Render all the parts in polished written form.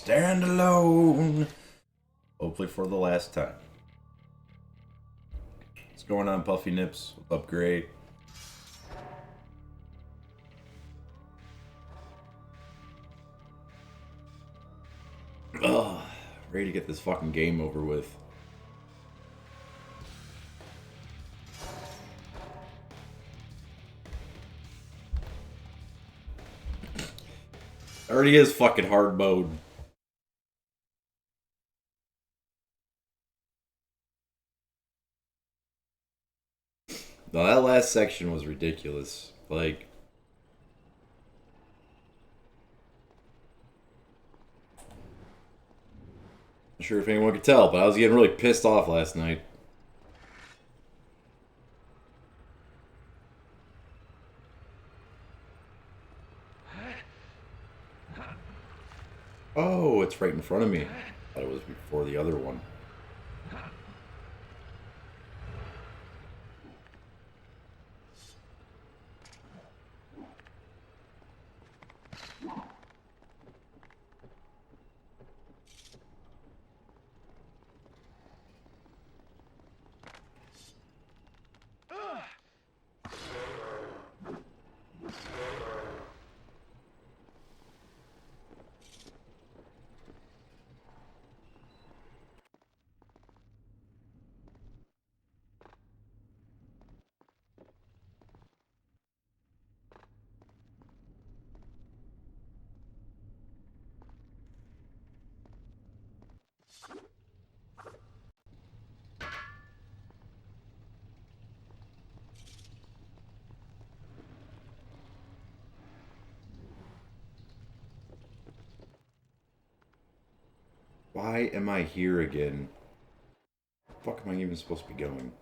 stand alone. Hopefully for the last time. What's going on, Puffy Nips? What's up, Gray? Ugh, ready to get this fucking game over with. Already is fucking hard mode. No, that last section was ridiculous. Like, not sure if anyone could tell, but I was getting really pissed off last night. Oh, it's right in front of me. I thought it was before the other one. Why am I here again? Where the fuck am I even supposed to be going?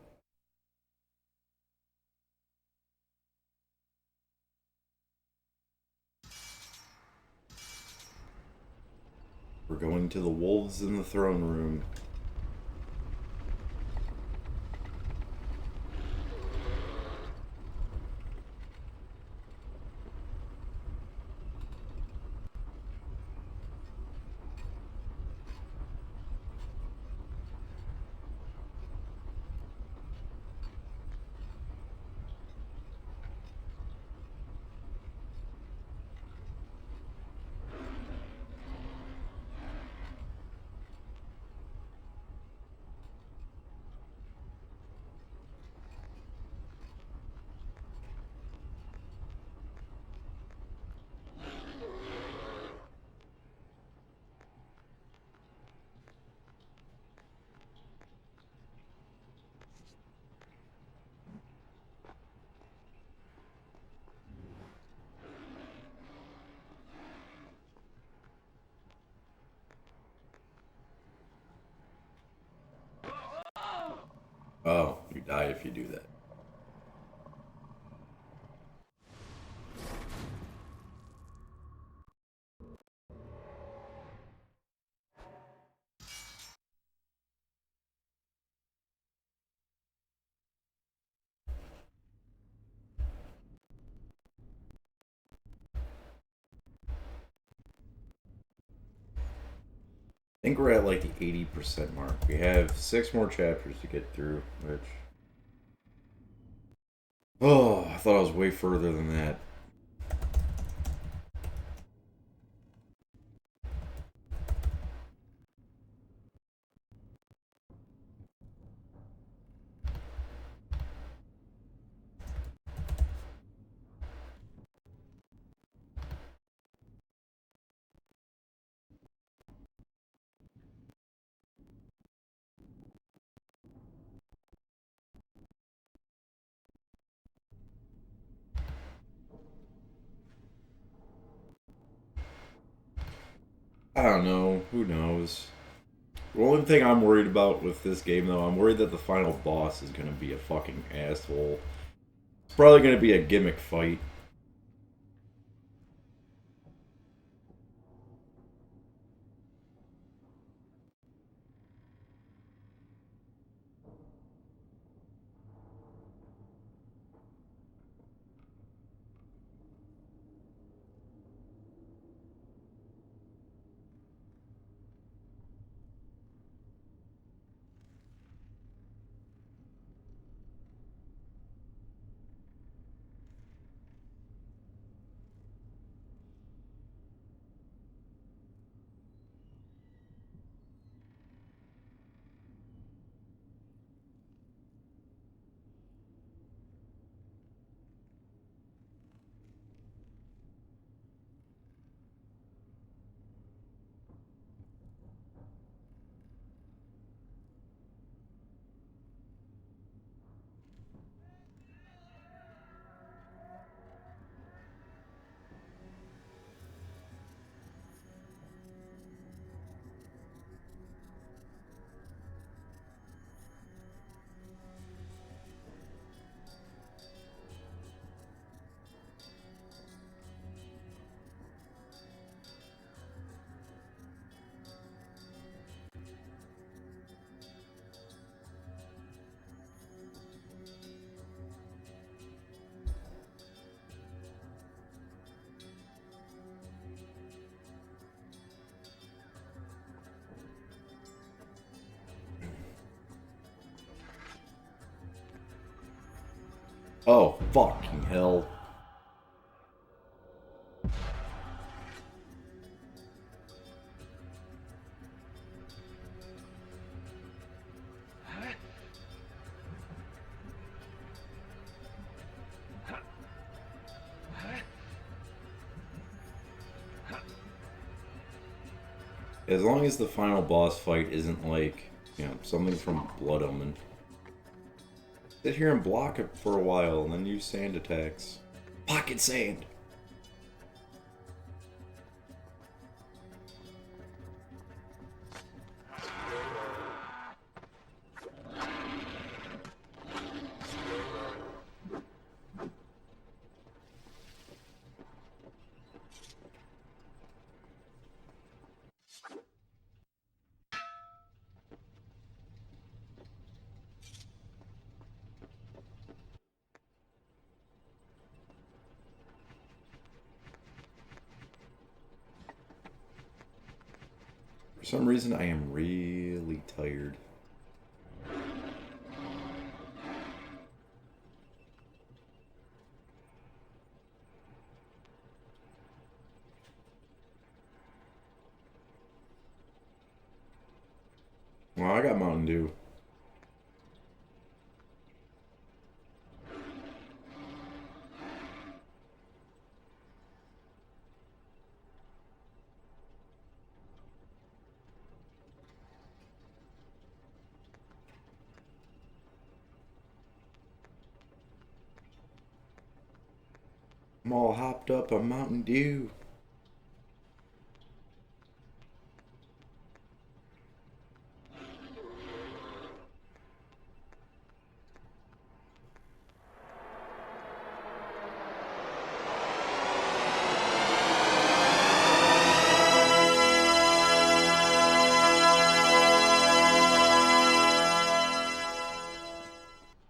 We're going to the wolves in the throne room. Oh, you die if you do that. I think we're at like the 80% mark. We have 6 more chapters to get through, which... Oh, I thought I was way further than that. I don't know. Who knows? The only thing I'm worried about with this game, though, I'm worried that the final boss is going to be a fucking asshole. It's probably going to be a gimmick fight. Oh, fucking hell. As long as the final boss fight isn't like, something from Blood Omen. Sit here and block it for a while and then use sand attacks. Pocket sand! For some reason, I am really tired. Well, I got Mountain Dew. I'm all hopped up on Mountain Dew.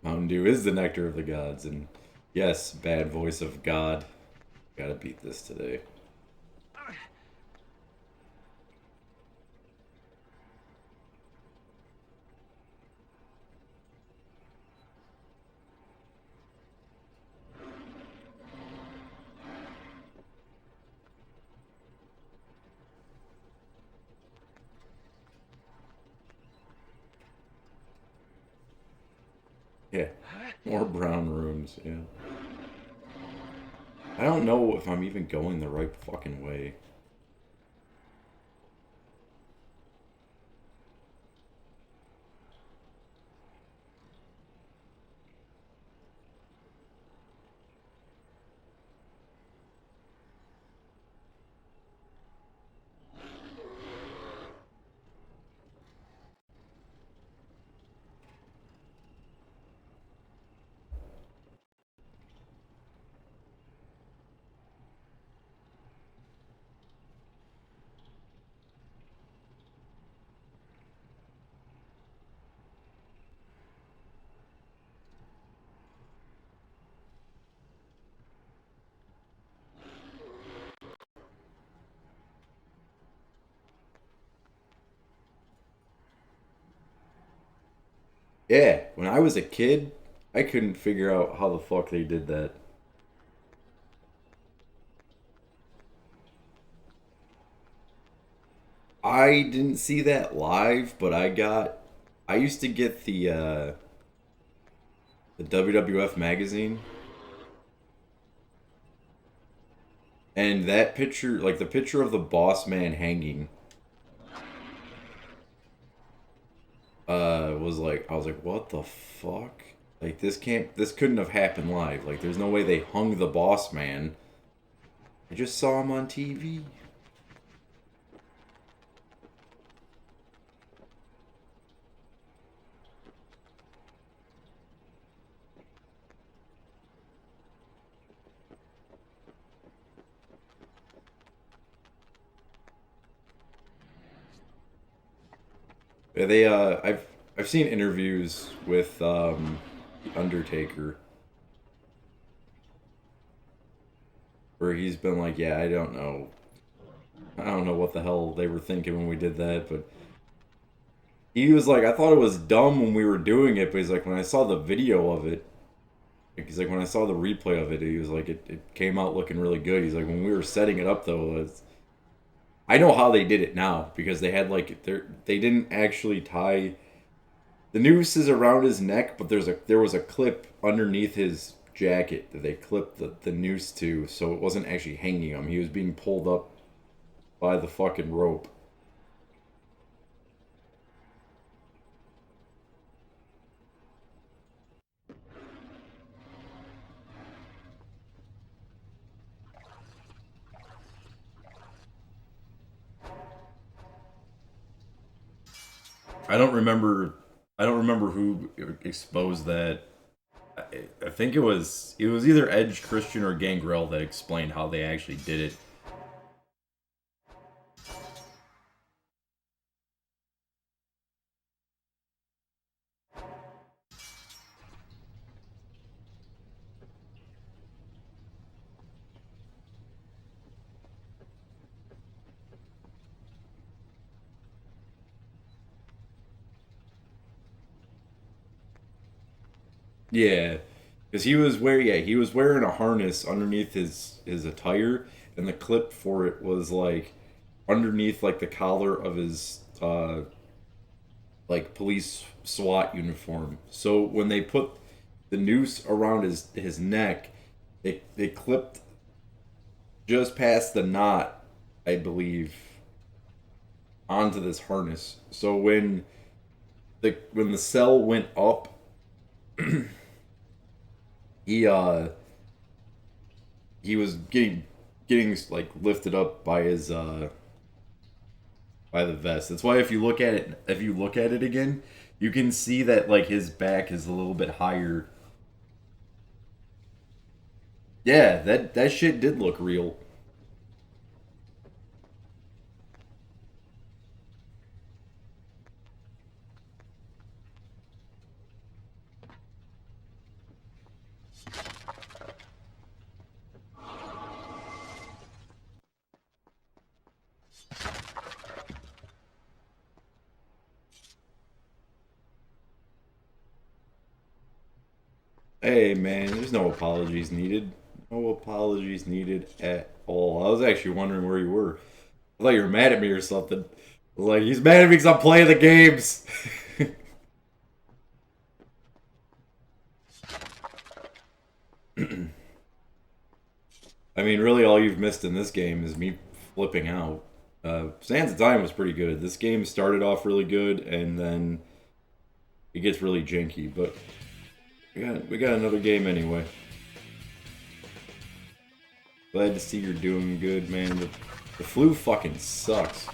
Mountain Dew is the nectar of the gods, and yes, bad voice of God. Gotta beat this today. Yeah, more brown rooms, yeah. I don't know if I'm even going the right fucking way. Yeah, when I was a kid, I couldn't figure out how the fuck they did that. I didn't see that live, but I used to get the WWF magazine, and that picture, like the picture of the boss man hanging, was like, I was like, what the fuck? Like this couldn't have happened live. Like there's no way they hung the boss man. I just saw him on TV. Yeah, I've seen interviews with the Undertaker where he's been like, yeah, I don't know what the hell they were thinking when we did that, but he was like, I thought it was dumb when we were doing it, but he's like, when I saw the video of it, He's like, when I saw the replay of it, he was like, it came out looking really good. He's like, when we were setting it up though, I know how they did it now because they had like they didn't actually tie the noose is around his neck, but there was a clip underneath his jacket that they clipped the noose to, so it wasn't actually hanging him. He was being pulled up by the fucking rope. I don't remember. I don't remember who exposed that. I think it was either Edge, Christian, or Gangrel that explained how they actually did it. Yeah, because he was wearing a harness underneath his attire, and the clip for it was like underneath like the collar of his like police SWAT uniform. So when they put the noose around his neck, they clipped just past the knot, I believe, onto this harness. So when the cell went up, he he was getting like lifted up by his by the vest. That's why if you look at it again, you can see that like his back is a little bit higher. Yeah, that shit did look real. Hey man, there's no apologies needed. No apologies needed at all. I was actually wondering where you were. I thought you were mad at me or something. I was like, he's mad at me because I'm playing the games. I mean, really, all you've missed in this game is me flipping out. Sands of Time was pretty good. This game started off really good, and then it gets really janky. But we got another game anyway. Glad to see you're doing good, man. The flu fucking sucks.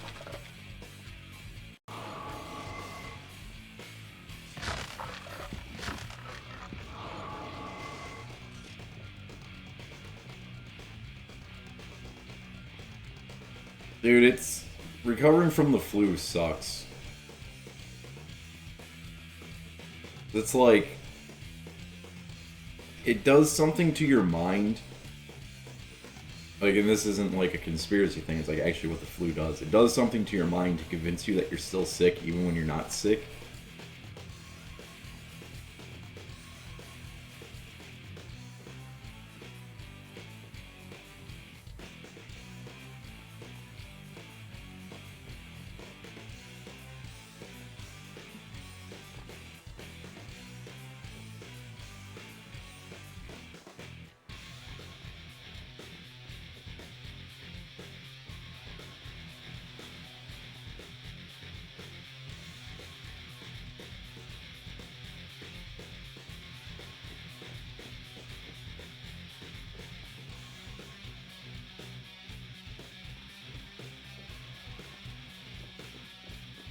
Dude, it's recovering from the flu sucks. It's like it does something to your mind. Like, and this isn't like a conspiracy thing, it's like actually what the flu does. It does something to your mind to convince you that you're still sick even when you're not sick.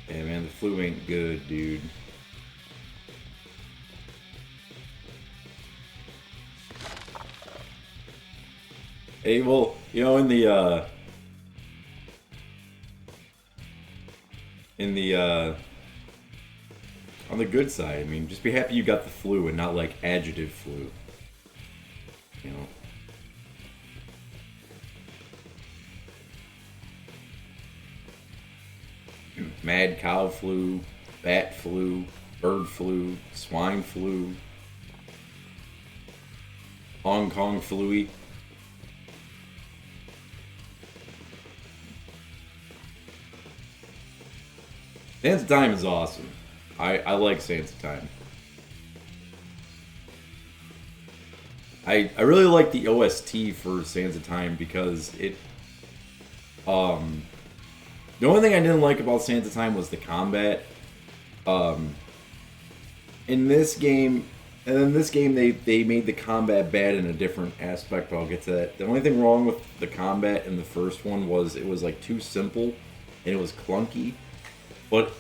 Yeah, man, the flu ain't good, dude. Hey, well, in the on the good side, I mean, just be happy you got the flu and not like adjective flu. You know. Mad cow flu, bat flu, bird flu, swine flu. Hong Kong Flui. Sands of Time is awesome. I like Sands of Time. I really like the OST for Sands of Time because it the only thing I didn't like about Sands of Time was the combat. In this game, and in this game they made the combat bad in a different aspect, but I'll get to that. The only thing wrong with the combat in the first one was it was like too simple and it was clunky. But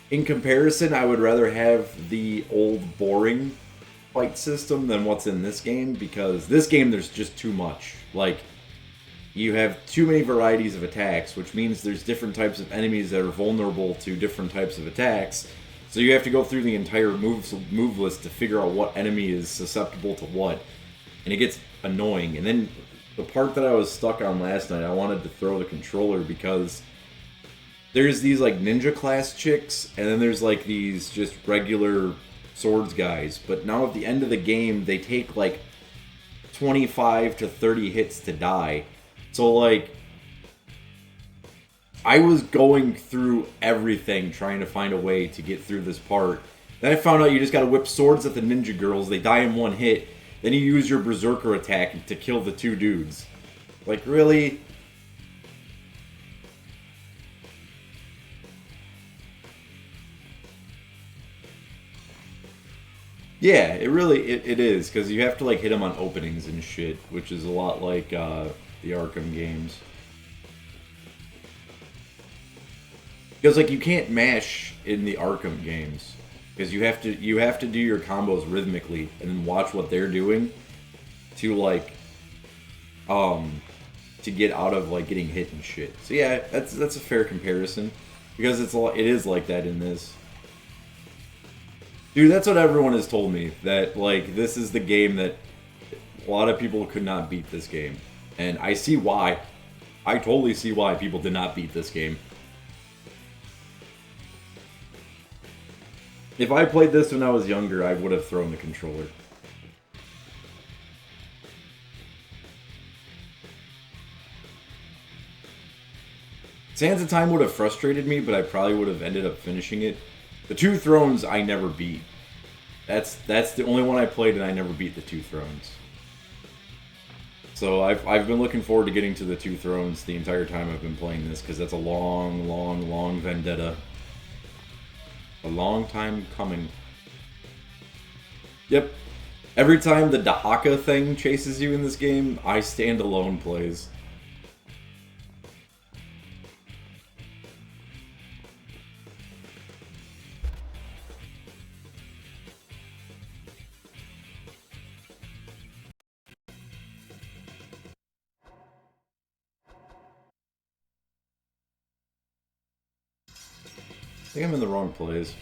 in comparison, I would rather have the old boring fight system than what's in this game, because this game there's just too much. Like, you have too many varieties of attacks, which means there's different types of enemies that are vulnerable to different types of attacks. So you have to go through the entire move list to figure out what enemy is susceptible to what. And it gets annoying. And then the part that I was stuck on last night, I wanted to throw the controller because there's these like ninja class chicks, and then there's like these just regular swords guys. But now at the end of the game, they take like 25 to 30 hits to die. So like, I was going through everything trying to find a way to get through this part. Then I found out you just gotta whip swords at the ninja girls, they die in one hit, then you use your berserker attack to kill the two dudes. Like, really? Yeah, it is, because you have to like hit them on openings and shit, which is a lot like the Arkham games. Because like you can't mash in the Arkham games, because you have to do your combos rhythmically and then watch what they're doing to like to get out of like getting hit and shit. So yeah, that's a fair comparison, because it is like that in this. Dude, that's what everyone has told me, that like this is the game that a lot of people could not beat this game. And I see why. I totally see why people did not beat this game. If I played this when I was younger, I would have thrown the controller. Sands of Time would have frustrated me, but I probably would have ended up finishing it. The Two Thrones I never beat. That's the only one I played, and I never beat the Two Thrones. So I've been looking forward to getting to the Two Thrones the entire time I've been playing this, because that's a long, long, long vendetta. A long time coming. Yep. Every time the Dahaka thing chases you in this game, I Stand Alone plays. I think I'm in the wrong place.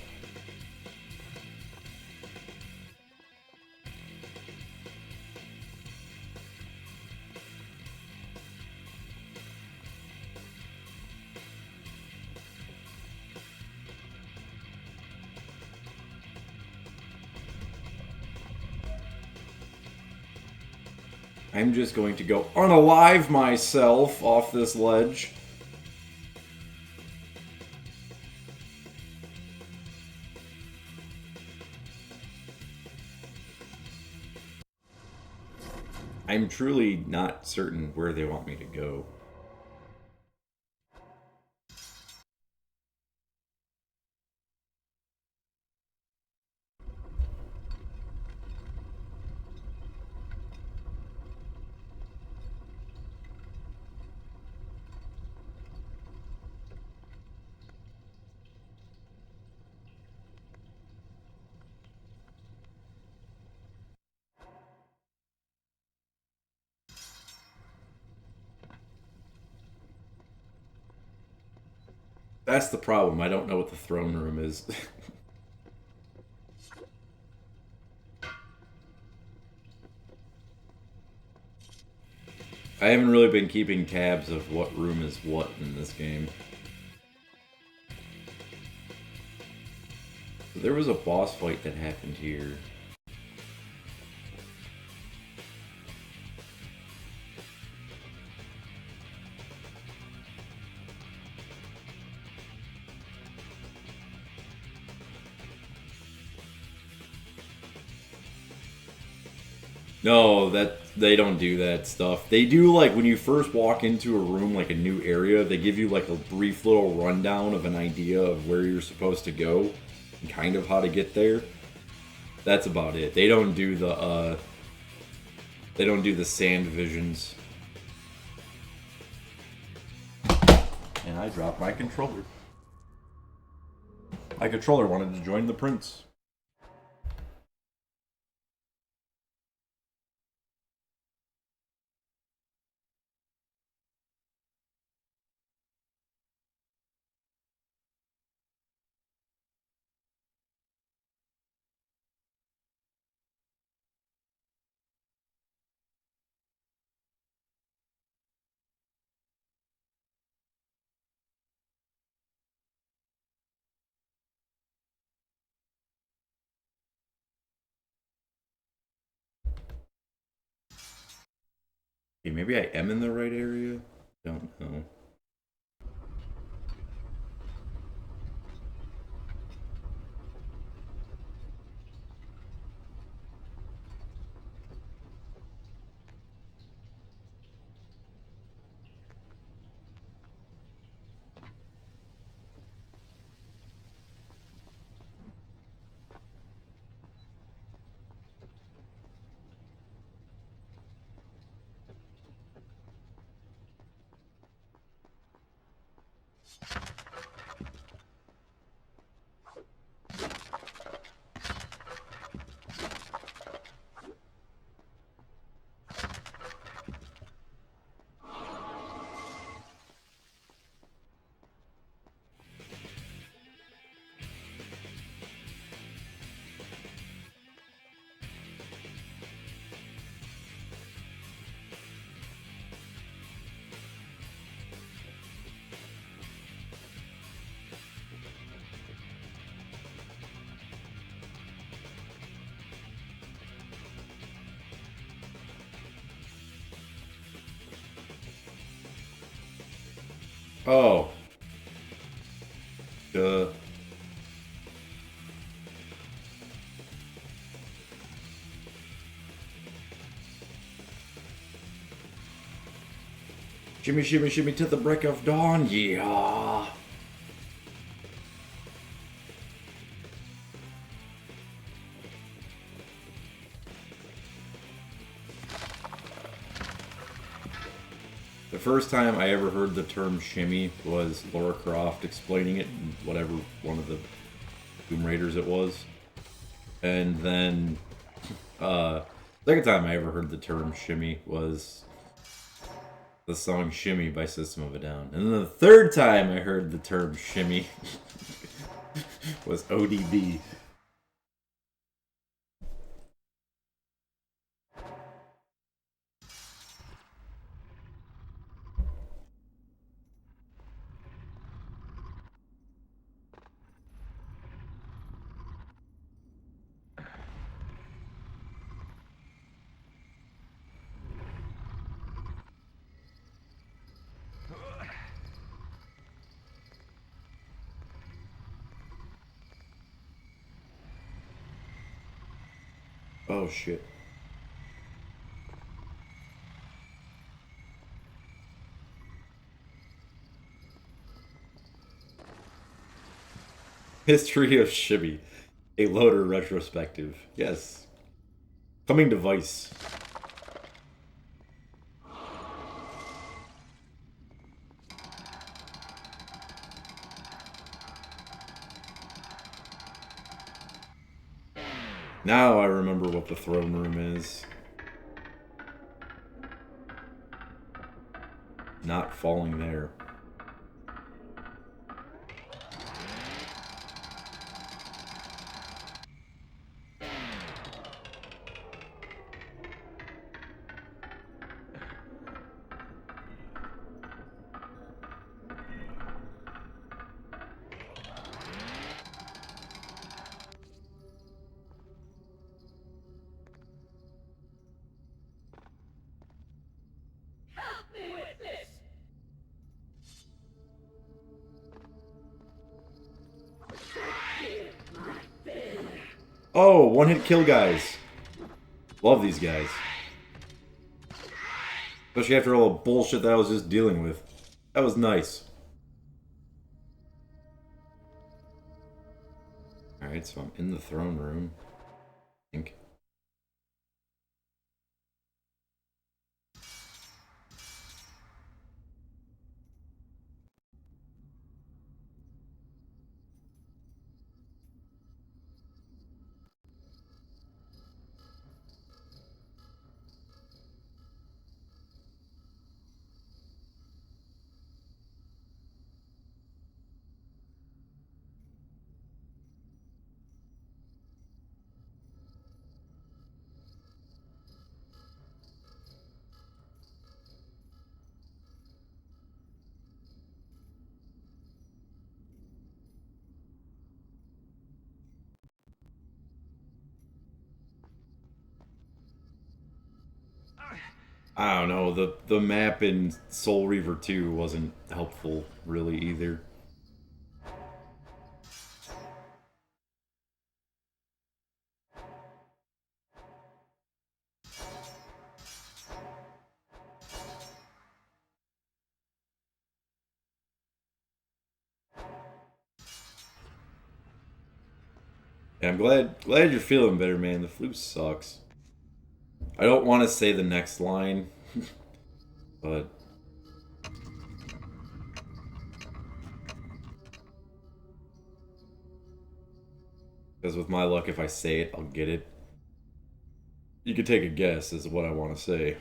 I'm just going to go unalive myself off this ledge. I'm truly not certain where they want me to go. That's the problem. I don't know what the throne room is. I haven't really been keeping tabs of what room is what in this game. So there was a boss fight that happened here. No, that they don't do that stuff. They do like when you first walk into a room, like a new area, they give you like a brief little rundown of an idea of where you're supposed to go and kind of how to get there. That's about it. They don't do the sand visions. And I dropped my controller. My controller wanted to join the prince. Okay, maybe I am in the right area? Don't know. Oh. Duh. Shimmy, shimmy, shimmy to the break of dawn. Yeah. The first time I ever heard the term shimmy was Lara Croft explaining it in whatever one of the Tomb Raiders it was. And then, second time I ever heard the term shimmy was the song Shimmy by System of a Down. And then the third time I heard the term shimmy was ODB. Oh shit. History of Shimmy. A loader retrospective. Yes. Coming device. Now I remember what the throne room is. Not falling there. Oh, one-hit kill guys. Love these guys. Especially after all the bullshit that I was just dealing with. That was nice. Alright, so I'm in the throne room. I think. I don't know, the map in Soul Reaver 2 wasn't helpful really either. Yeah, I'm glad you're feeling better, man. The flu sucks. I don't want to say the next line, but because with my luck, if I say it, I'll get it. You could take a guess as to what I want to say.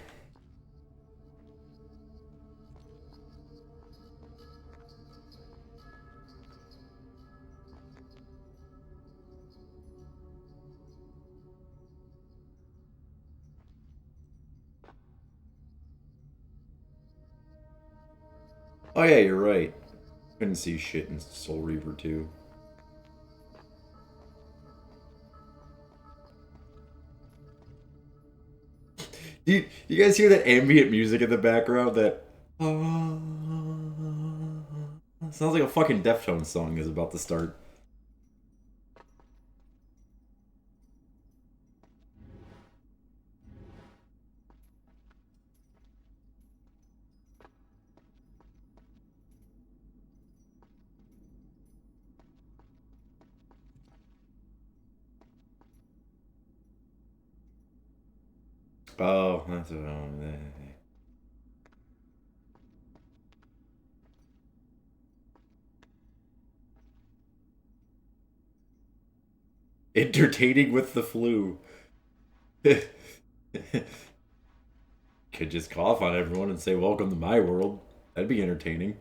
Oh yeah, you're right. Couldn't see shit in Soul Reaver 2. You guys hear that ambient music in the background? That sounds like a fucking Deftones song is about to start. Oh, that's what entertaining with the flu. Could just cough on everyone and say, "Welcome to my world." That'd be entertaining.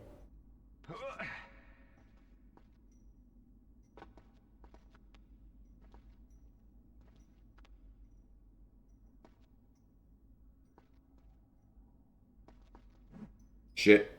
Shit.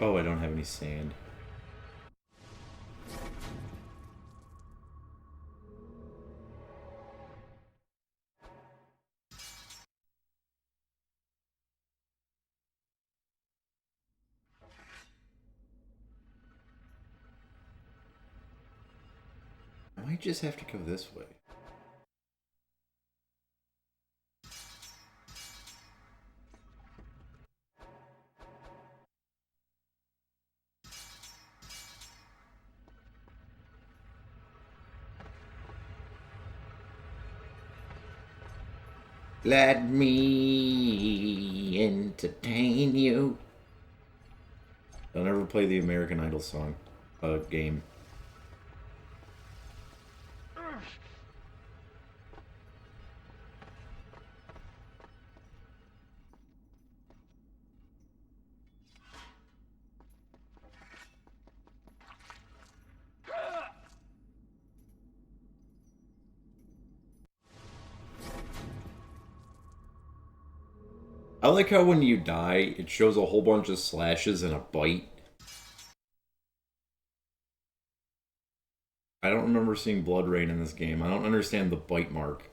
Oh, I don't have any sand. I might just have to go this way. Let me entertain you. Don't ever play the American Idol song, game. I like how when you die, it shows a whole bunch of slashes and a bite. I don't remember seeing blood rain in this game. I don't understand the bite mark.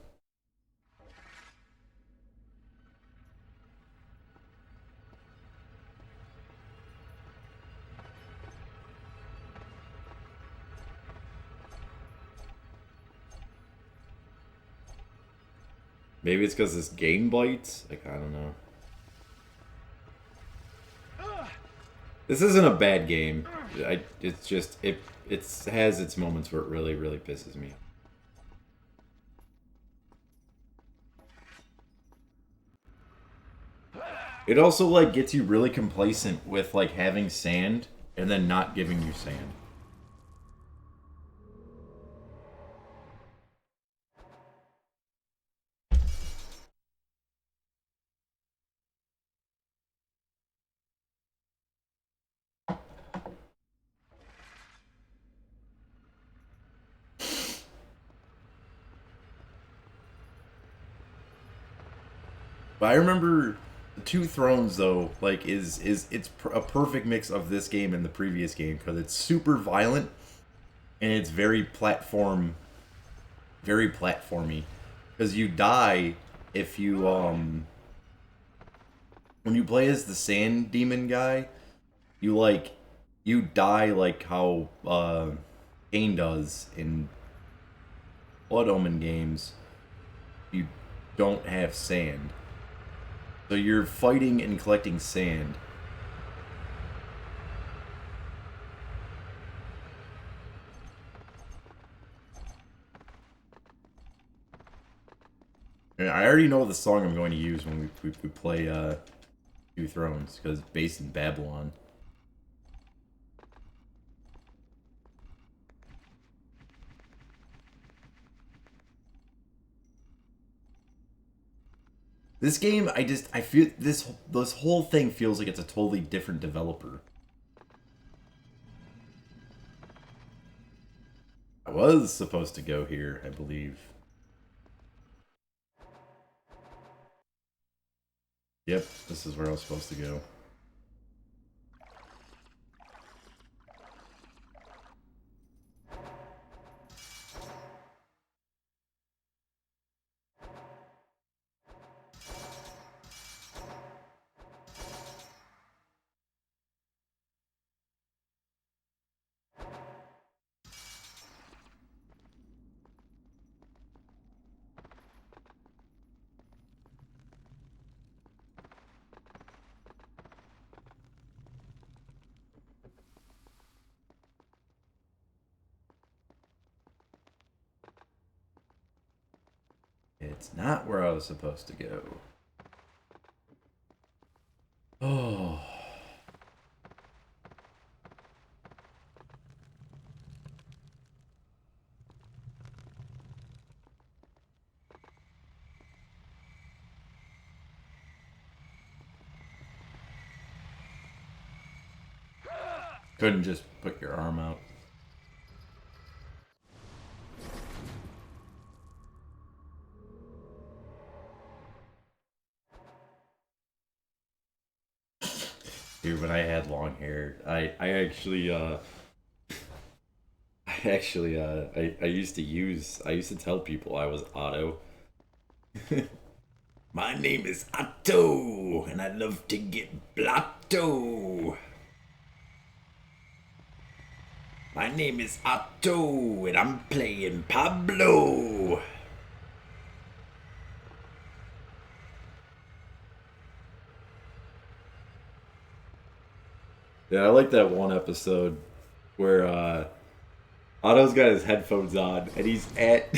Maybe it's because this game bites? Like, I don't know. This isn't a bad game. It's just, it has its moments where it really, really pisses me off. It also, like, gets you really complacent with, like, having sand and then not giving you sand. But I remember the Two Thrones though, like it's a perfect mix of this game and the previous game because it's super violent and it's very platformy. Because you die if you when you play as the Sand Demon guy, you die like how Kane does in Blood Omen games. You don't have sand. So you're fighting and collecting sand. And I already know the song I'm going to use when we play Two Thrones, because it's based in Babylon. This game, I feel this whole thing feels like it's a totally different developer. I was supposed to go here, I believe. Yep, this is where I was supposed to go. It's not where I was supposed to go. Oh. Couldn't just put your arm out. Dude, when I had long hair, I used to tell people I was Otto. My name is Otto, and I love to get blotto. My name is Otto, and I'm playing Pablo. Yeah, I like that one episode where Otto's got his headphones on and he's at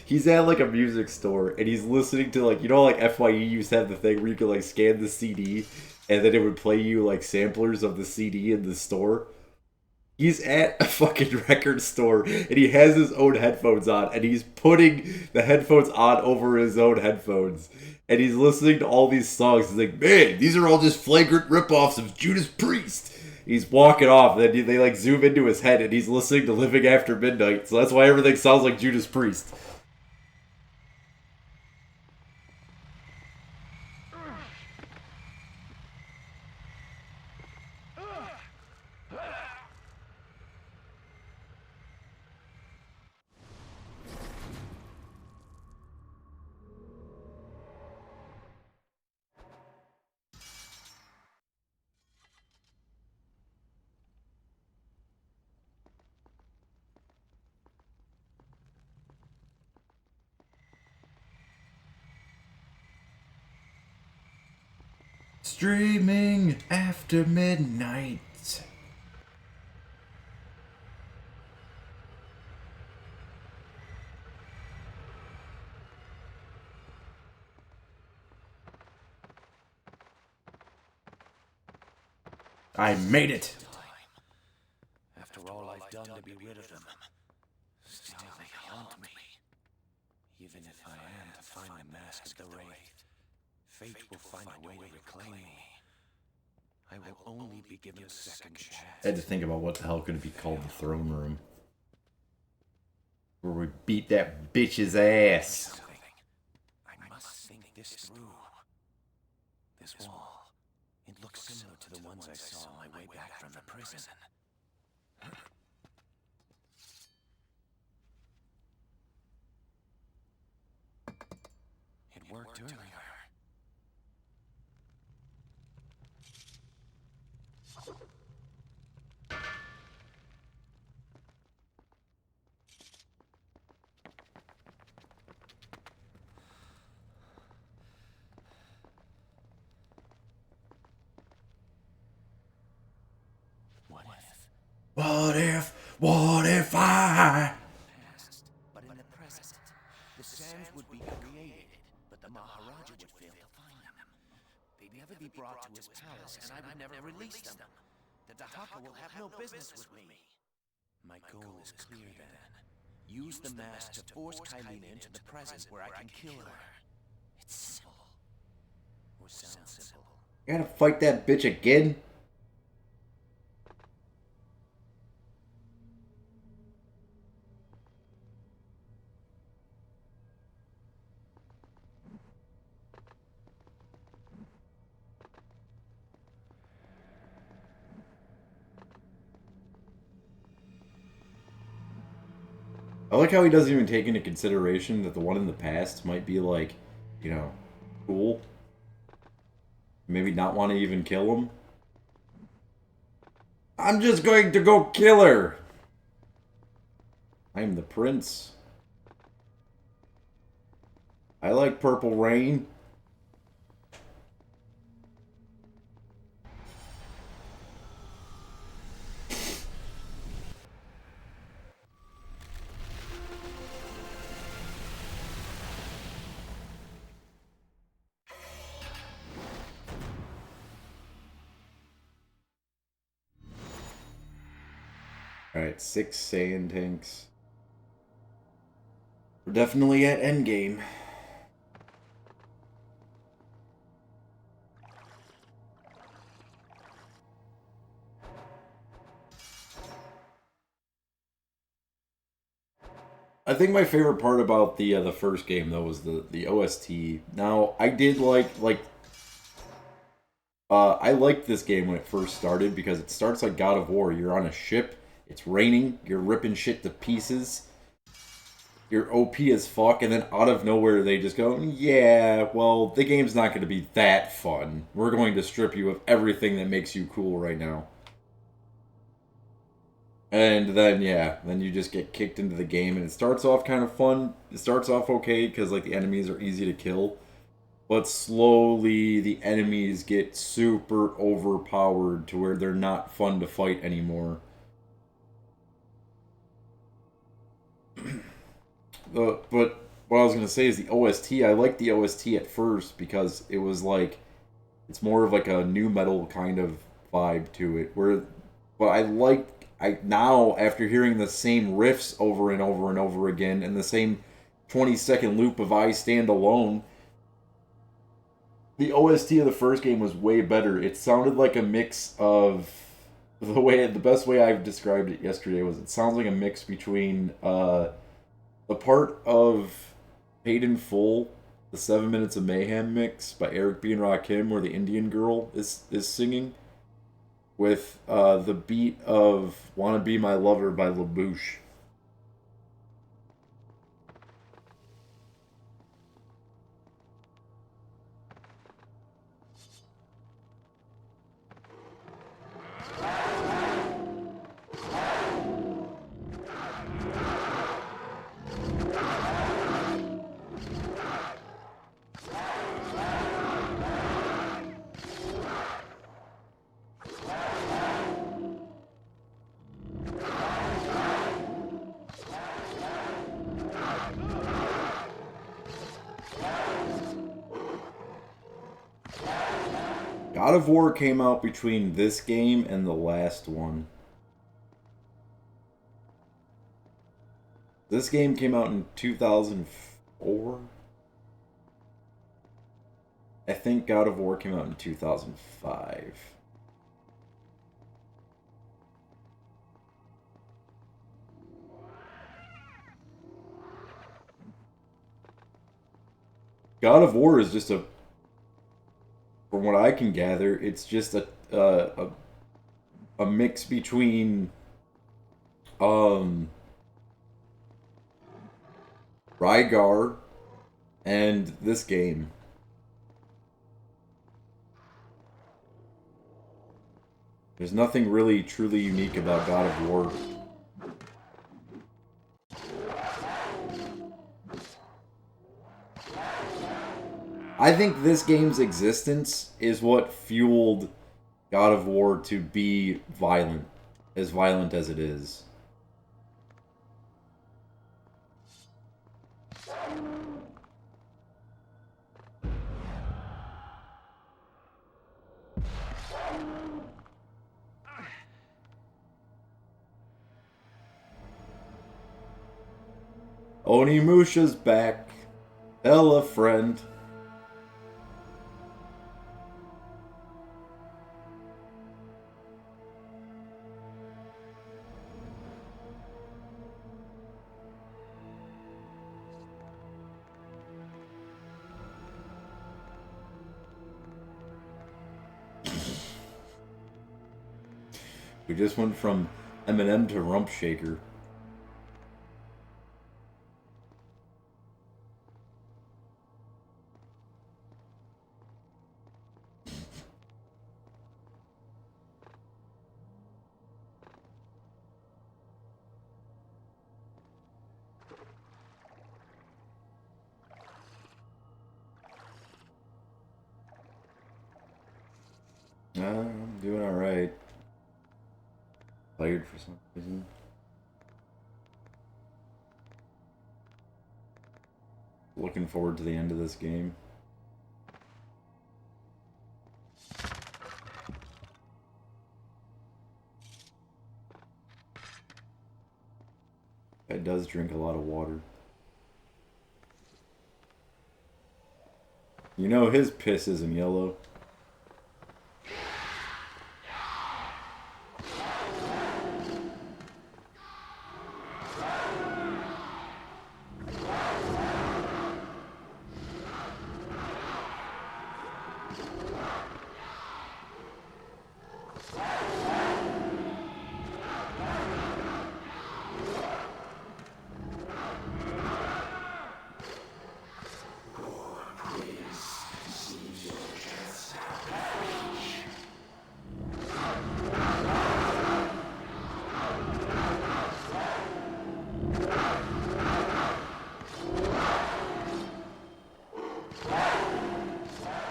he's at like a music store and he's listening to like, you know, like FYE used to have the thing where you could like scan the CD and then it would play you like samplers of the CD in the store. He's at a fucking record store and he has his own headphones on and he's putting the headphones on over his own headphones. And he's listening to all these songs. He's like, man, these are all just flagrant ripoffs of Judas Priest. He's walking off, and then they like zoom into his head, and he's listening to Living After Midnight. So that's why everything sounds like Judas Priest. Streaming after midnight. I made it! After all I've done to be rid of them, still they haunt me. Even if I am to find the mask of the Wraith, fate will find a way to reclaim me. I will only be given a second chance. I had to think about what the hell could it be called, the throne room. Where we beat that bitch's ass. I must think this through. This wall, it looks similar to the ones I saw on my way back from the prison. It worked earlier. What if I... Past, but in the present, the sands would be created, but the Maharaja would fail to find them. They'd never be brought to his palace, and I would never release them. The Dahaka will have no business with me. My goal is clear then. Use the mask to force Kylina into the present where I can kill her. It's simple. Or sounds simple. You gotta fight that bitch again? I like how he doesn't even take into consideration that the one in the past might be like, you know, cool. Maybe not want to even kill him. I'm just going to go kill her. I'm the prince. I like Purple Rain. Alright, 6 Saiyan tanks. We're definitely at endgame. I think my favorite part about the first game though was the OST. Now I did I liked this game when it first started because it starts like God of War. You're on a ship, it's raining, you're ripping shit to pieces. You're OP as fuck, and then out of nowhere they just go, yeah, well, the game's not going to be that fun. We're going to strip you of everything that makes you cool right now. And then, yeah, then you just get kicked into the game, and it starts off kind of fun. It starts off okay, because, like, the enemies are easy to kill. But slowly, the enemies get super overpowered to where they're not fun to fight anymore. But what I was going to say is the OST, I liked the OST at first, because it was like, it's more of like a new metal kind of vibe to it. But now, after hearing the same riffs over and over and over again, and the same 20-second loop of I Stand Alone, the OST of the first game was way better. It sounded like a mix of... The best way I've described it yesterday was it sounds like a mix between the part of Paid in Full, the 7 Minutes of Mayhem mix by Eric B. and Rakim, where the Indian girl is singing, with the beat of Wanna Be My Lover by LaBouche. God of War came out between this game and the last one. This game came out in 2004. I think God of War came out in 2005. God of War is just from what I can gather, it's just a mix between Rygar and this game. There's nothing really truly unique about God of War. I think this game's existence is what fueled God of War to be violent as it is. Onimusha's back. Tell a friend. We just went from Eminem to Rump Shaker. I'm doing alright. Tired for some reason. Looking forward to the end of this game. It does drink a lot of water. You know his piss isn't yellow.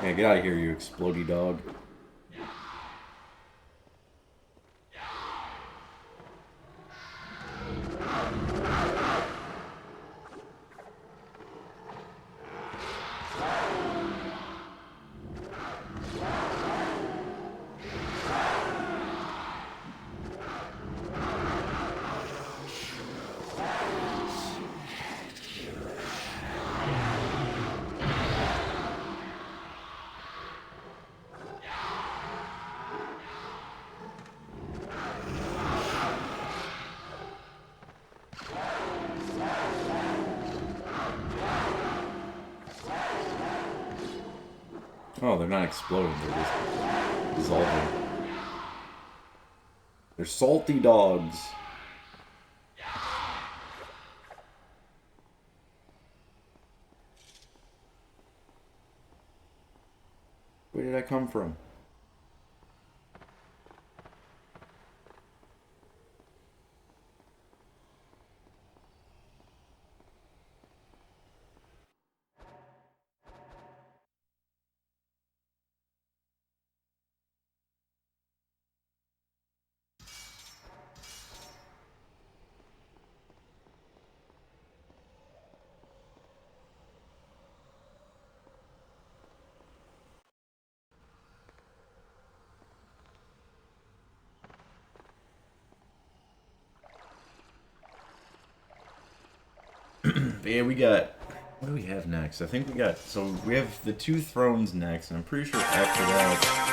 Yeah, get out of here, you explodey dog. Oh, they're not exploding, they're just dissolving. They're salty dogs. Where did I come from? yeah, we got. What do we have next? I think we got. So we have the two thrones next, and I'm pretty sure after that.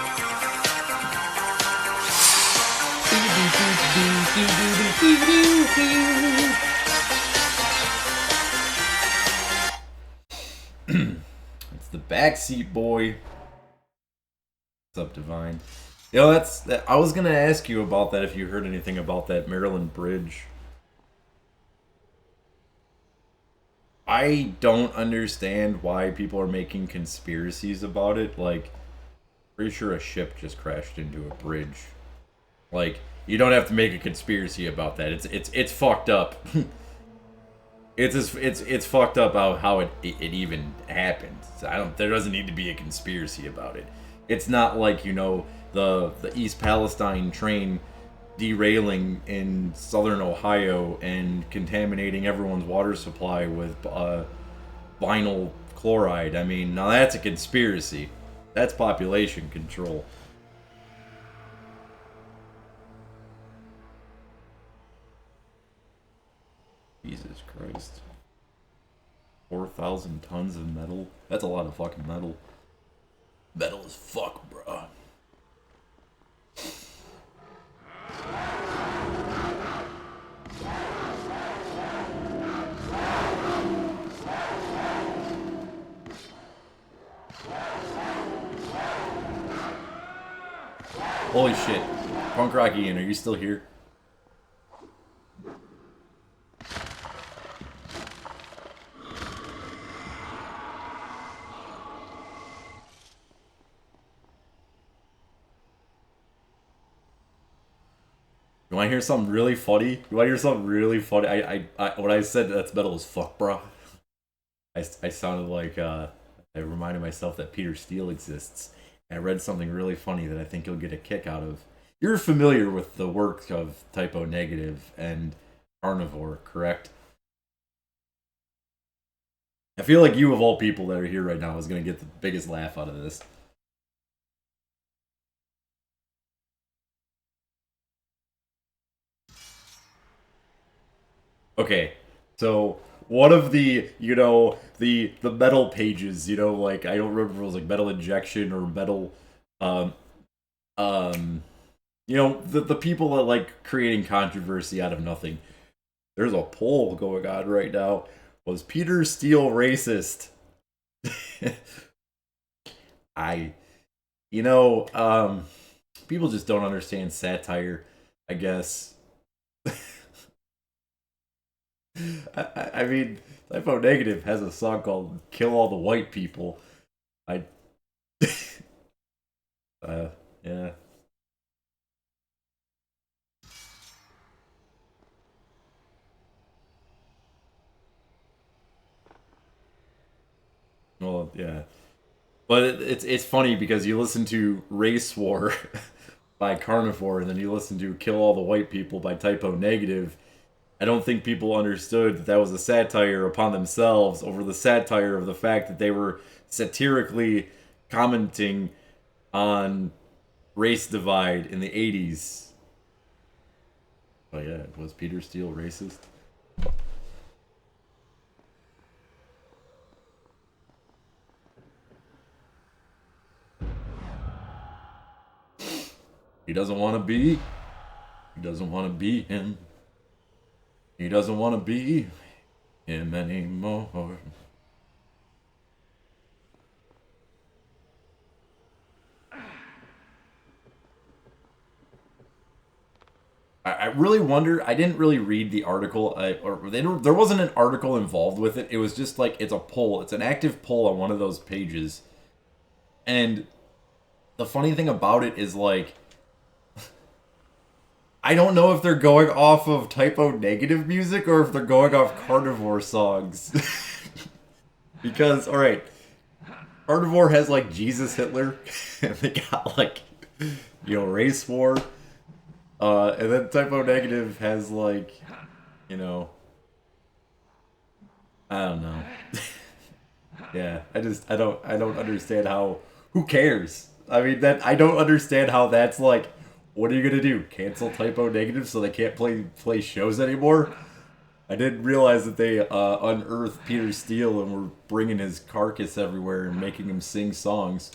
It's the backseat boy. What's up, Divine? You know, I was gonna ask you about that if you heard anything about that Maryland bridge. I don't understand why people are making conspiracies about it. Like, pretty sure a ship just crashed into a bridge. Like, you don't have to make a conspiracy about that. It's fucked up. it's fucked up how it even happened. So there doesn't need to be a conspiracy about it. It's not like, you know, the East Palestine train derailing in southern Ohio and contaminating everyone's water supply with vinyl chloride. I mean, now that's a conspiracy. That's population control. Jesus Christ. 4,000 tons of metal? That's a lot of fucking metal. Metal as fuck, bruh. Holy shit. Punk Rock Ian, are you still here? You want to hear something really funny? You want to hear something really funny? When I said that's metal as fuck, bro, I sounded like I reminded myself that Peter Steele exists. And I read something really funny that I think you'll get a kick out of. You're familiar with the work of Typo Negative and Carnivore, correct? I feel like you, of all people that are here right now, is going to get the biggest laugh out of this. Okay, so one of the, you know, the metal pages, you know, like, I don't remember if it was like Metal Injection or Metal, um, you know, the people that like creating controversy out of nothing. There's a poll going on right now. Was Peter Steele racist? You know, people just don't understand satire, I guess. I mean, Typo Negative has a song called "Kill All the White People." I, yeah. Well, yeah. But it's funny because you listen to Race War by Carnivore, and then you listen to "Kill All the White People" by Typo Negative. I don't think people understood that that was a satire upon themselves over the satire of the fact that they were satirically commenting on race divide in the 80s. Oh yeah, was Peter Steele racist? He doesn't want to be. He doesn't want to be him. He doesn't want to be him anymore. I really wonder. I didn't really read the article, there wasn't an article involved with it. It was just like it's a poll. It's an active poll on one of those pages, and the funny thing about it is like I don't know if they're going off of Typo Negative music or if they're going off Carnivore songs. Because, alright, Carnivore has like Jesus Hitler, and they got like, you know, Race War. And then Typo Negative has like, you know, I don't know. Yeah, I don't understand how, who cares? I mean, I don't understand how that's like, what are you gonna do? Cancel Typo Negative so they can't play shows anymore? I did realize that they unearthed Peter Steele and were bringing his carcass everywhere and making him sing songs.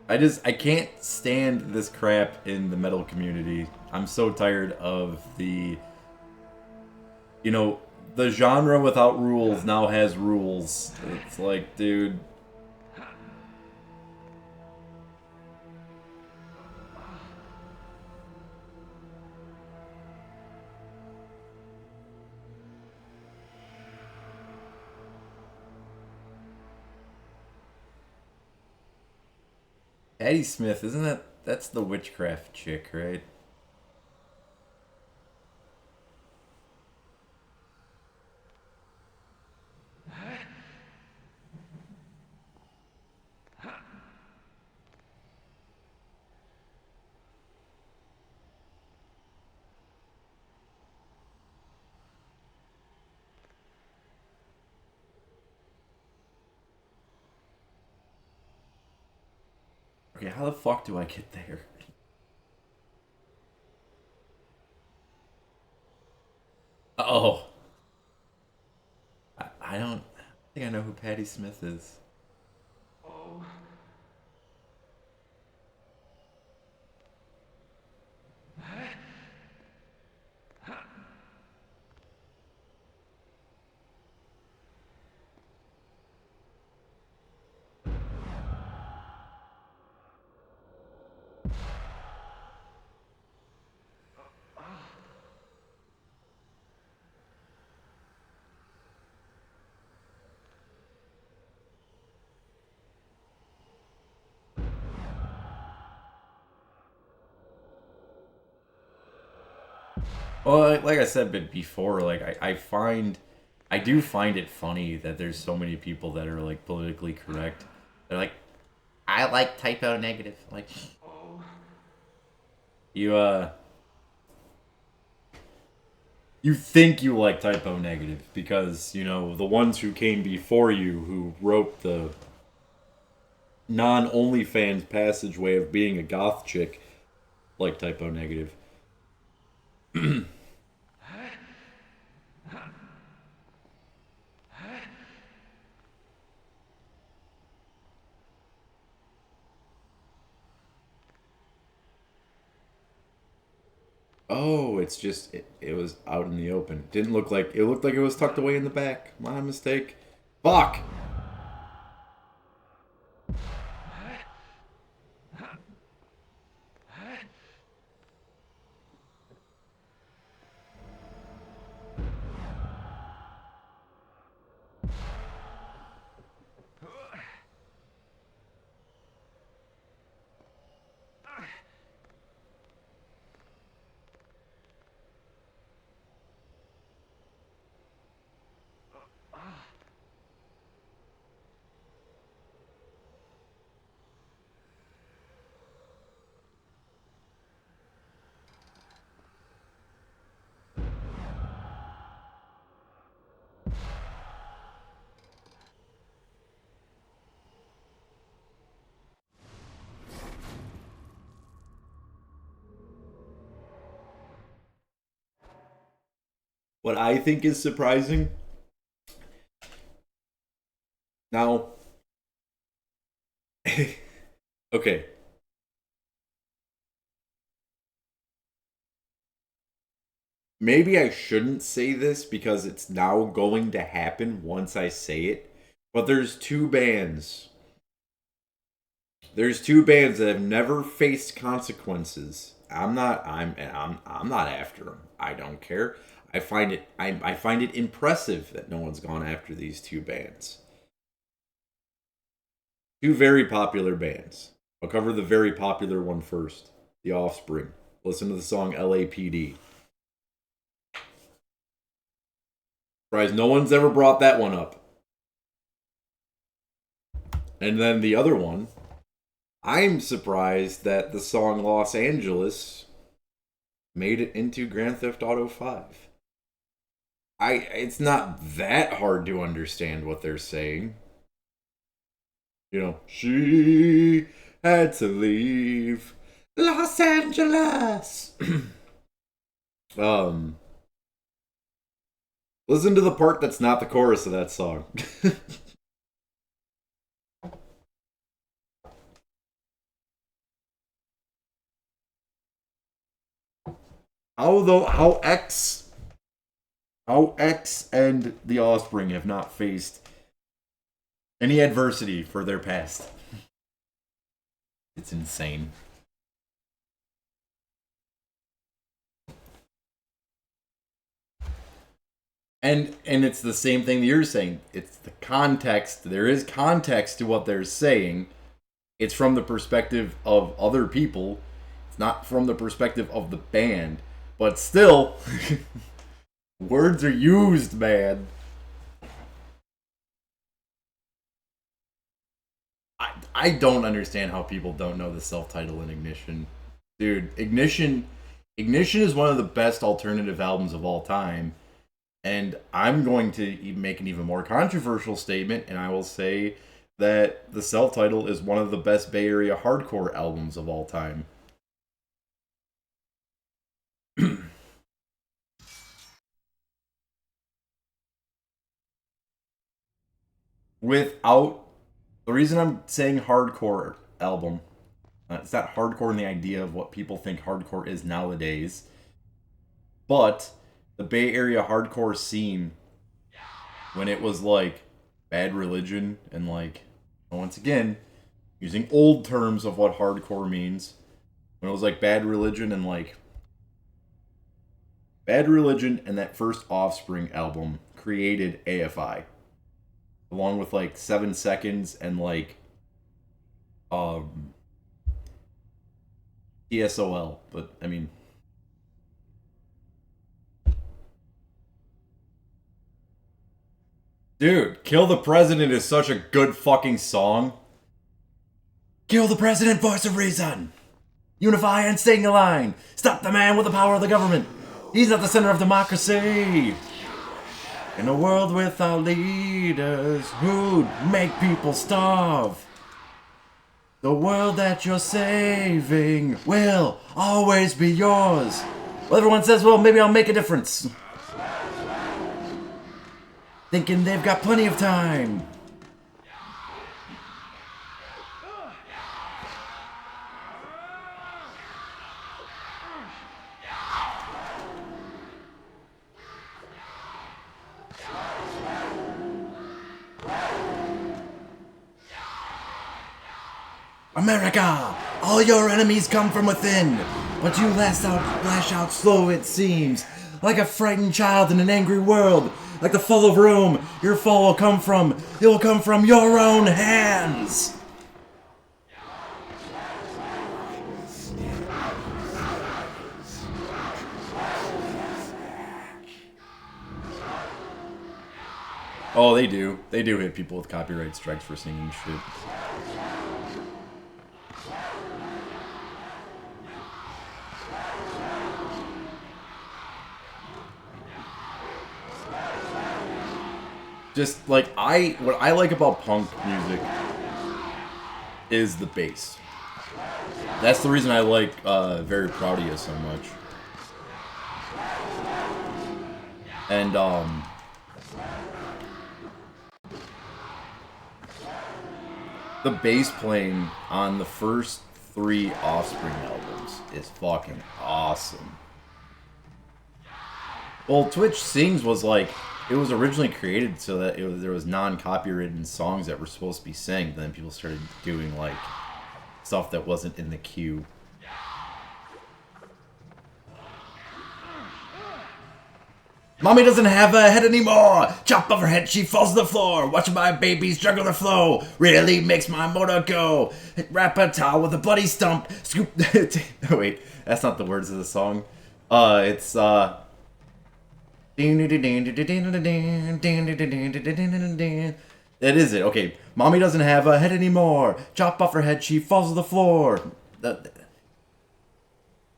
I can't stand this crap in the metal community. I'm so tired of you know, the genre without rules now has rules. It's like, dude. Patty Smith, isn't that's the witchcraft chick, right? Okay, how the fuck do I get there? Oh, I don't think I know who Patty Smith is. Well, like I said before, like I do find it funny that there's so many people that are like politically correct. They're like, I like typo negative. Like, you you think you like typo negative because you know the ones who came before you who wrote the non OnlyFans passageway of being a goth chick like typo negative. Oh, it's just it was out in the open. Didn't look like it looked like it was tucked away in the back. My mistake. Fuck. What I think is surprising now. Okay, maybe I shouldn't say this because it's now going to happen once I say it. But there's two bands that have never faced consequences. I'm not after them. I don't care. I find it impressive that no one's gone after these two bands. Two very popular bands. I'll cover the very popular one first. The Offspring. Listen to the song LAPD. Surprised no one's ever brought that one up. And then the other one, I'm surprised that the song Los Angeles made it into Grand Theft Auto 5. It's not that hard to understand what they're saying. You know, she had to leave Los Angeles. Listen to the part that's not the chorus of that song. how X and the Offspring have not faced any adversity for their past. It's insane. And it's the same thing that you're saying. It's the context. There is context to what they're saying. It's from the perspective of other people. It's not from the perspective of the band. But still, words are used, man. I don't understand how people don't know the self-title in Ignition. Dude, Ignition is one of the best alternative albums of all time. And I'm going to make an even more controversial statement, and I will say that the self-title is one of the best Bay Area hardcore albums of all time. Without... The reason I'm saying hardcore album, it's not hardcore in the idea of what people think hardcore is nowadays, but the Bay Area hardcore scene, when it was like Bad Religion and like, once again, using old terms of what hardcore means, when it was like Bad Religion and that first Offspring album created AFI, along with like 7 Seconds and like TSOL. But I mean, dude, Kill the President is such a good fucking song. Kill the President, voice of reason. Unify and stay in the line. Stop the man with the power of the government. He's at the center of democracy. In a world without leaders who'd make people starve, the world that you're saving will always be yours. Well, everyone says, well, maybe I'll make a difference. Thinking they've got plenty of time. America, all your enemies come from within, but you lash out slow it seems, like a frightened child in an angry world, like the fall of Rome, your fall will come from your own hands. Oh, they do hit people with copyright strikes for singing shit. Just like what I like about punk music is the bass. That's the reason I like Very Proud of You so much. And the bass playing on the first 3 Offspring albums is fucking awesome. Well, Twitch Sings was like, it was originally created so that there was non-copyrighted songs that were supposed to be sang. Then people started doing like stuff that wasn't in the queue. Mommy doesn't have a head anymore. Chop off her head, she falls to the floor. Watching my babies juggle the flow really makes my motor go. Wrap a towel with a bloody stump. Scoop. Wait, that's not the words of the song. It's That is it. Okay. Mommy doesn't have a head anymore. Chop off her head, she falls to the floor.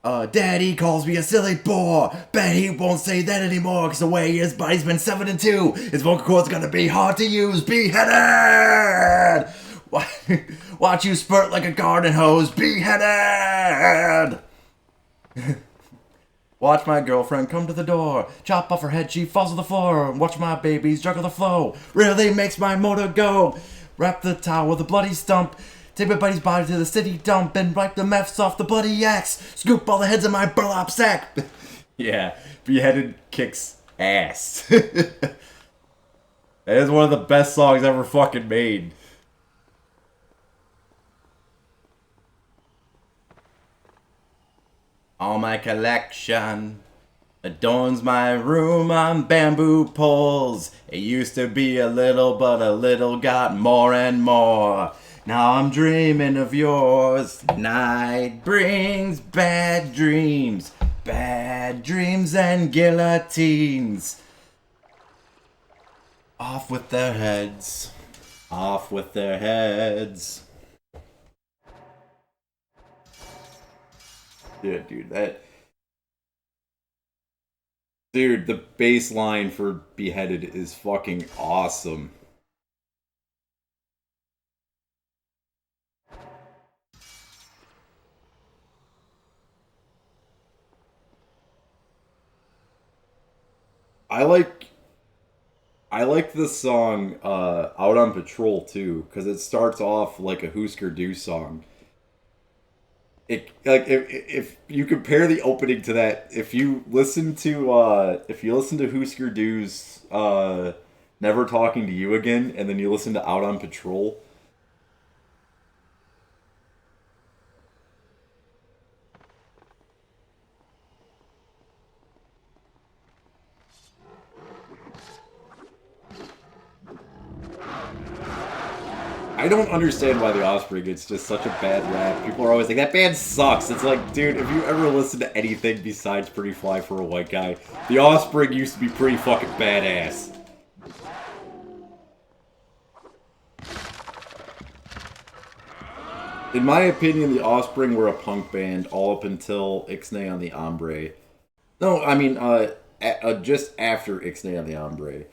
Daddy calls me a silly bore. Bet he won't say that anymore, cause the way his body's been 7 and 2, his vocal cords gonna be hard to use. Beheaded! Watch you spurt like a garden hose. Beheaded! Watch my girlfriend come to the door. Chop off her head, she falls to the floor. Watch my babies juggle the flow. Really makes my motor go. Wrap the towel with a bloody stump. Take my buddy's body to the city dump and wipe the meths off the bloody axe. Scoop all the heads in my burlap sack. Yeah, Beheaded kicks ass. That is one of the best songs ever fucking made. All my collection adorns my room on bamboo poles. It used to be a little, but a little got more and more. Now I'm dreaming of yours. Night brings bad dreams and guillotines. Off with their heads. Off with their heads. Yeah, dude, Dude, the bass line for Beheaded is fucking awesome. I like this song Out on Patrol too, because it starts off like a Husker Du song. It like if you compare the opening to that, if you listen to Husker Du's Never Talking to You Again, and then you listen to Out on Patrol. I don't understand why The Offspring gets just such a bad rap. People are always like, that band sucks. It's like, dude, if you ever listen to anything besides Pretty Fly for a White Guy, The Offspring used to be pretty fucking badass. In my opinion, The Offspring were a punk band all up until Ixnay on the Hombre. No, I mean, just after Ixnay on the Hombre.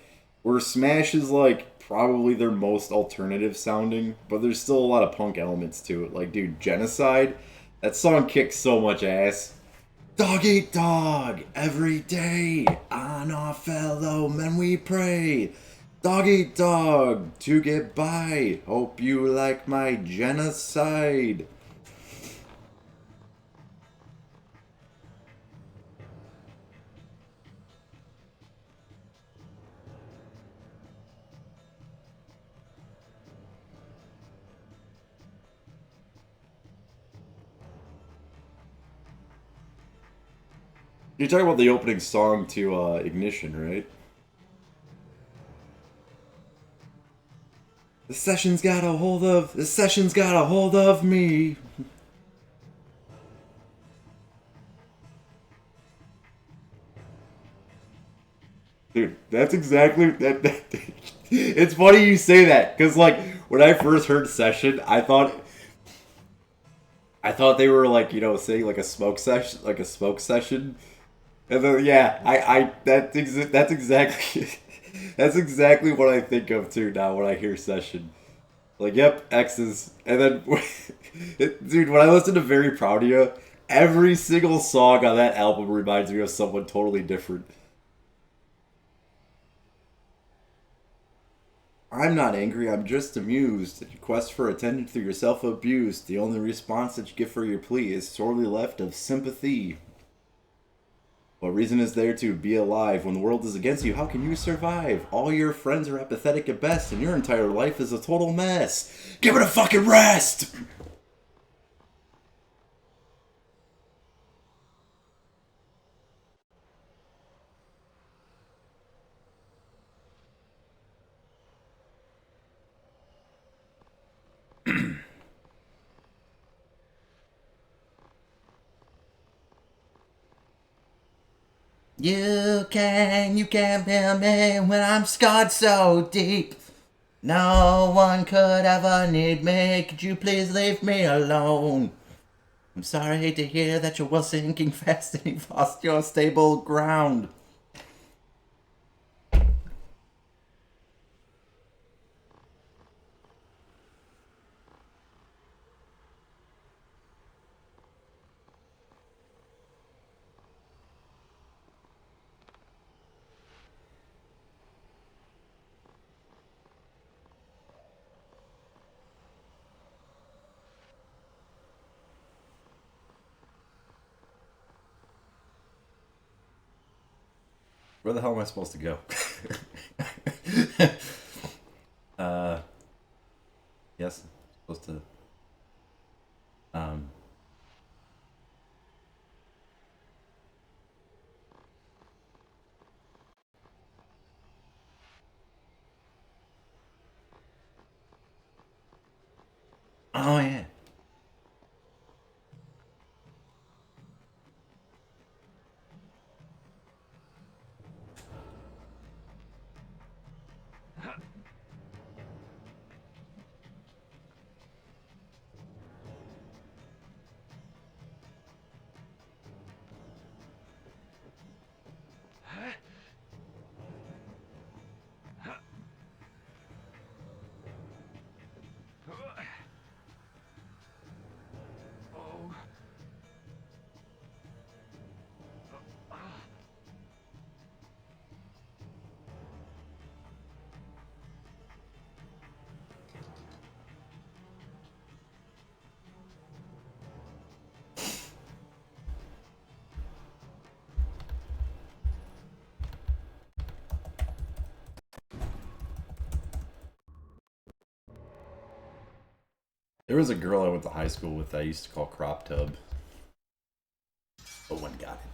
Where Smash is like probably their most alternative sounding, but there's still a lot of punk elements to it. Like, dude, Genocide, that song kicks so much ass. Dog eat dog, every day, on our fellow men we pray. Dog eat dog, to get by, hope you like my genocide. You're talking about the opening song to Ignition, right? The session's got a hold of me. Dude, that's exactly that. It's funny you say that, because like when I first heard Session, I thought they were like, you know, saying like a smoke session. And then yeah, that's exactly that's exactly what I think of too now when I hear Session. Like, yep, X's. And then dude, when I listen to Very Proud of You, every single song on that album reminds me of someone totally different. I'm not angry, I'm just amused. That you quest for attention through your self-abuse. The only response that you get for your plea is sorely left of sympathy. What reason is there to be alive? When the world is against you, how can you survive? All your friends are apathetic at best, and your entire life is a total mess. Give it a fucking rest! You can feel me when I'm scarred so deep. No one could ever need me. Could you please leave me alone? I'm sorry to hear that you were sinking fast and you've lost your stable ground. Where the hell am I supposed to go? uh, yes, I'm supposed to. Um. Oh yeah. There was a girl I went to high school with that I used to call Crop Tub. But one got it.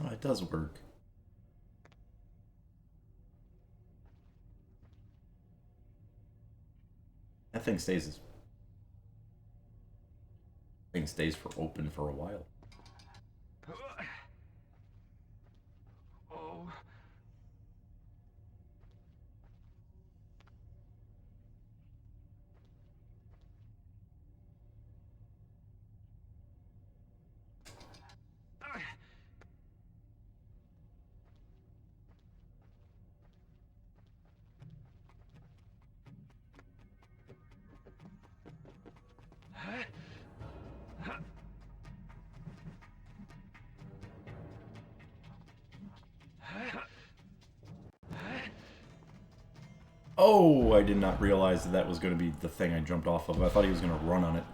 Oh, it does work. That thing stays for open for a while. Oh, I did not realize that that was going to be the thing I jumped off of. I thought he was going to run on it.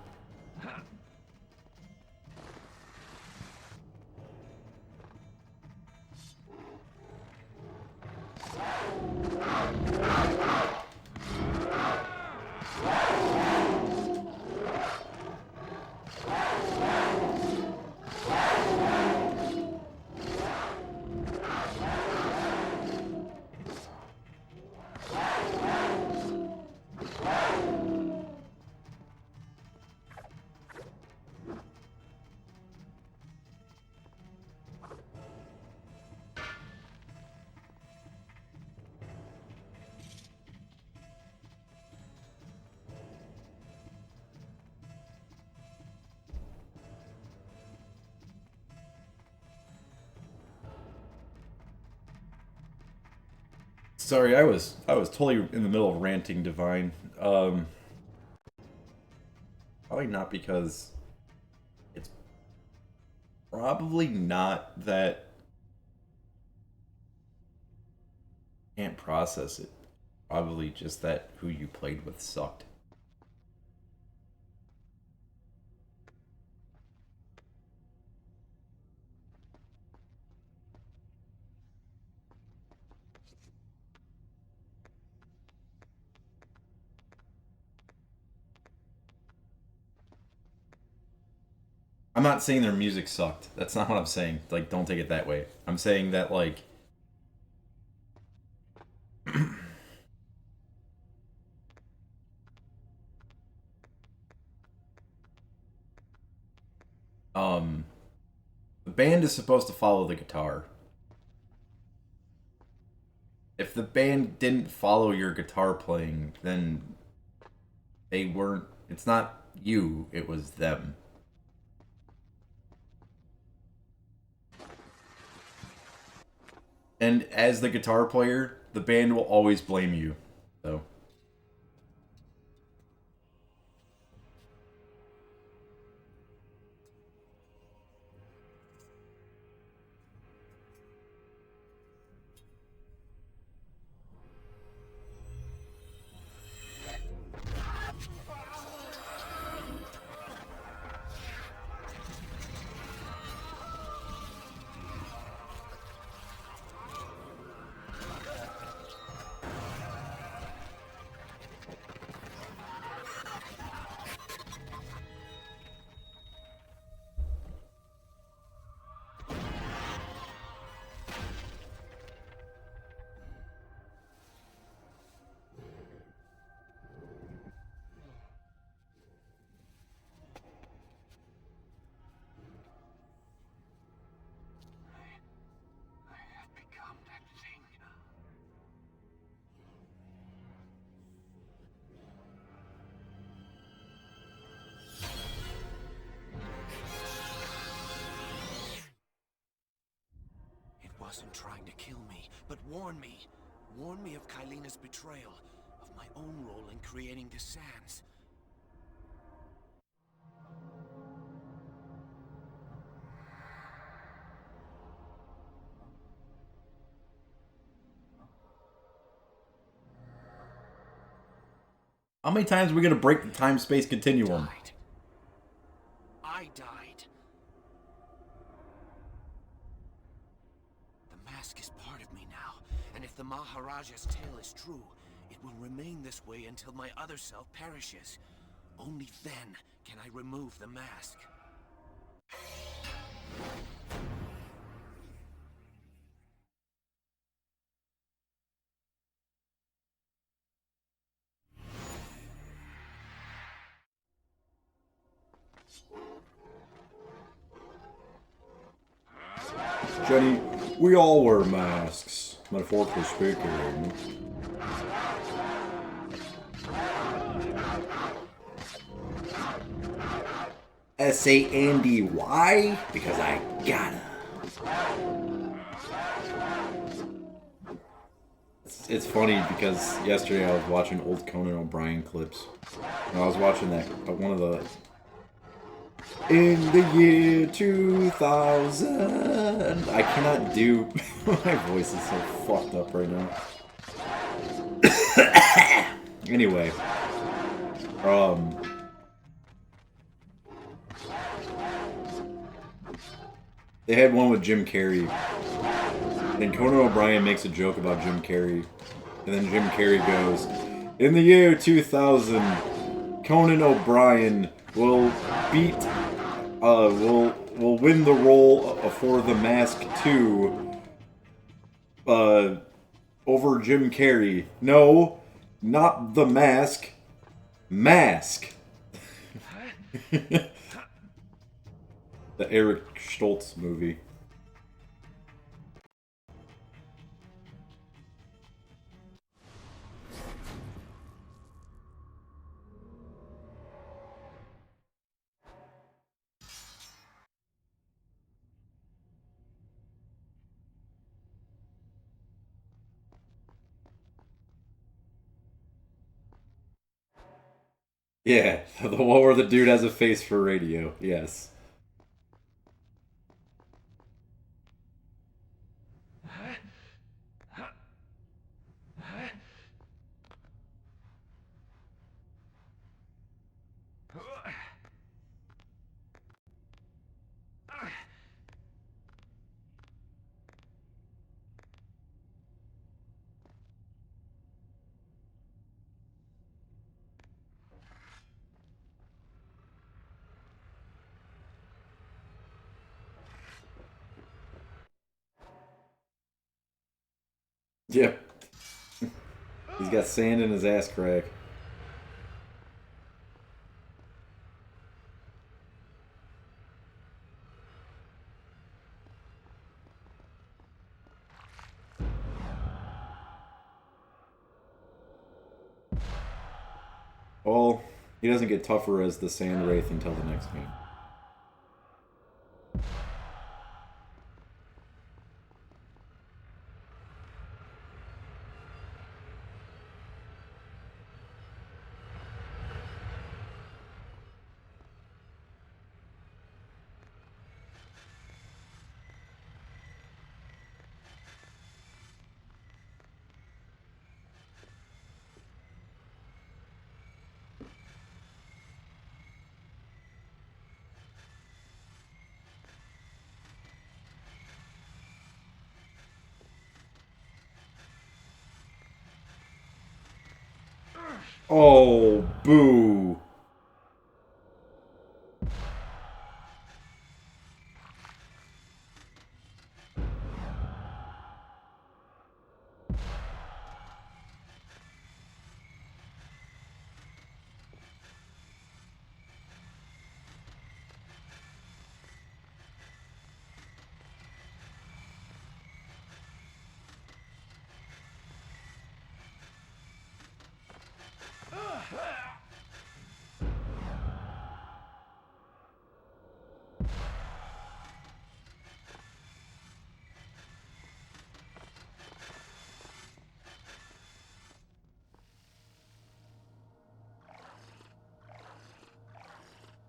Sorry, I was totally in the middle of ranting Divine. Probably not because it's probably not that can't process it. Probably just that who you played with sucked. I'm not saying their music sucked. That's not what I'm saying. Like, don't take it that way. I'm saying that, like, um, the band is supposed to follow the guitar. If the band didn't follow your guitar playing, then they weren't. It's not you, it was them. And as the guitar player, the band will always blame you. So. Wasn't trying to kill me, but warn me. Warn me of Kylina's betrayal, of my own role in creating the sands. How many times are we gonna break the time-space continuum? I died. The mask is part of me now, and if the Maharaja's tale is true, it will remain this way until my other self perishes. Only then can I remove the mask. Jenny, we all wear masks, metaphorically speaking. S-A-N-D-Y? Because I gotta. It's funny because yesterday I was watching old Conan O'Brien clips. And I was watching that, one of the... In the year 2000... I cannot do... My voice is so fucked up right now. Anyway. They had one with Jim Carrey. And Conan O'Brien makes a joke about Jim Carrey. And then Jim Carrey goes, in the year 2000, Conan O'Brien will beat... will win the role for The Mask 2 over Jim Carrey. No, not The Mask. Mask. The Eric Stoltz movie. Yeah, the one where the dude has a face for radio. Yes. Yep. He's got sand in his ass crack. Well, he doesn't get tougher as the Sand Wraith until the next game. Oh, boo.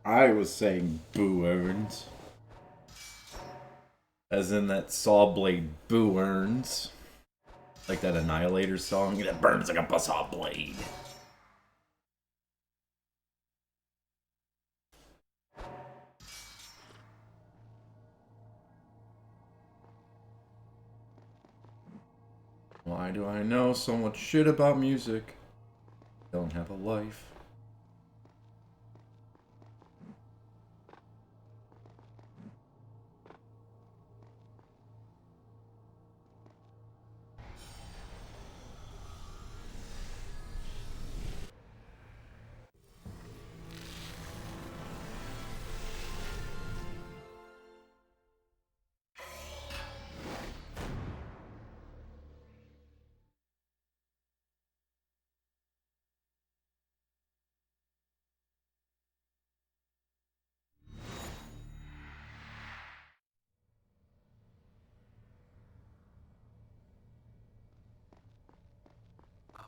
I was saying boo earns. As in that saw blade boo earns. Like that Annihilator song that burns like a buzzsaw blade. Why do I know so much shit about music? Don't have a life.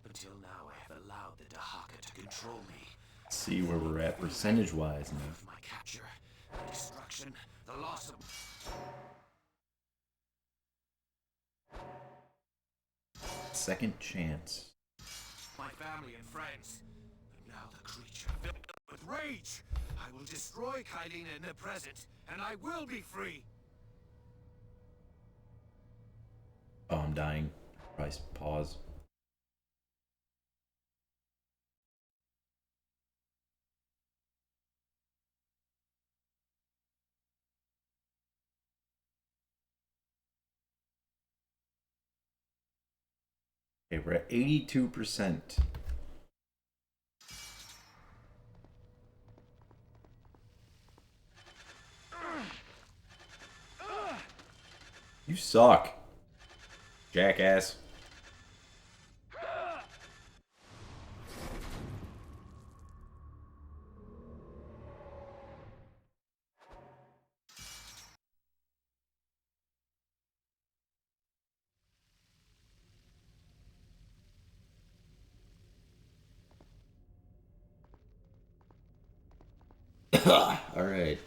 Until now, I have allowed the Dahaka to control me. See where we're at percentage-wise now. My capture, the destruction, the loss of Second chance. my family and friends. But now the creature filled with rage. I will destroy Kailina in the present, and I will be free. Oh, I'm dying. Price pause. Okay, we're at 82%. You suck, jackass. All right.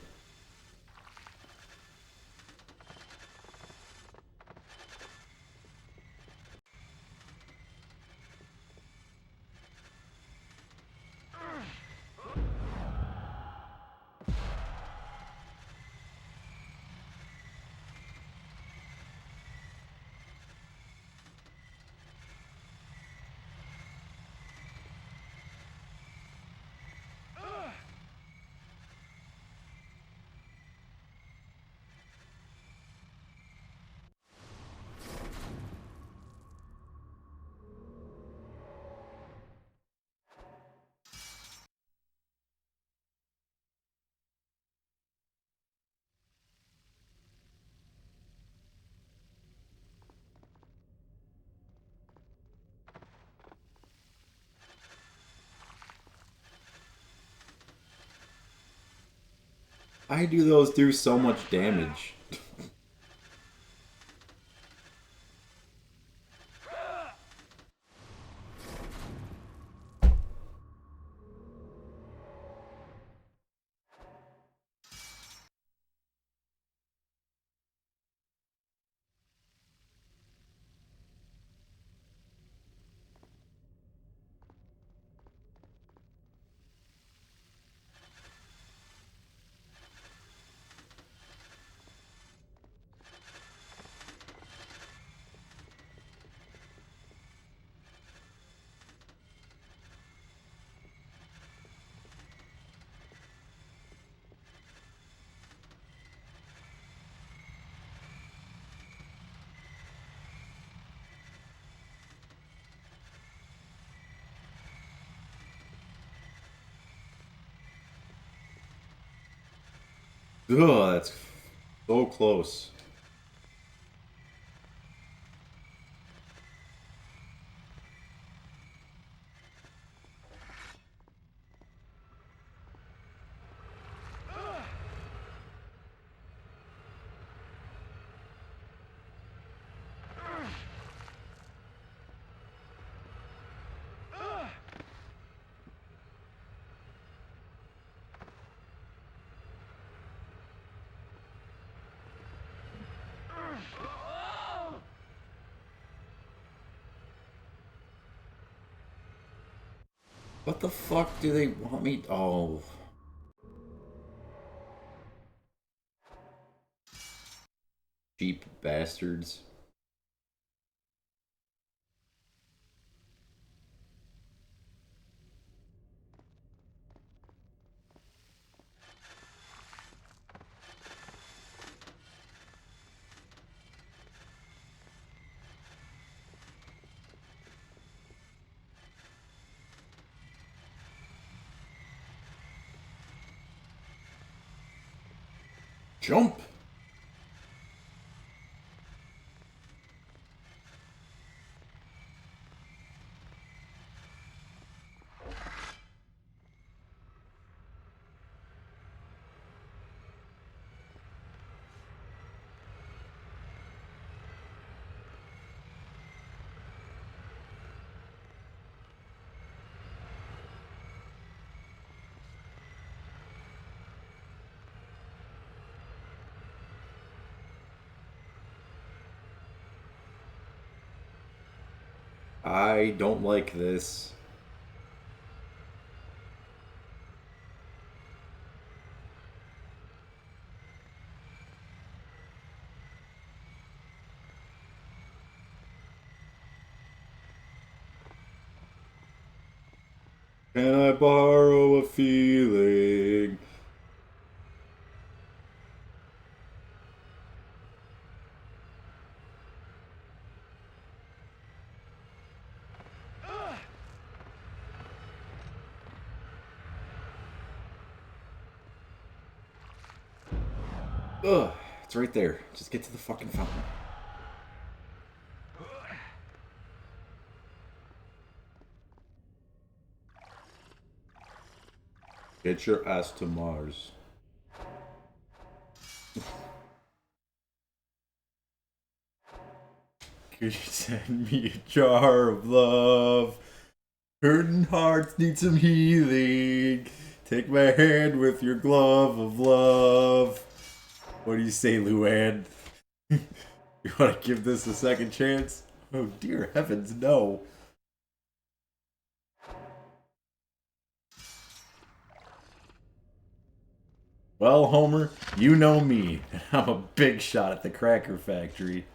Why do those do so much damage? Ugh, that's so close. What the fuck do they want me? Oh. Cheap bastards. Jump! I don't like this. Can I borrow a feeling? Ugh, it's right there. Just get to the fucking fountain. Get your ass to Mars. Could you send me a jar of love? Hurting hearts need some healing. Take my hand with your glove of love. What do you say, Luann? You want to give this a second chance? Oh, dear heavens, no. Well, Homer, you know me. I'm a big shot at the cracker factory.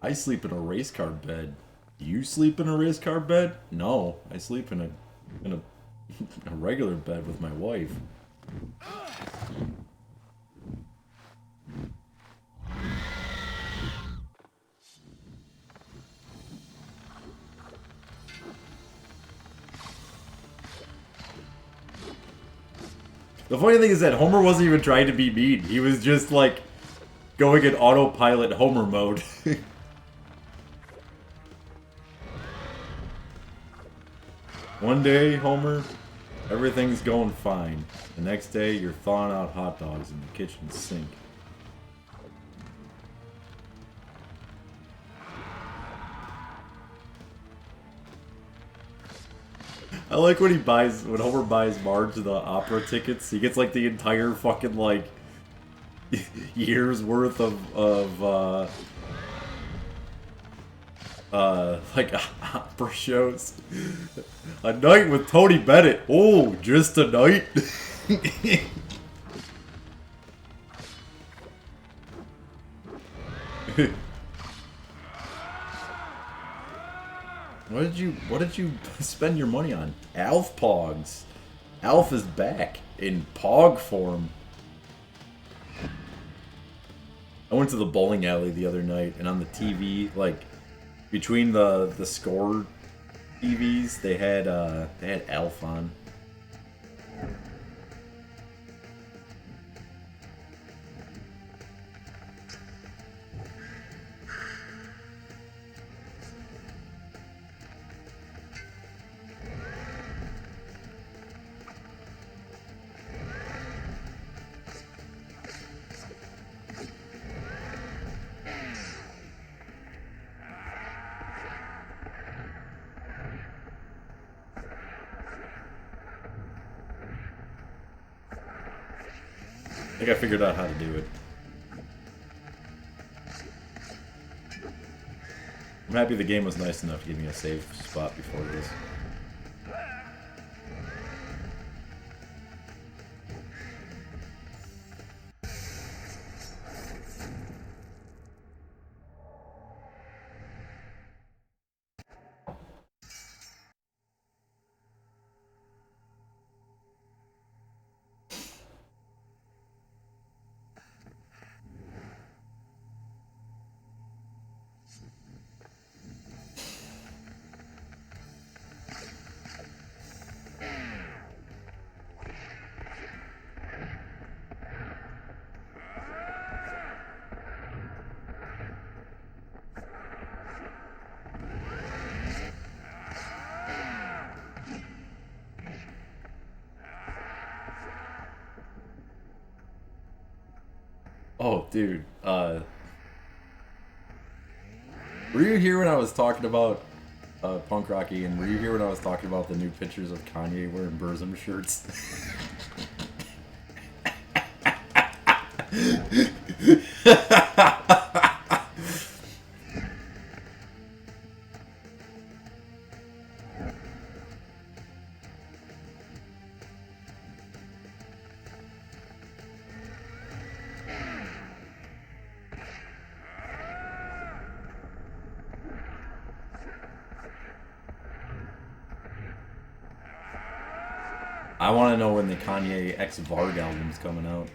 I sleep in a race car bed. You sleep in a race car bed? No, I sleep in a a regular bed with my wife. The funny thing is that Homer wasn't even trying to be mean. He was just like going in autopilot Homer mode. One day, Homer, everything's going fine. The next day, you're thawing out hot dogs in the kitchen sink. I like when when Homer buys Marge the opera tickets, he gets like the entire fucking like year's worth of like opera shows. A night with Tony Bennett. Oh, just a night. What did you spend your money on? Alf Pogs. Alf is back in Pog form. I went to the bowling alley the other night, and on the TV, like between the score TVs, they had Alf on. I think I figured out how to do it. I'm happy the game was nice enough to give me a save spot before this. Oh, dude. Were you here when I was talking about Punk Rocky, and were you here when I was talking about the new pictures of Kanye wearing Burzum shirts? I want to know when the Kanye X Varg album's coming out.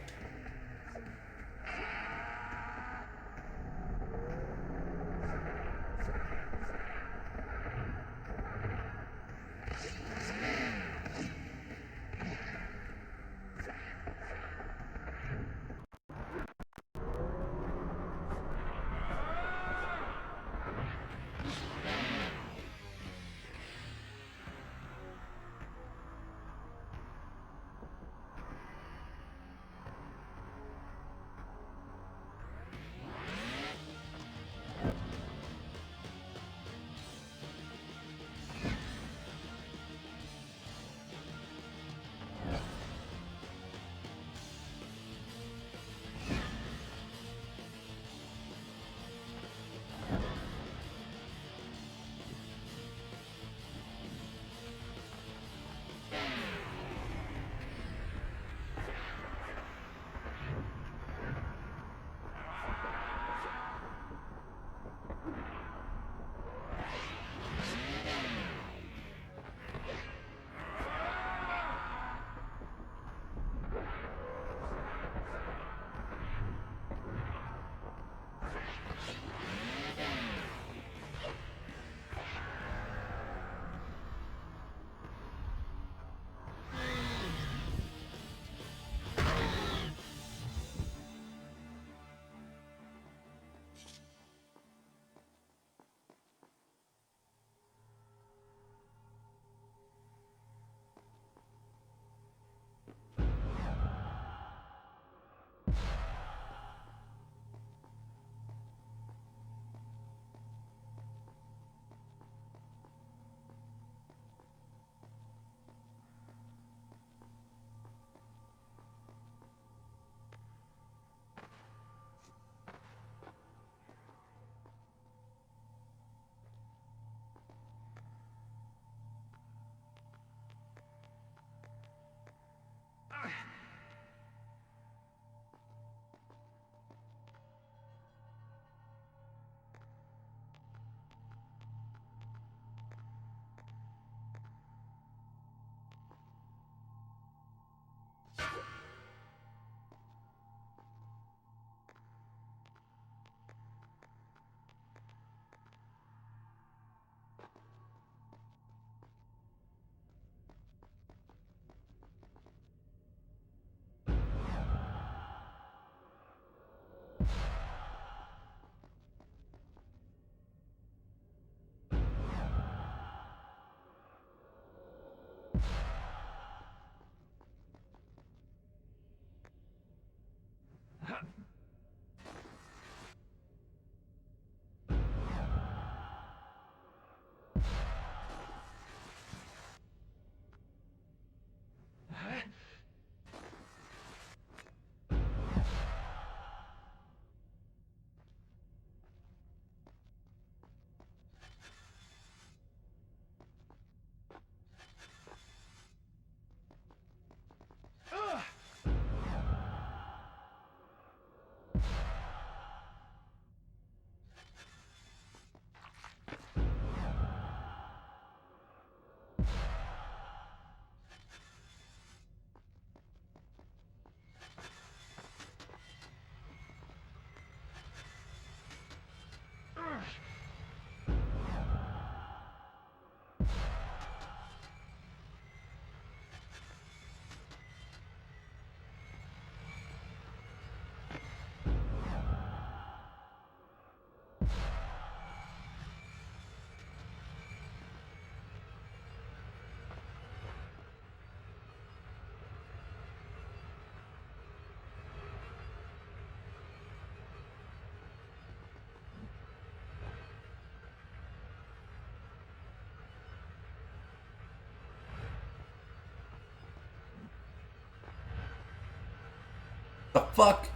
The fuck?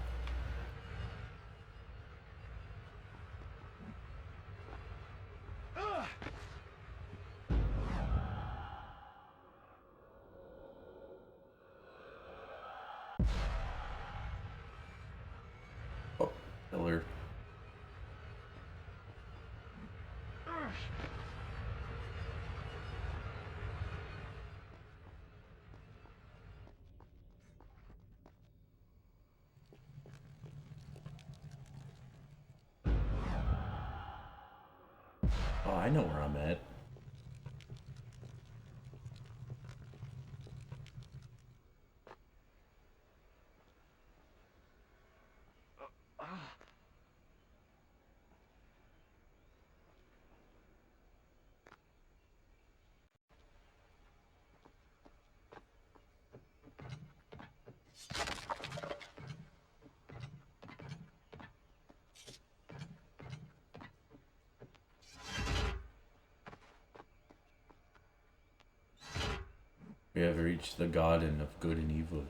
Oh, pillar. Oh, I know where I'm at. We have reached the garden of good and evil.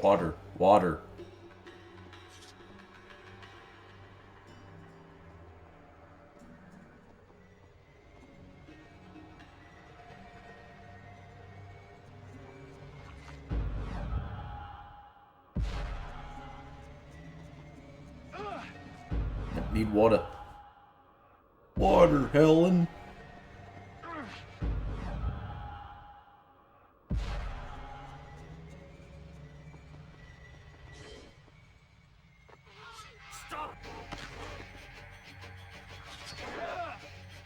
Water, water. Need water. Water, Helen.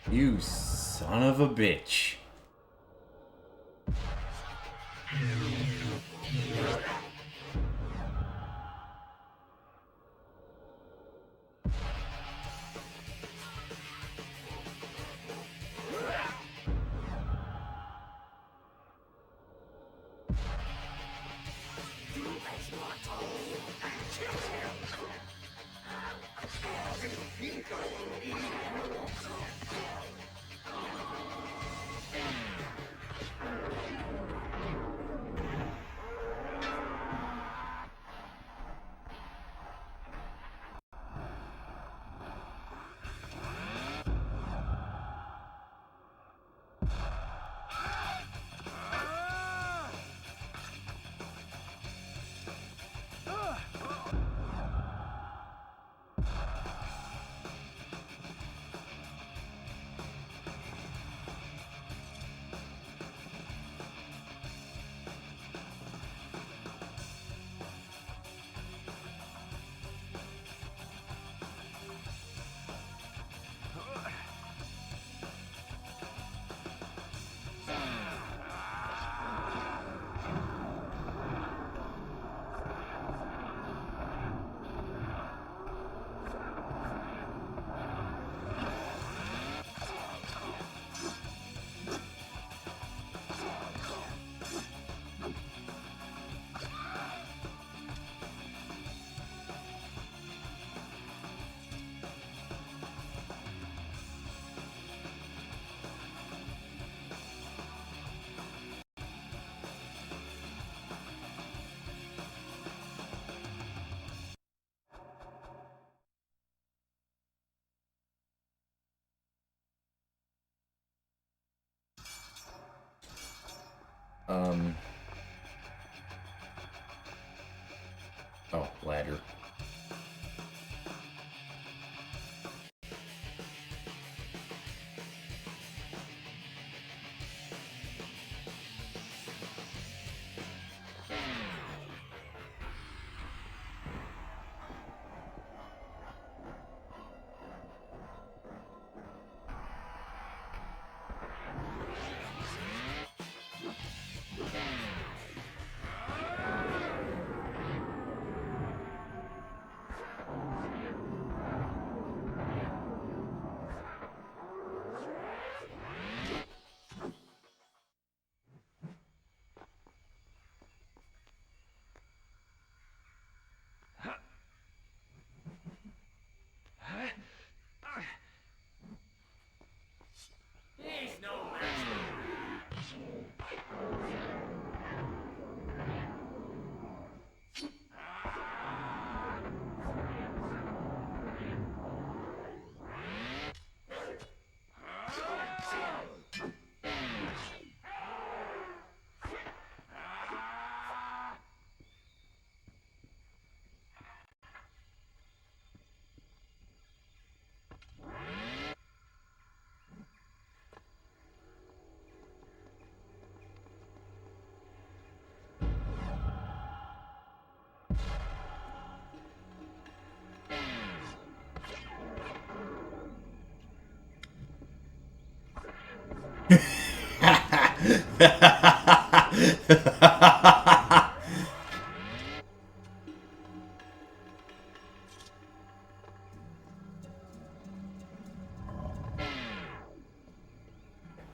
You son of a bitch. Oh. Oh, ladder.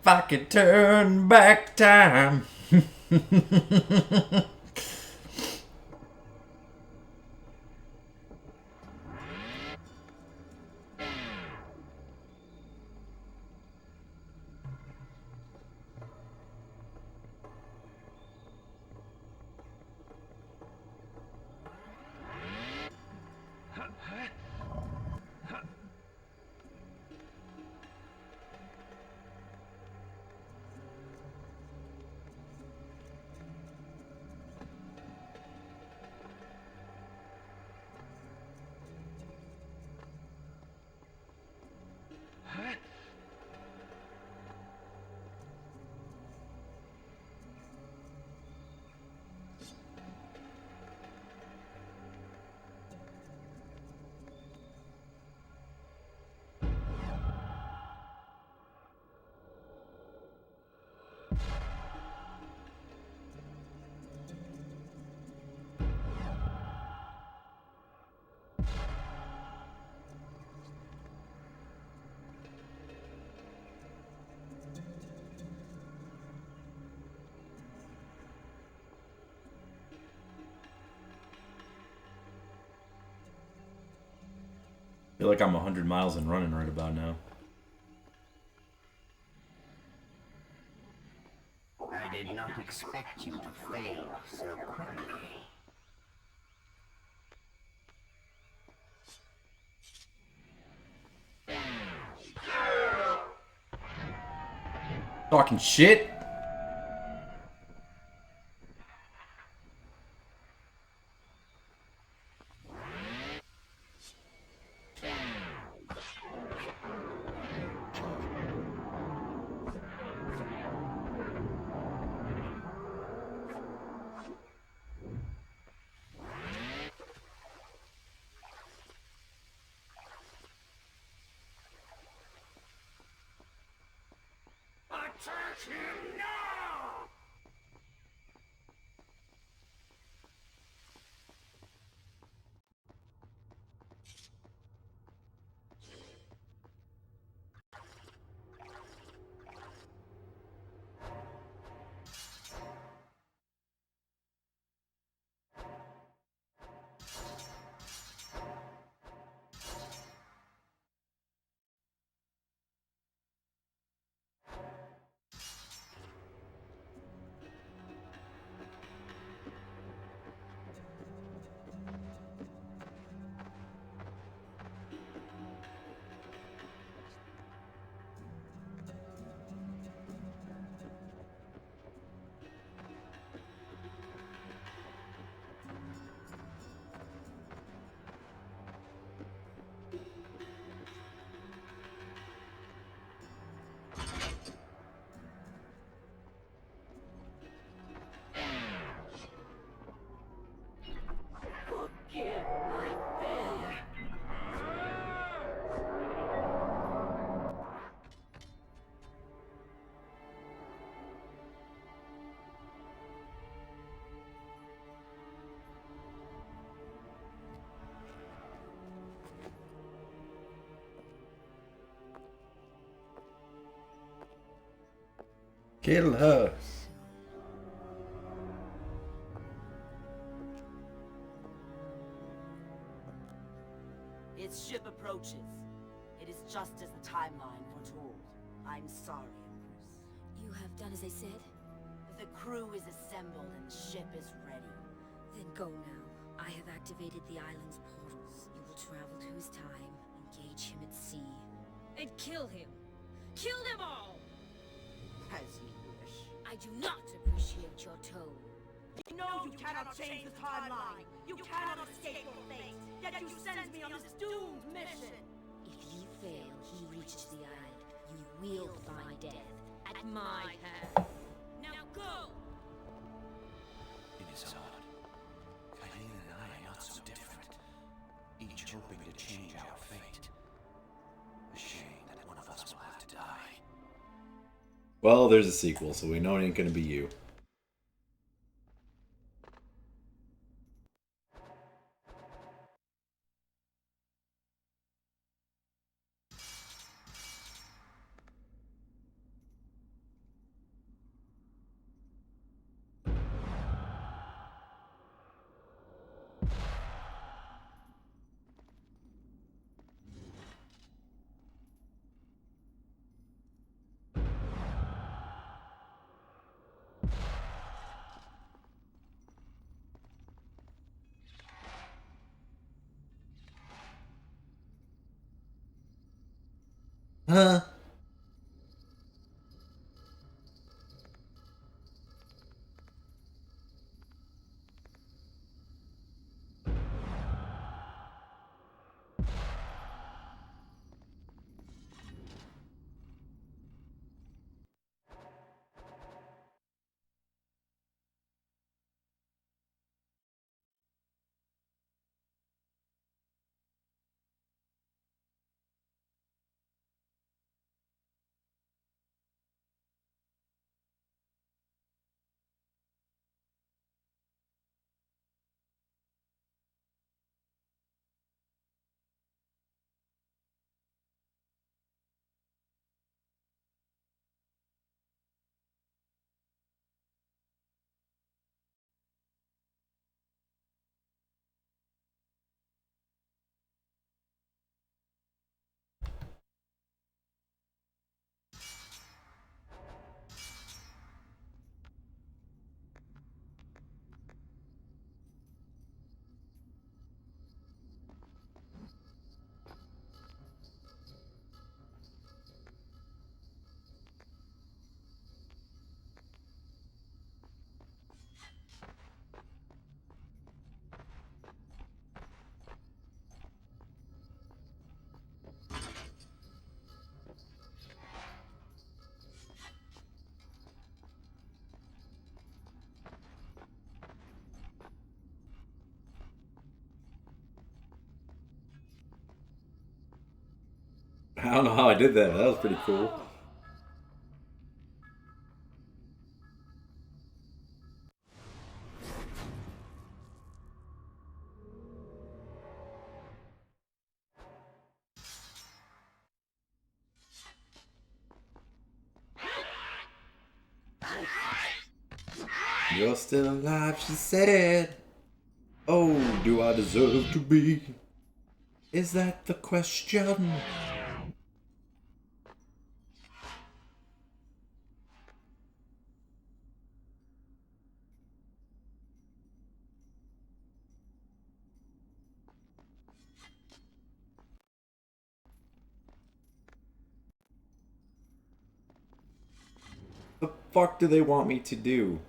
If I could turn back time. I feel like I'm 100 miles and running right about now. I did not expect you to fail so quickly. Talking shit? Attack him now! Kill her. Its ship approaches. It is just as the timeline foretold. I'm sorry, Empress. You have done as I said? The crew is assembled and the ship is ready. Then go now. I have activated the island's portals. You will travel to his time, engage him at sea, and kill him! Kill them all! As you wish. I do not appreciate your tone. You know you cannot change the timeline. You cannot escape your fate. Yet you send me on this doomed mission. If you fail, he reaches the island. You will find death at my hand. Now go! It is odd. Kailin and I are not so different. Each hoping to change our fate. A shame that one of us will have to die. Well, there's a sequel, so we know it ain't gonna be you. Huh? I don't know how I did that, but that was pretty cool. You're still alive, she said. Oh, do I deserve to be? Is that the question? The fuck do they want me to do?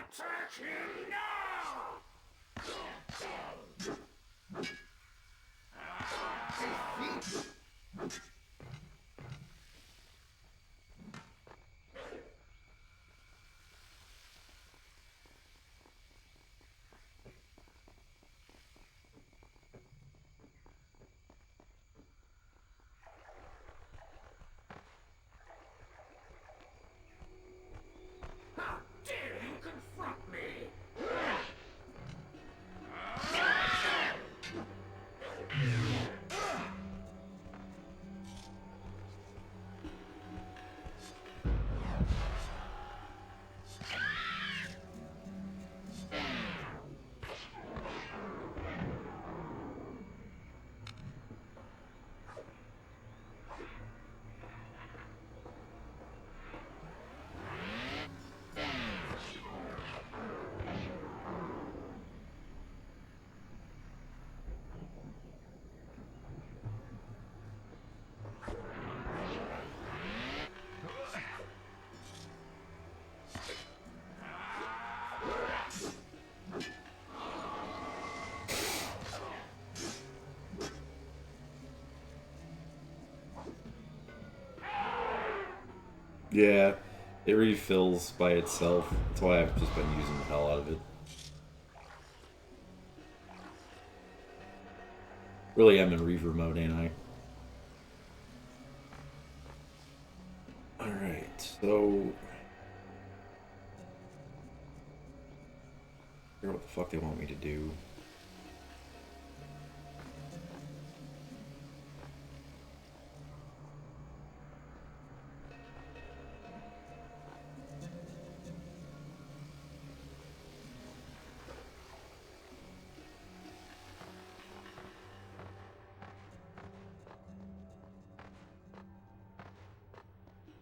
Attack him now! How dare you confront me? Yeah, it refills by itself. That's why I've just been using the hell out of it. Really am in reaver mode, ain't I? Alright, so... I figure what the fuck they want me to do.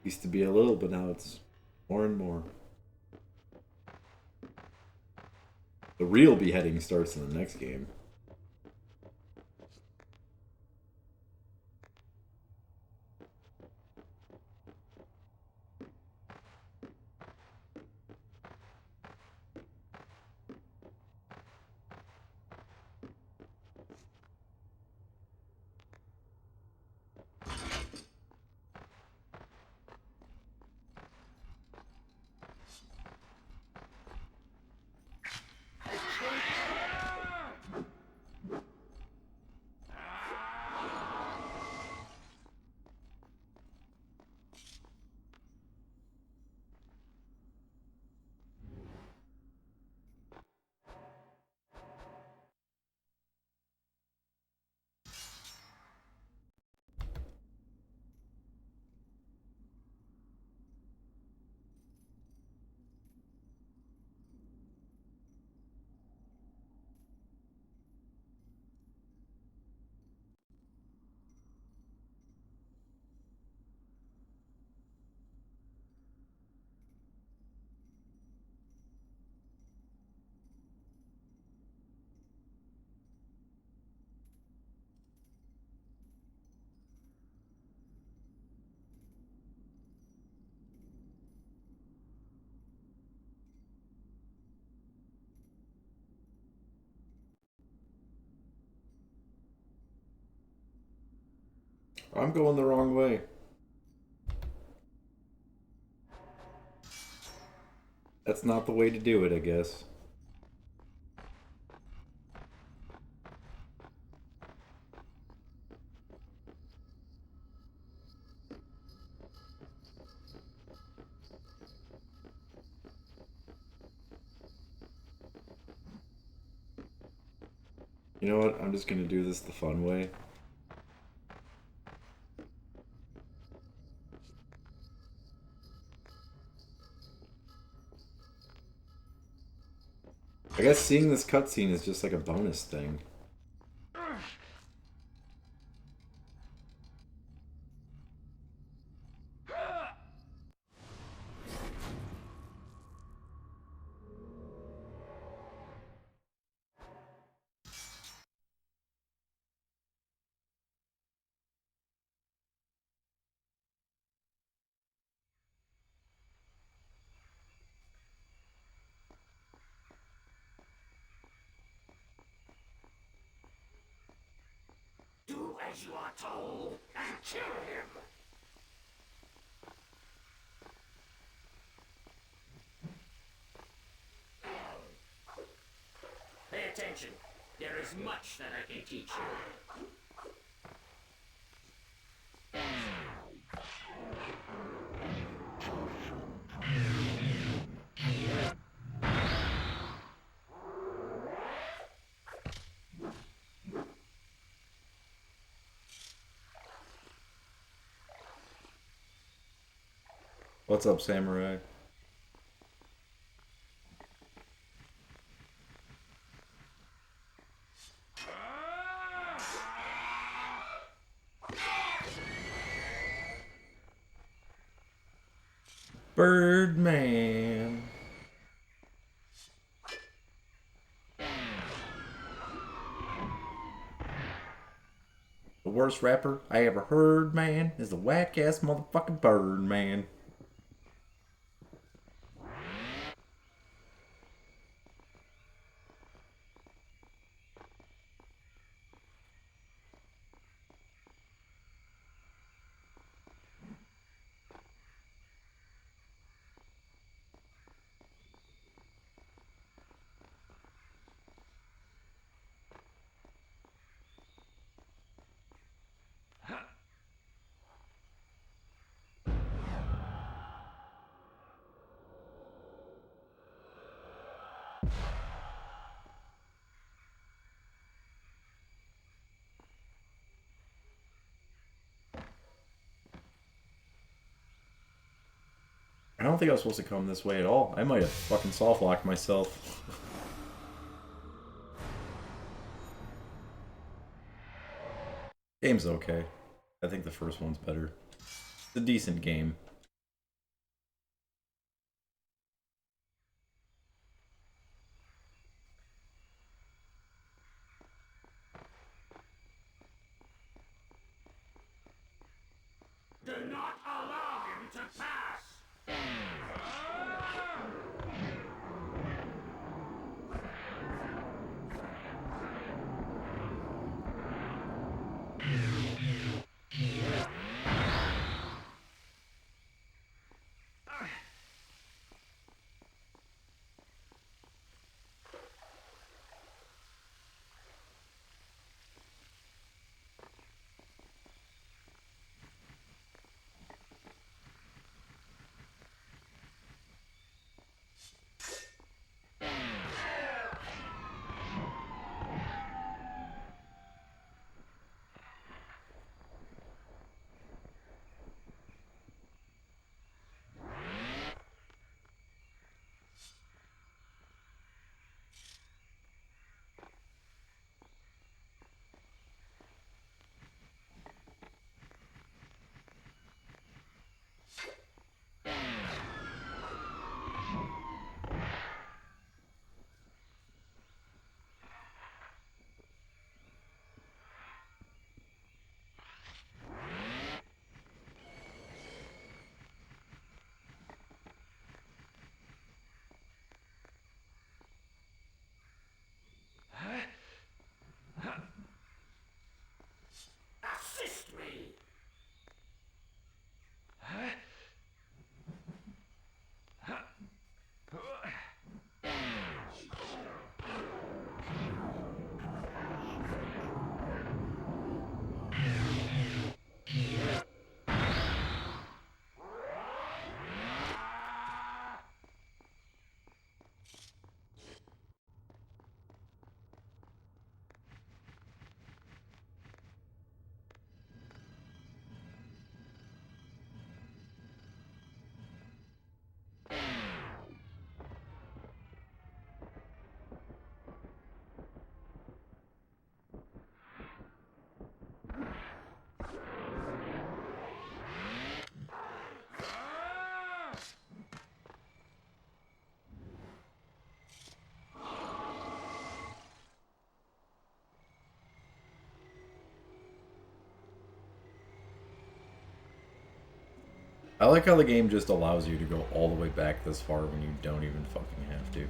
Used to be a little, but now it's more and more. The real beheading starts in the next game. I'm going the wrong way. That's not the way to do it, I guess. You know what? I'm just gonna do this the fun way. I guess seeing this cutscene is just like a bonus thing. as you are told, and kill him. Pay attention. There is much that I can teach you. What's up, Samurai? Birdman. The worst rapper I ever heard, man, is the whack-ass motherfucking Birdman. I don't think I was supposed to come this way at all. I might have fucking soft-locked myself. Game's okay. I think the first one's better. It's a decent game. Do not allow him to pass! Assist me! I like how the game just allows you to go all the way back this far when you don't even fucking have to.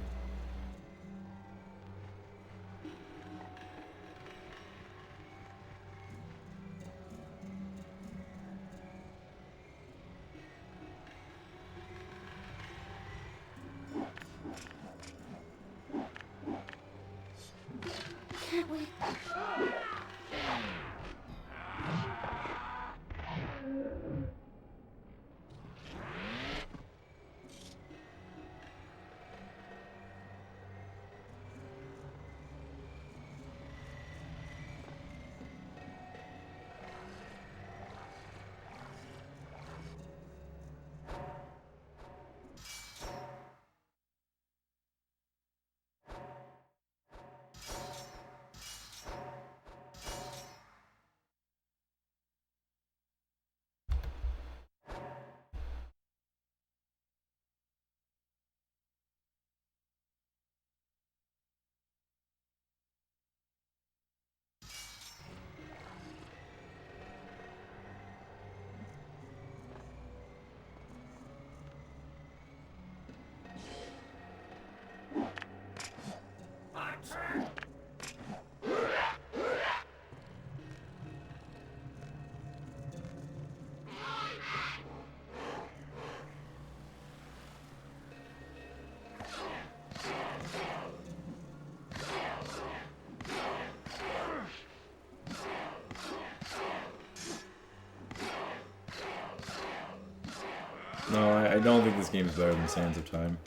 No, I don't think this game is better than Sands of Time.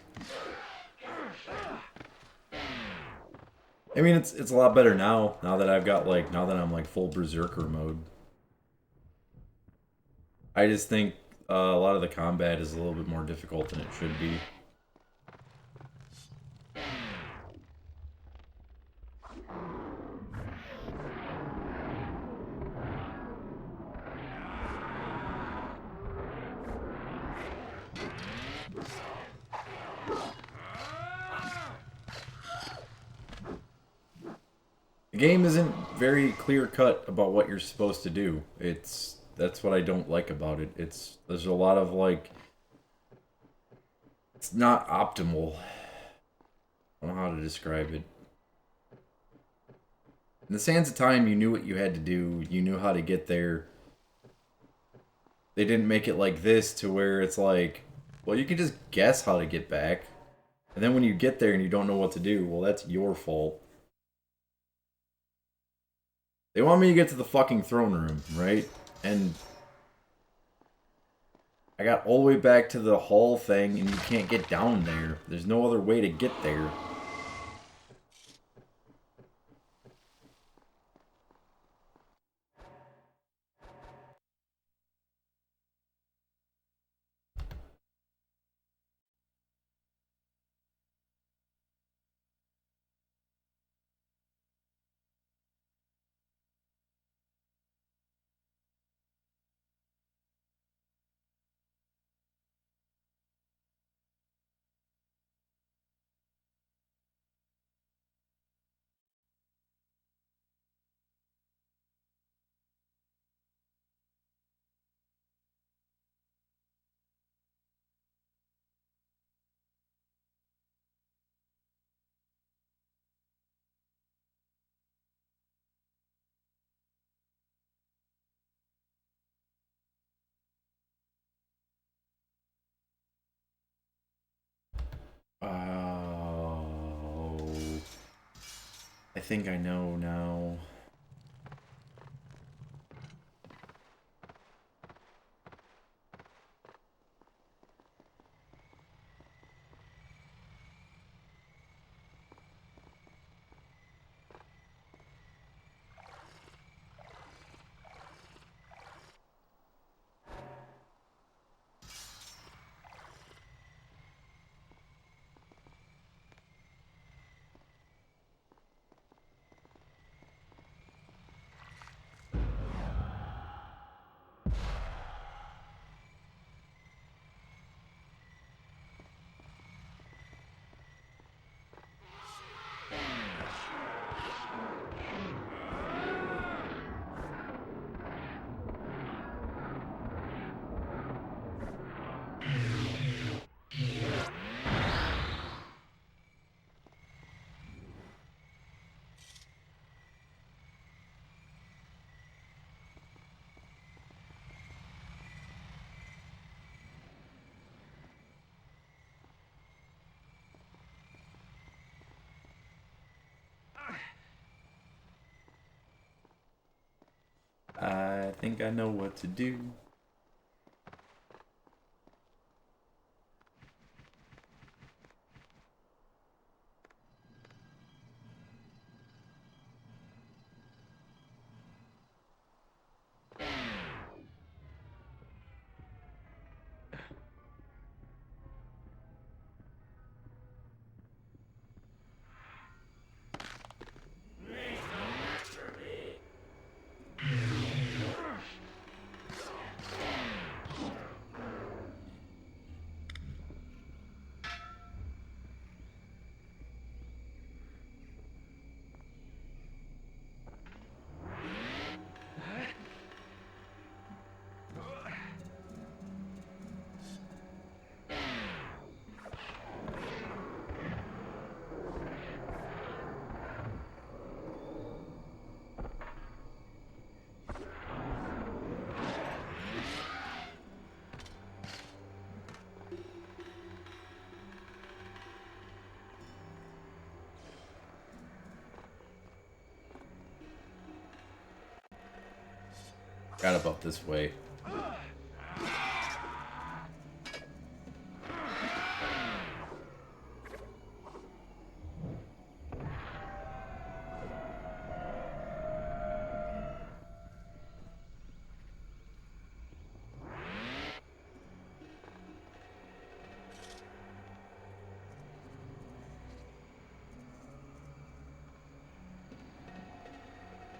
I mean, it's a lot better now. Now that I've got like, now that I'm like full berserker mode. I just think a lot of the combat is a little bit more difficult than it should be. The game isn't very clear-cut about what you're supposed to do. That's what I don't like about it. There's a lot of like, it's not optimal. I don't know how to describe it. In the Sands of Time, you knew what you had to do. You knew how to get there. They didn't make it like this to where it's like, well, you can just guess how to get back. And then when you get there and you don't know what to do, well, that's your fault. They want me to get to the fucking throne room, right? And I got all the way back to the hall thing, and you can't get down there. There's no other way to get there. Oh, I think I know now. think I know what to do. Forgot about this way.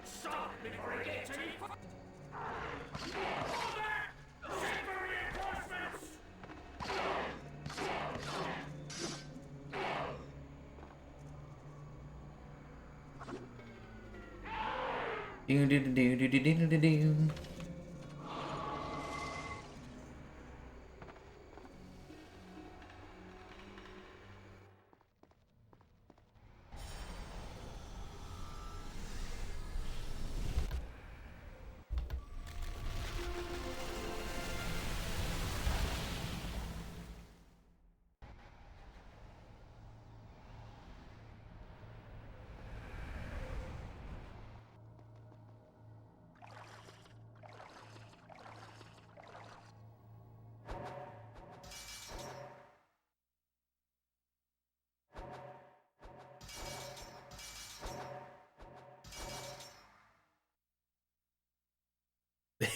Stop before I get to me! Hold back! Send for reinforcements! Do do do do do do do do.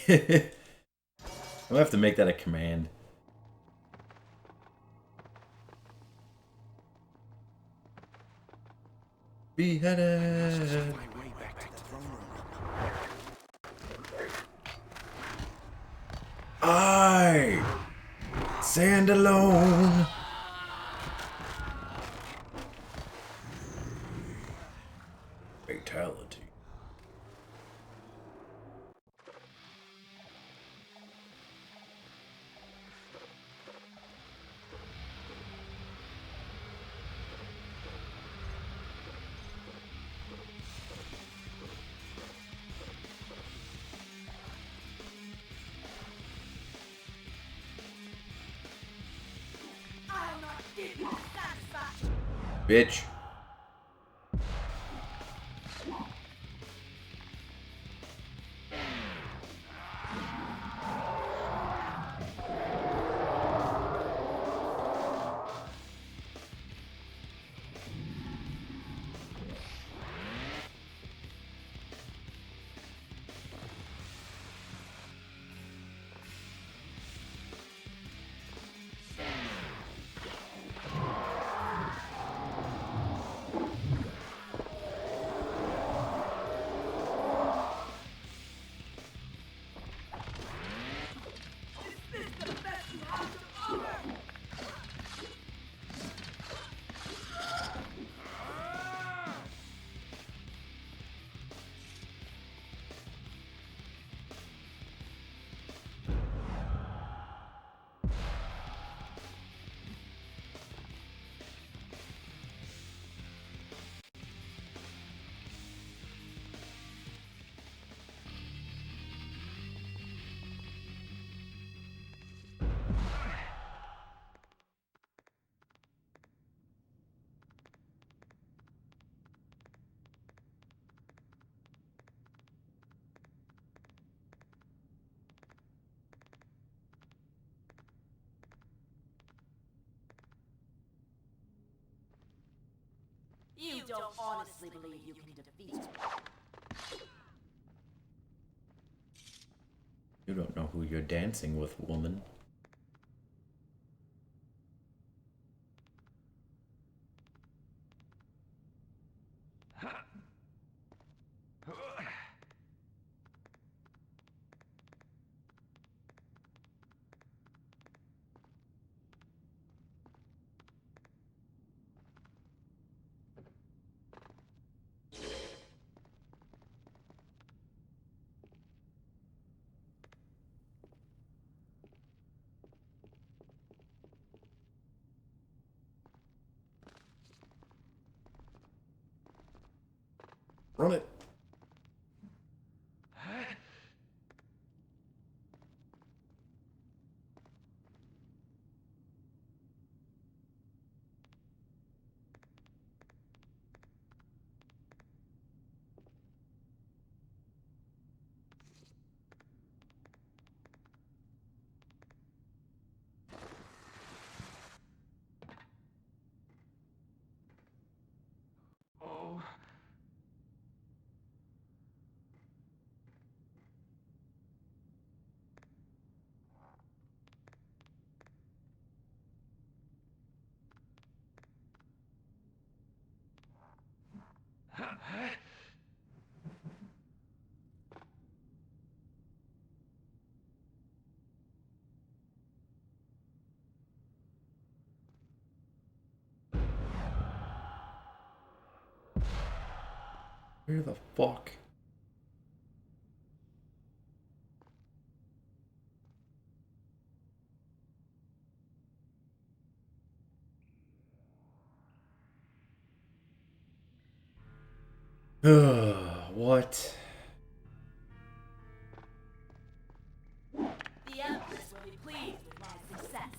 I'm gonna have to make that a command. Beheaded! Find way back to the throne room. I stand alone. Fatality. I'll not give you satisfaction. Bitch. You don't honestly believe you can defeat me. You don't know who you're dancing with, woman. Run it. Where the fuck? What? The Empress will be pleased with my success.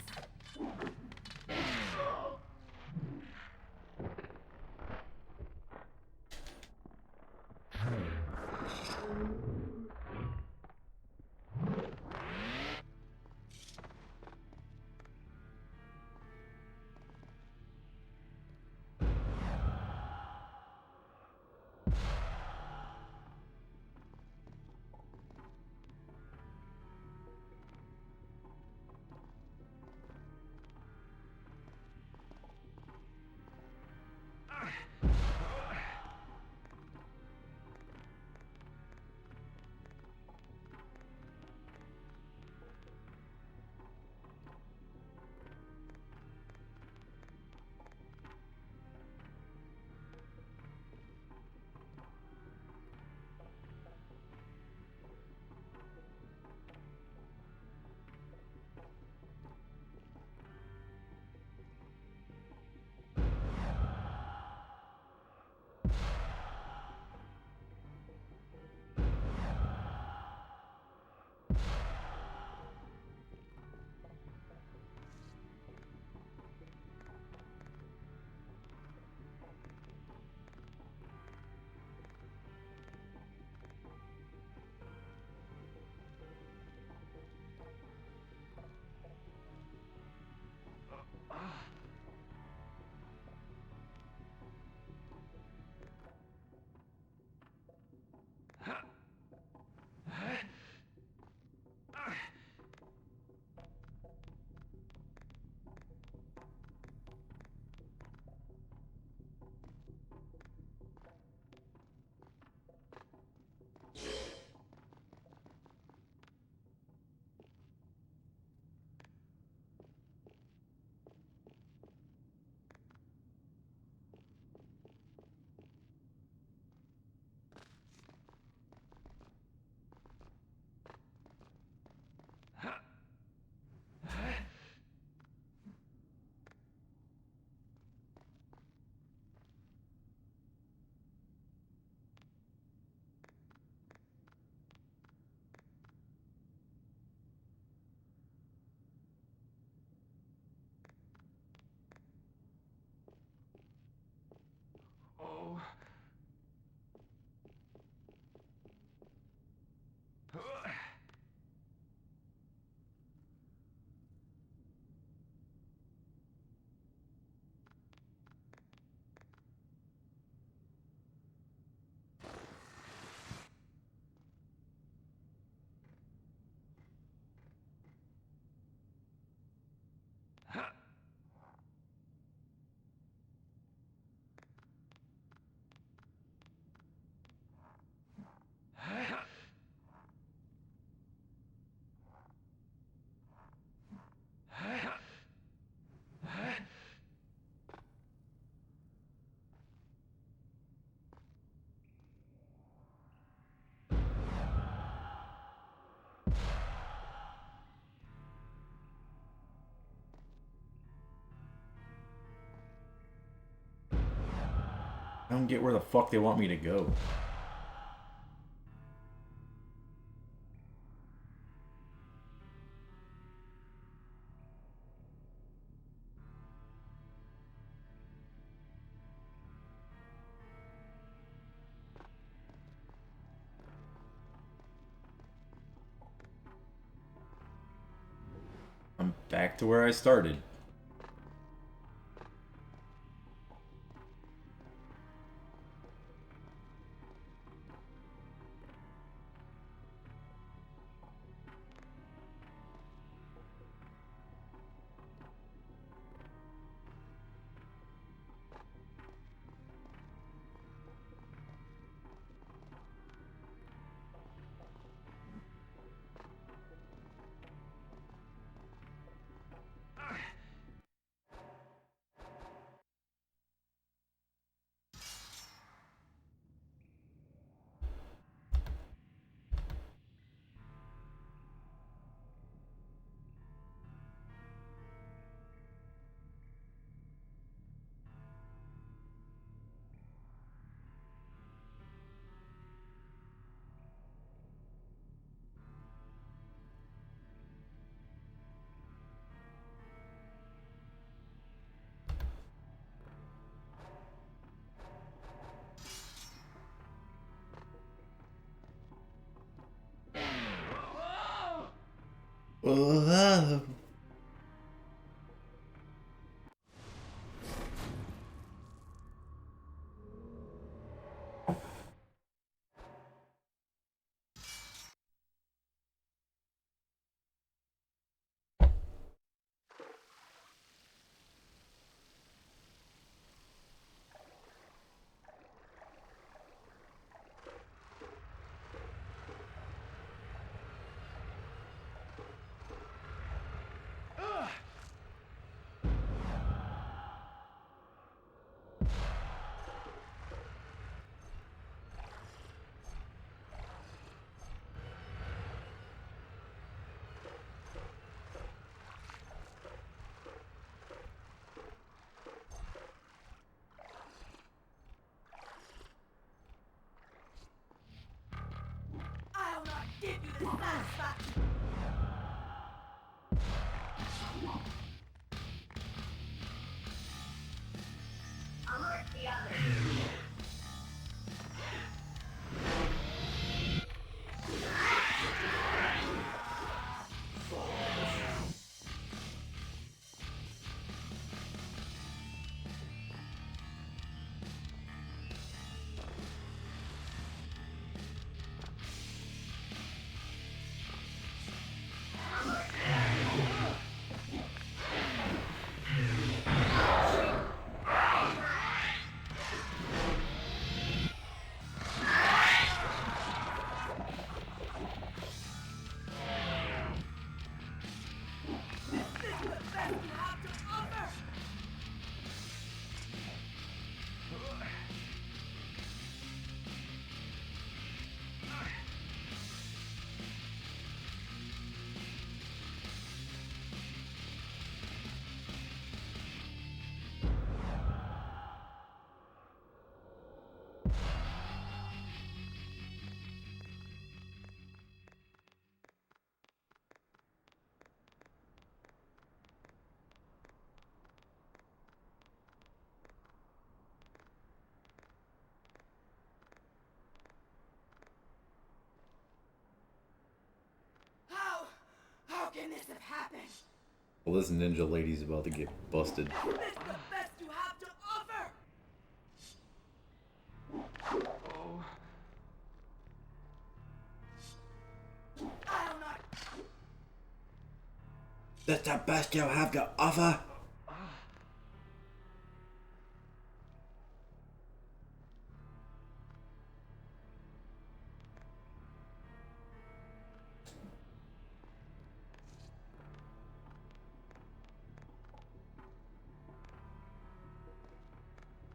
I don't get where the fuck they want me to go. I'm back to where I started. Oh. I'll not give you the satisfaction. Alert the others. How can this have happened? Well, this ninja lady's about to get busted. Is this the best you have to offer? I'll not. That's the best you have to offer.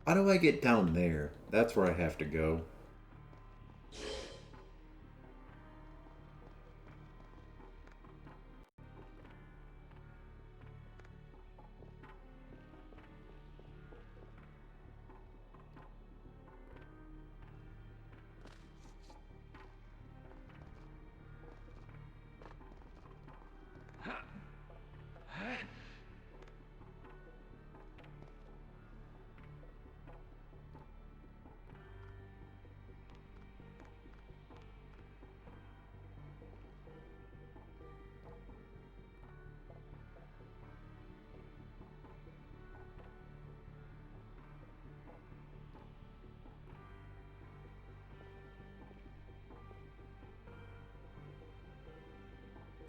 How do I get down there? That's where I have to go.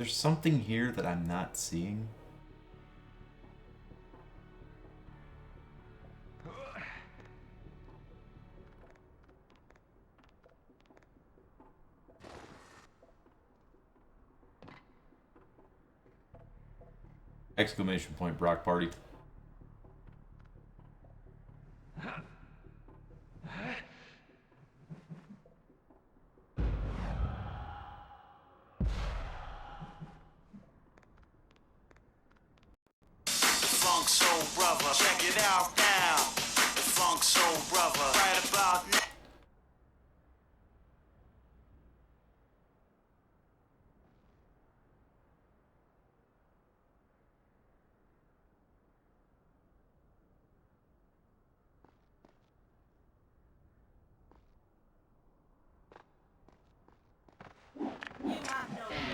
There's something here that I'm not seeing. Exclamation point, Brock Party. Funk Soul Brother, check it out now. The Funk Soul Brother, right about now. You have no place.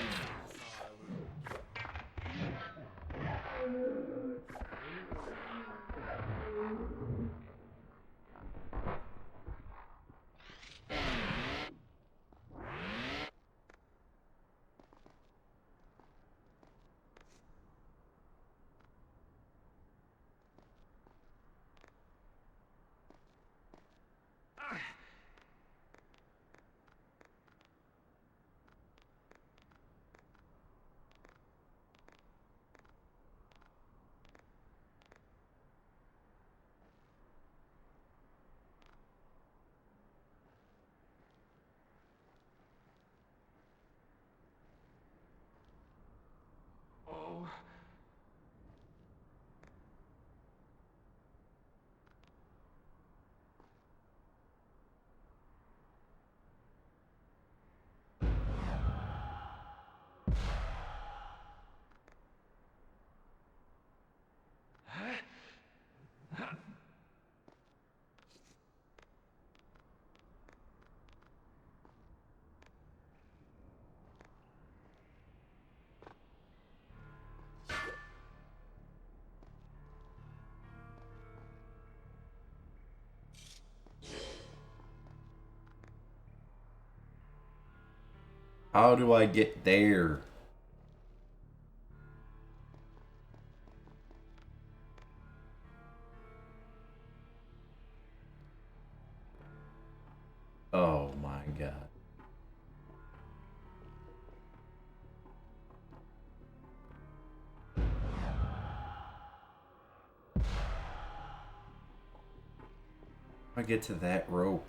How do I get there? Oh my god. I get to that rope.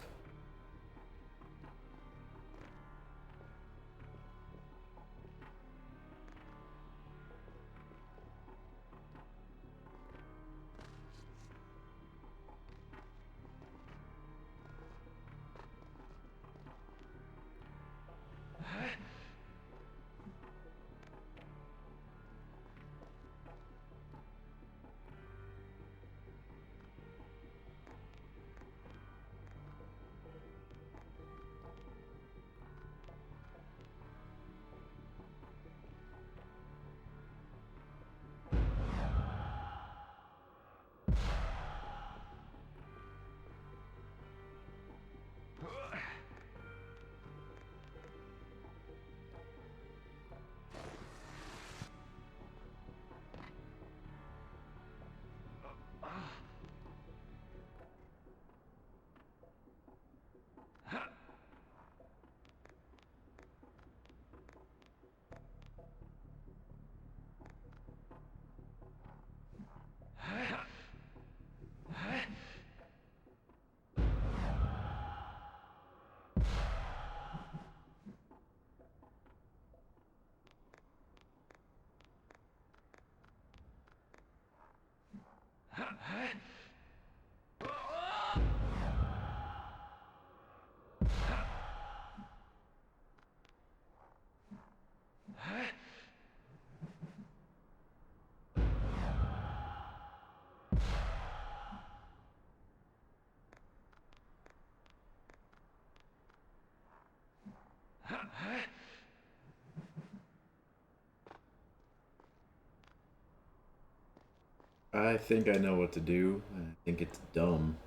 I think I know what to do. I think it's dumb.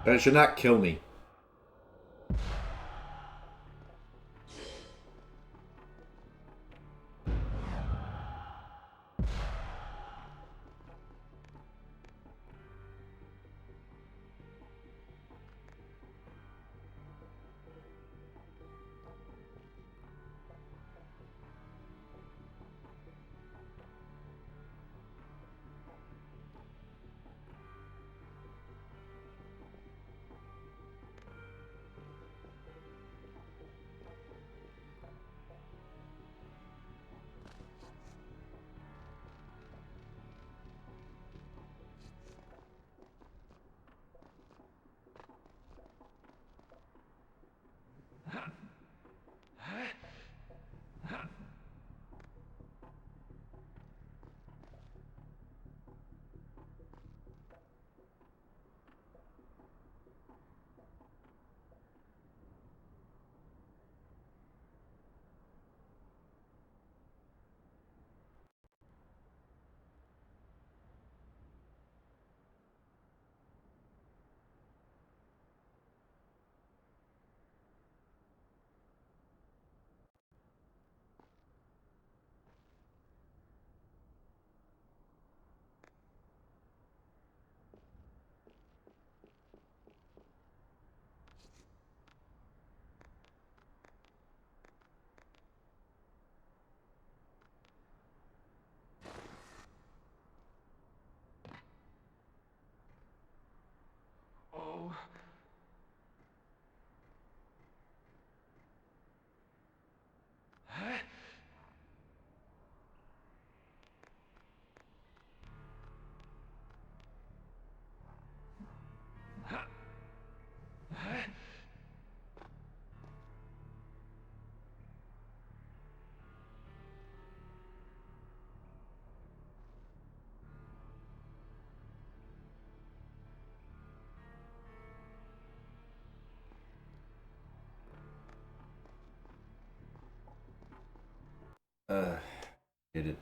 That should not kill me. Did it.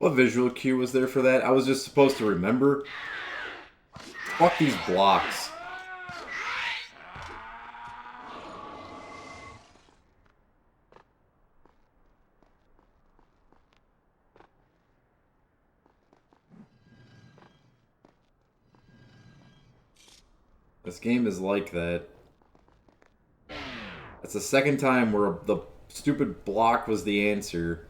What visual cue was there for that? I was just supposed to remember. Fuck these blocks. This game is like that. That's the second time where the stupid block was the answer.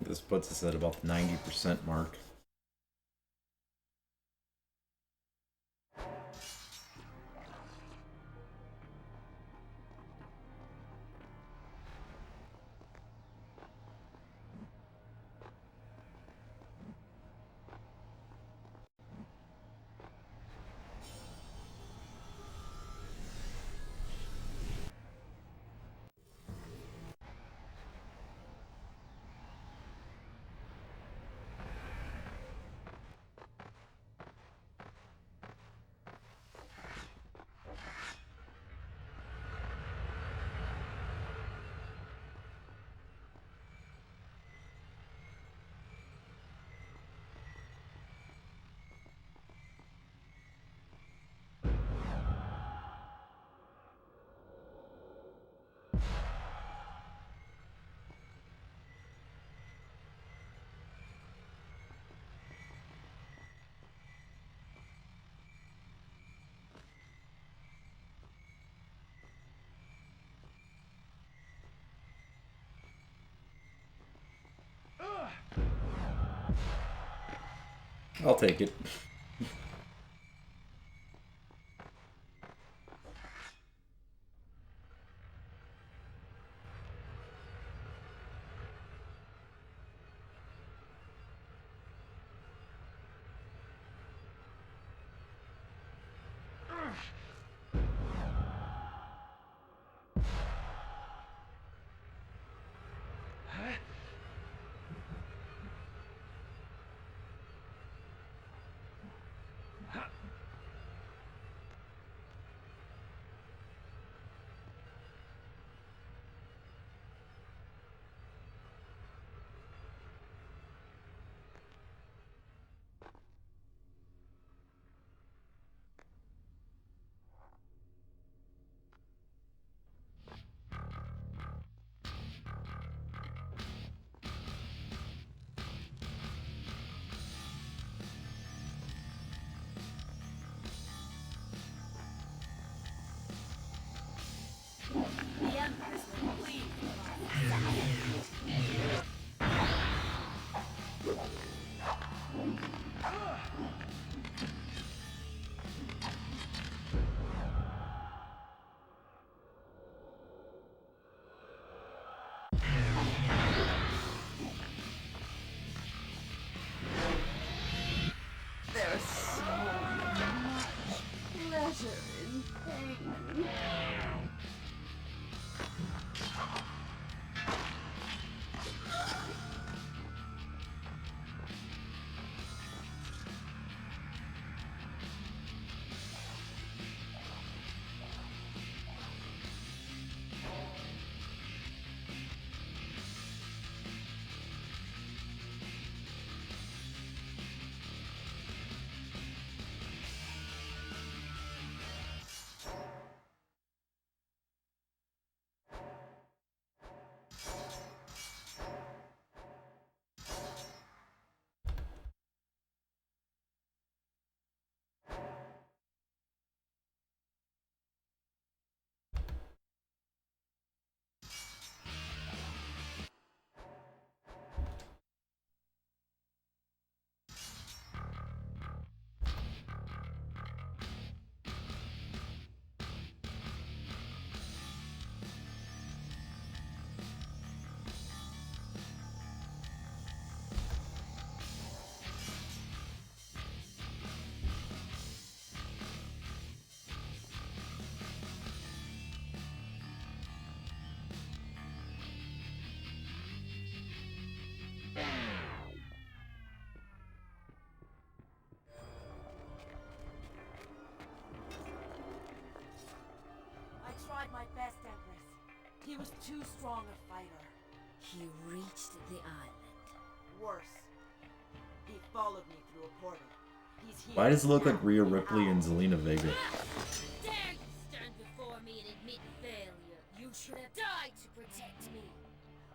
This puts us at about the 90% mark. I'll take it. There's so much pleasure in pain. He was too strong a fighter. He reached the island. Worse. He followed me through a portal. He's here. Why does it look now, like Rhea in Ripley and ours. Zelina Vega? Dare you stand before me and admit failure? You should have died to protect me.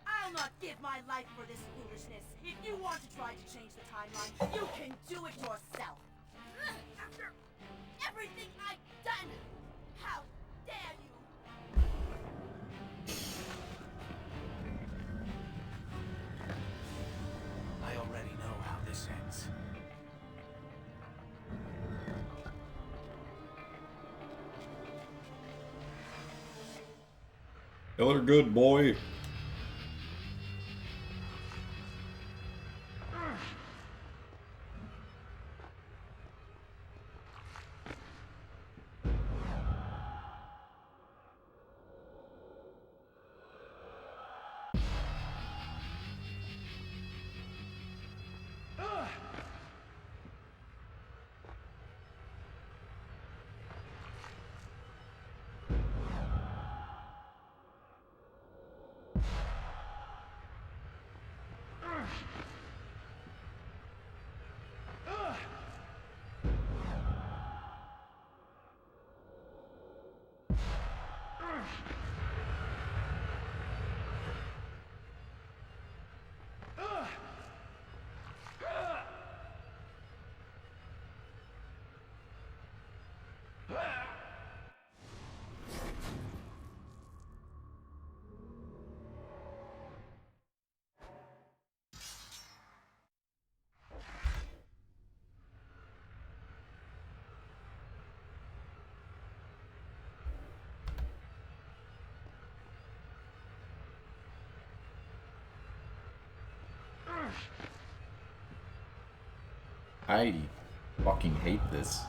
I'll not give my life for this foolishness. If you want to try to change the timeline, you can do it yourself. After everything I've done, how dare you? I already know how this ends. Kill her good, boy. I fucking hate this.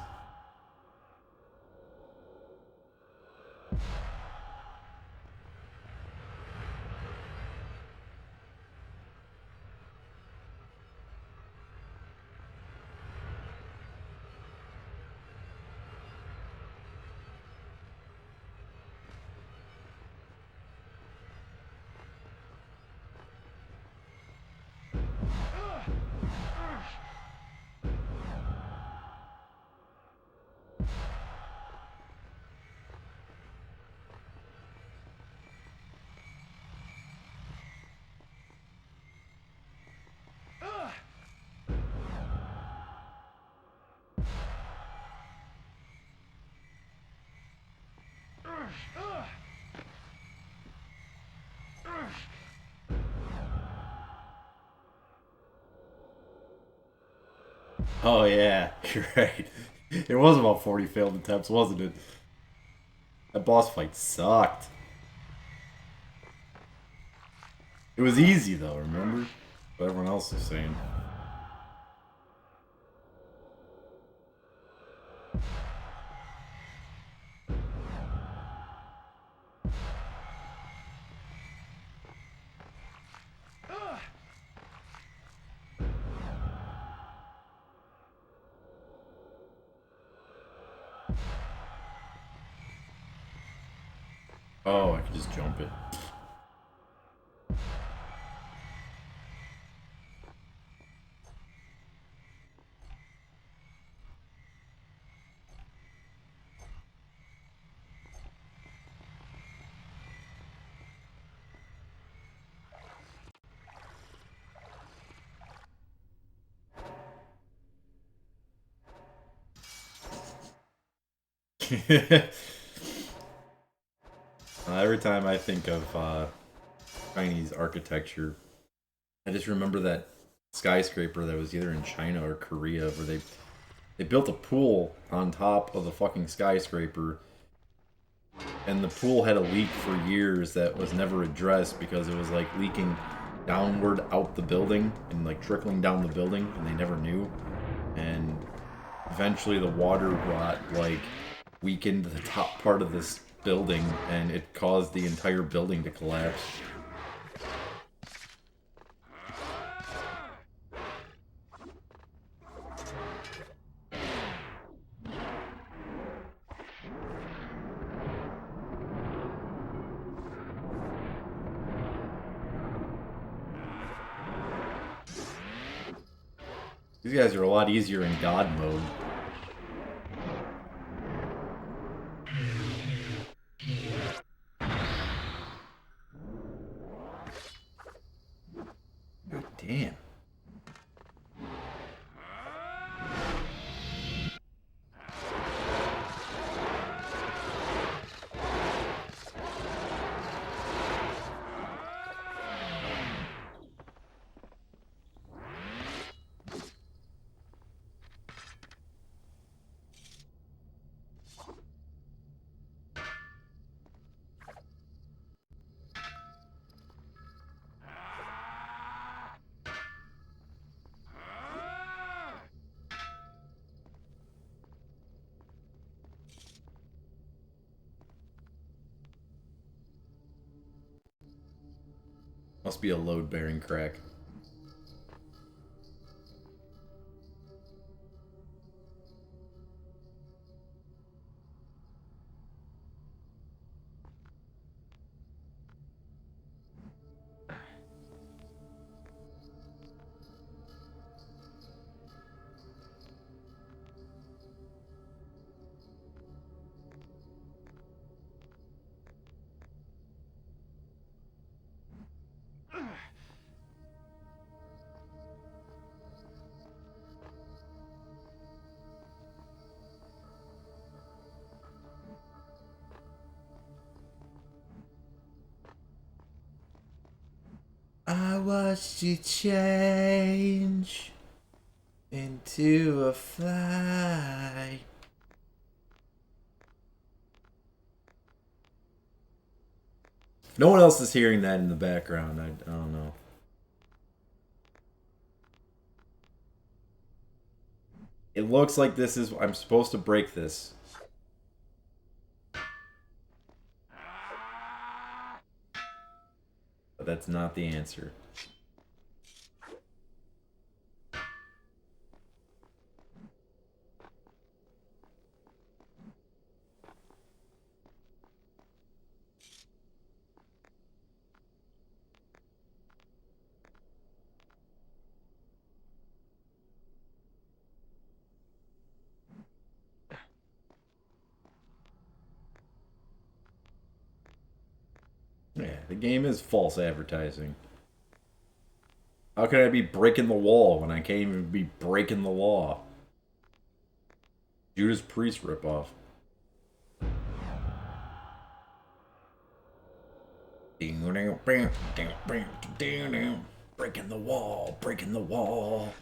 Oh yeah, you're right. It was about 40 failed attempts, wasn't it? That boss fight sucked. It was easy though, remember? What everyone else is saying. Oh, I could just jump it. Every time I think of Chinese architecture, I just remember that skyscraper that was either in China or Korea where they built a pool on top of the fucking skyscraper, and the pool had a leak for years that was never addressed because it was like leaking downward out the building and like trickling down the building, and they never knew. And eventually the water got like weakened the top part of this building, and it caused the entire building to collapse. These guys are a lot easier in God mode. God damn. Must be a load-bearing crack. I watched you change into a fly. No one else is hearing that in the background. I don't know. It looks like this is... I'm supposed to break this. But that's not the answer. Yeah, the game is false advertising. How could I be breaking the wall when I can't even be breaking the law? Judas Priest ripoff. Breaking the wall, breaking the wall.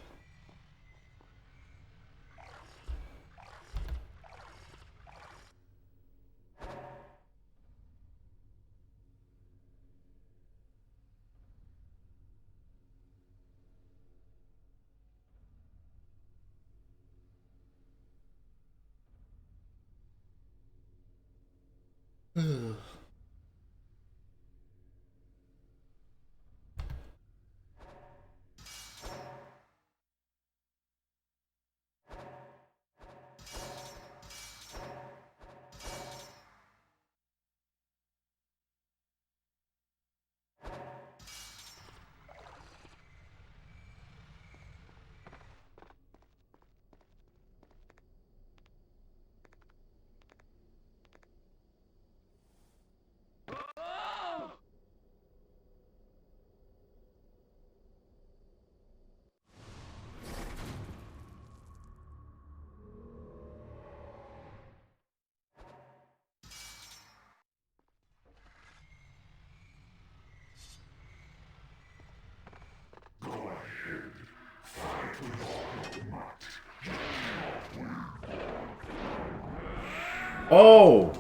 Oh!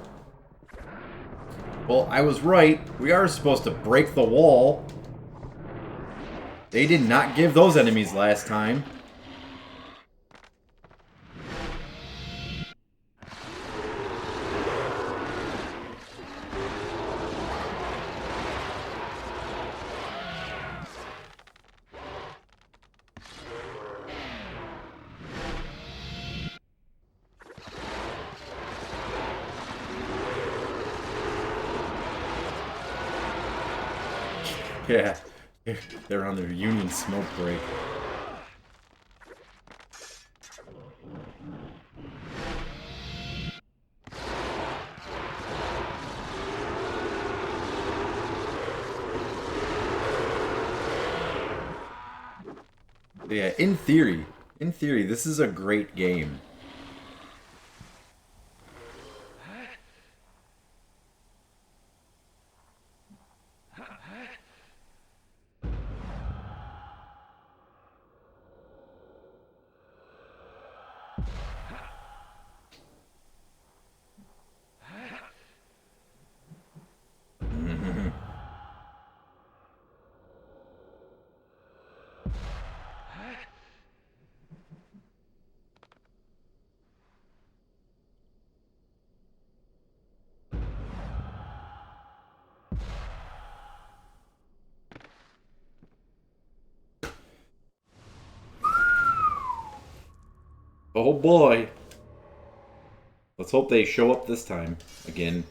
Well, I was right. We are supposed to break the wall. They did not give those enemies last time. Yeah, they're on their union smoke break. Yeah, in theory, this is a great game. Oh boy. Let's hope they show up this time again.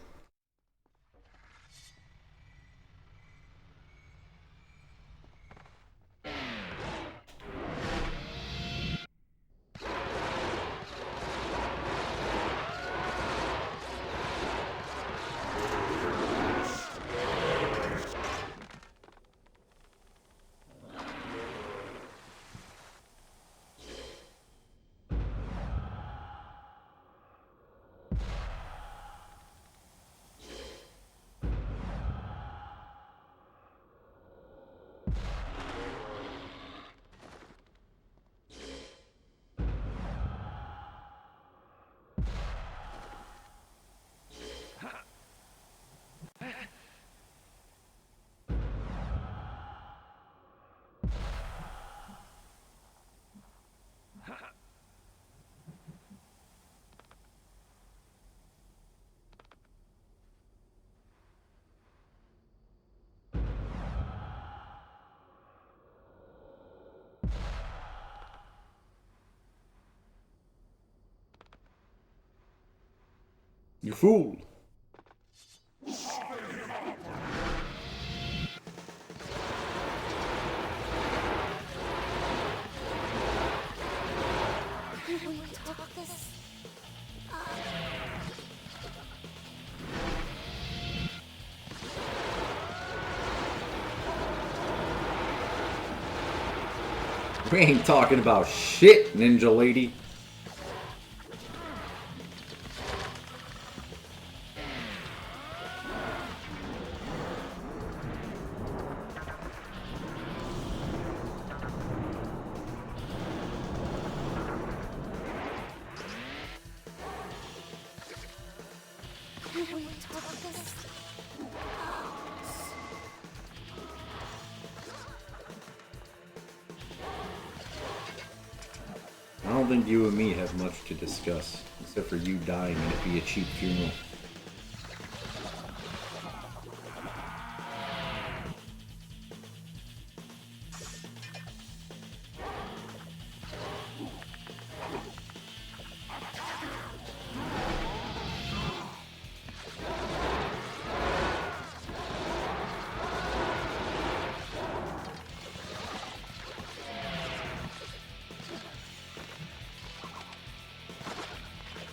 You fool! Can we talk this? We ain't talking about shit, ninja lady. Can we talk this? I don't think you and me have much to discuss, except for you dying and it be a cheap funeral.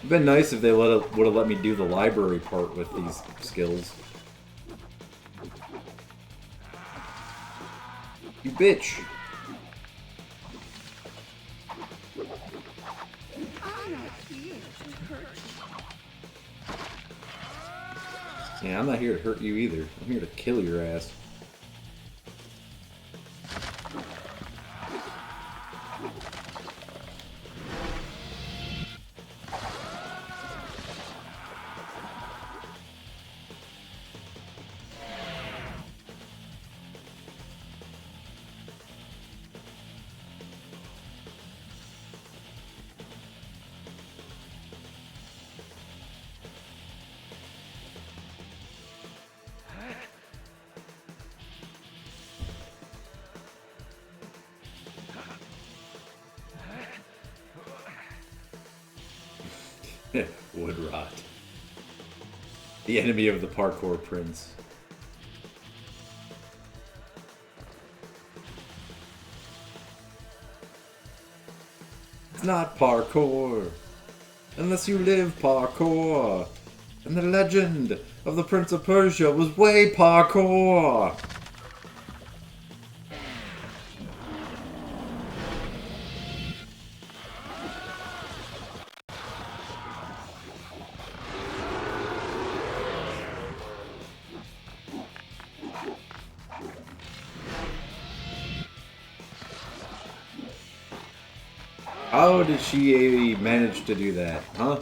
It'd been nice if they would have let me do the library part with these skills. You bitch! Yeah, I'm not here to hurt you either. I'm here to kill your ass. Wood rot. The enemy of the parkour prince. It's not parkour. Unless you live parkour. And the legend of the Prince of Persia was way parkour. How did she manage to do that, huh?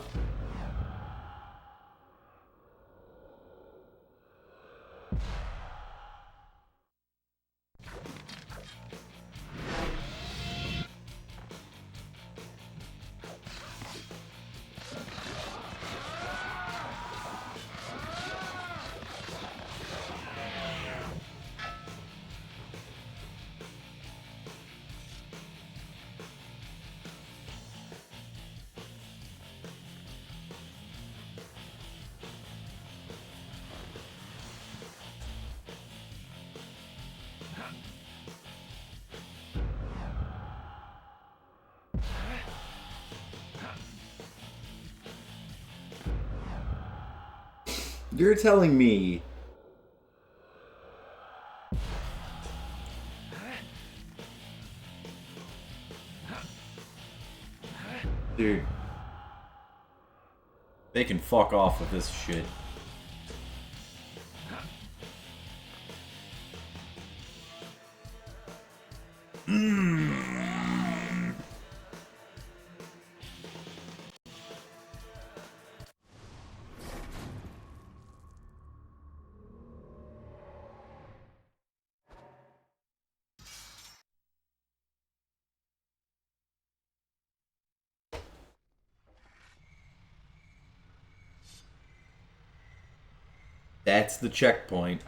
You're telling me dude, They can fuck off with this shit. That's the checkpoint.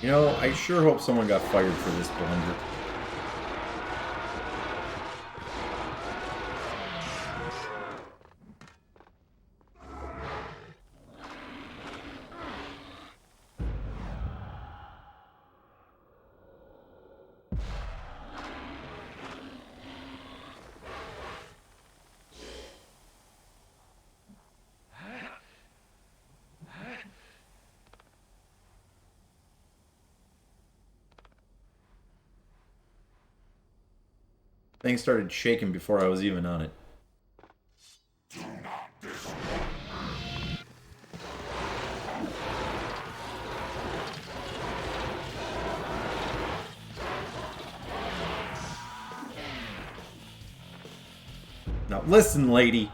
You know, I sure hope someone got fired for this blunder. Things started shaking before I was even on it. Now listen, lady.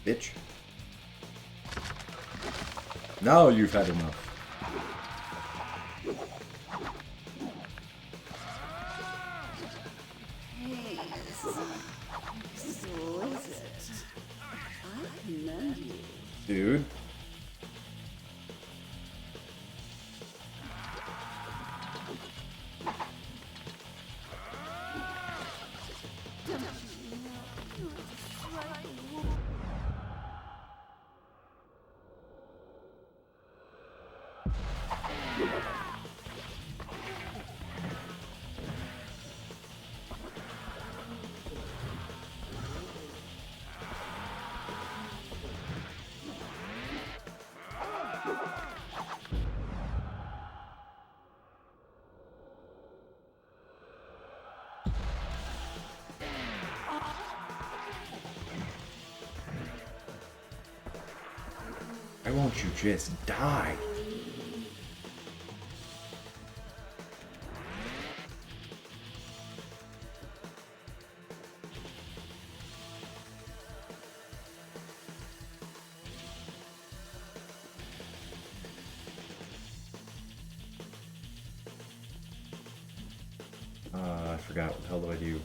Bitch. Now you've had enough. Dude. Why won't you just die? I forgot. What the hell do I do?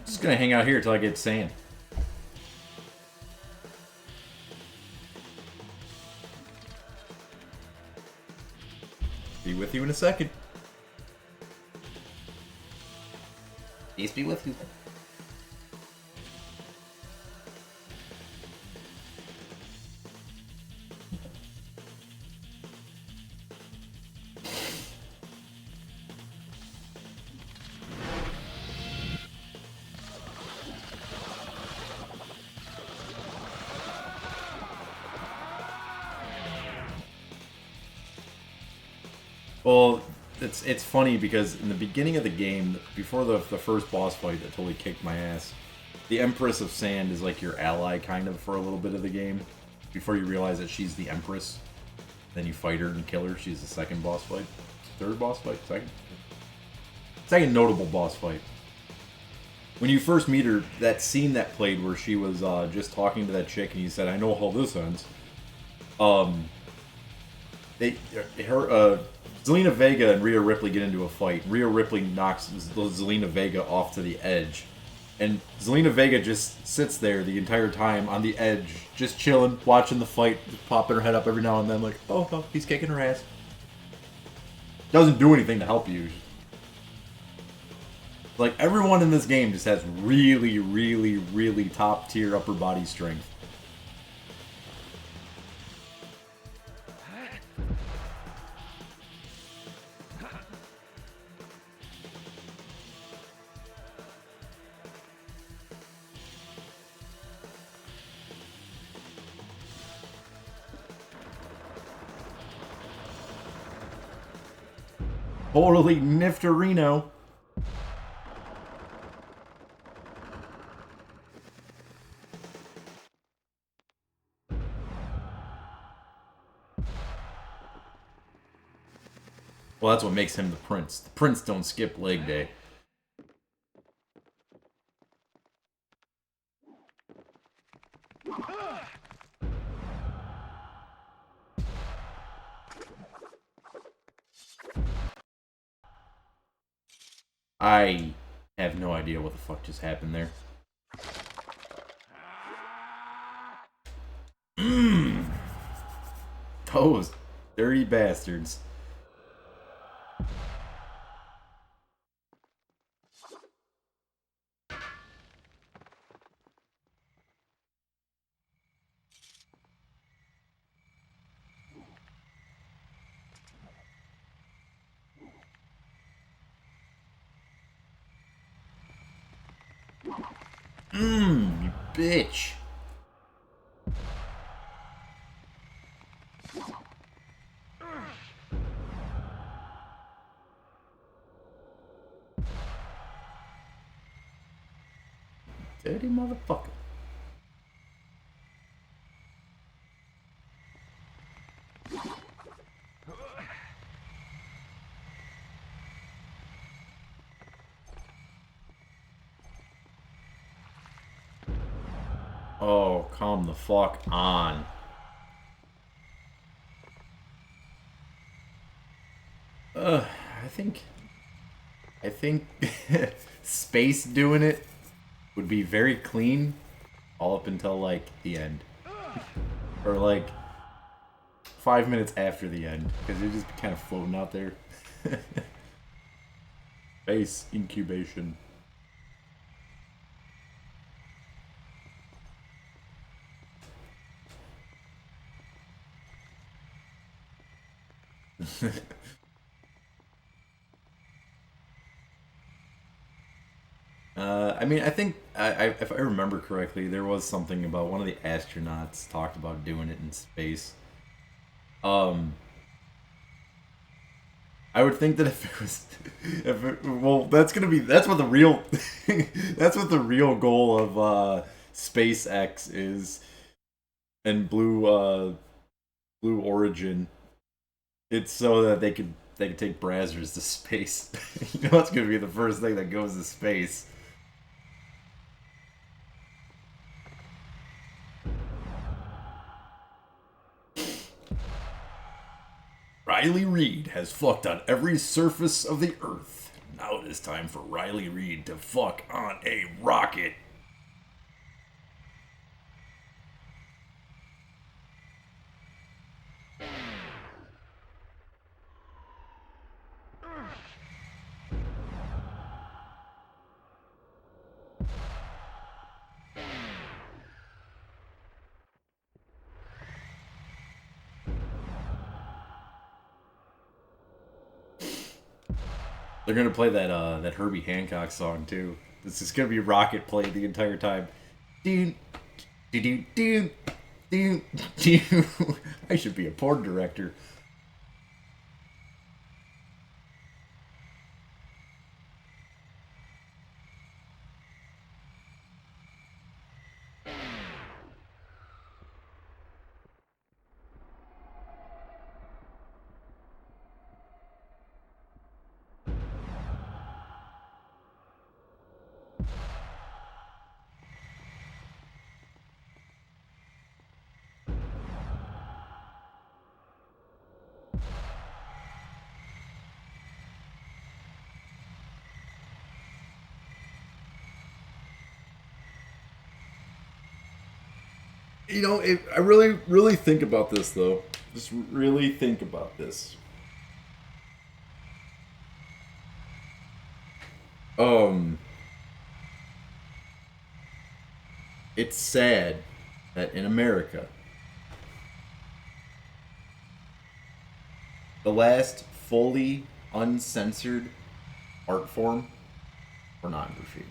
Just gonna hang out here until I get sand. Be with you in a second. Peace be with you. Well, it's funny because in the beginning of the game, before the first boss fight that totally kicked my ass, the Empress of Sand is like your ally kind of for a little bit of the game. Before you realize that she's the Empress, then you fight her and kill her. She's the second boss fight, third boss fight, second notable boss fight. When you first meet her, that scene that played where she was just talking to that chick and he said, "I know how this ends." Zelina Vega and Rhea Ripley get into a fight. Rhea Ripley knocks Zelina Vega off to the edge. And Zelina Vega just sits there the entire time on the edge, just chilling, watching the fight, just popping her head up every now and then like, oh, no, he's kicking her ass. Doesn't do anything to help you. Like, everyone in this game just has really, really, really top tier upper body strength. Totally Nifterino. Well, that's what makes him the prince. The prince don't skip leg day. I have no idea what the fuck just happened there. Those dirty bastards. You bitch. Dirty motherfucker. Oh, come the fuck on. I think space doing it would be very clean all up until like the end. Or like 5 minutes after the end, because you're just kind of floating out there. Space incubation. I mean, I think if I remember correctly, there was something about one of the astronauts talked about doing it in space. I would think that if it was, well, that's what the real, that's what the real goal of SpaceX is, and Blue Origin. It's so that they could take Brazzers to space. You know, it's gonna be the first thing that goes to space. Riley Reid has fucked on every surface of the Earth. Now it is time for Riley Reid to fuck on a rocket. They're gonna play that Herbie Hancock song too. This is gonna be rocket played the entire time. Doo, doo, doo, doo, doo, doo. I should be a porn director. You know, I really, really think about this, though. Just really think about this. Um, it's sad that in America, the last fully uncensored art form, pornography.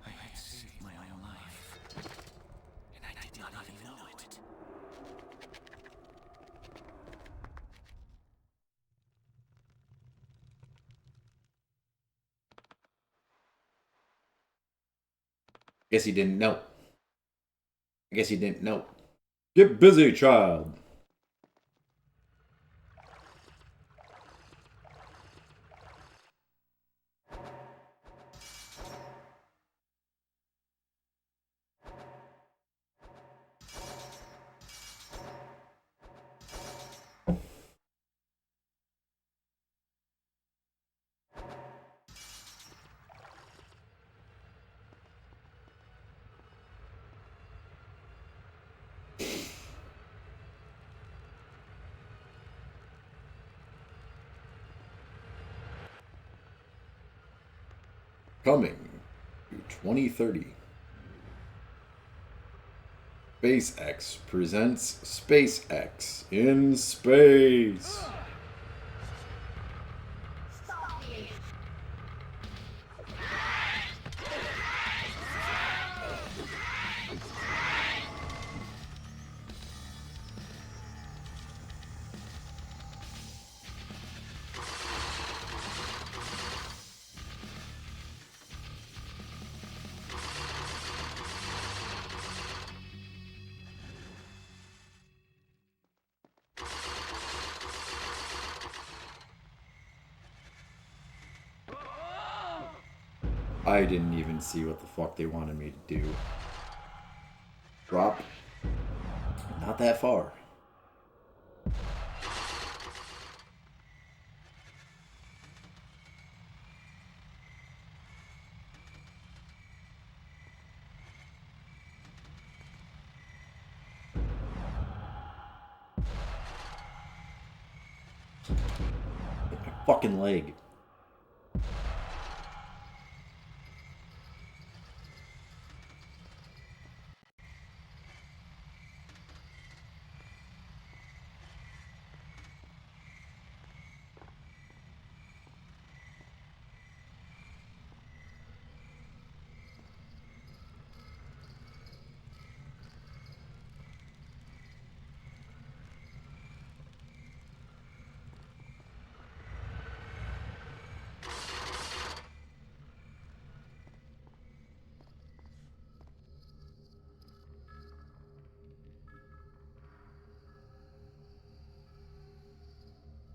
I had saved my own life, and I did not even know it. Guess he didn't know. I guess he didn't know. Get busy, child. Coming to 2030. SpaceX presents SpaceX in space. I didn't even see what the fuck they wanted me to do. Drop. Not that far. Hit my fucking leg.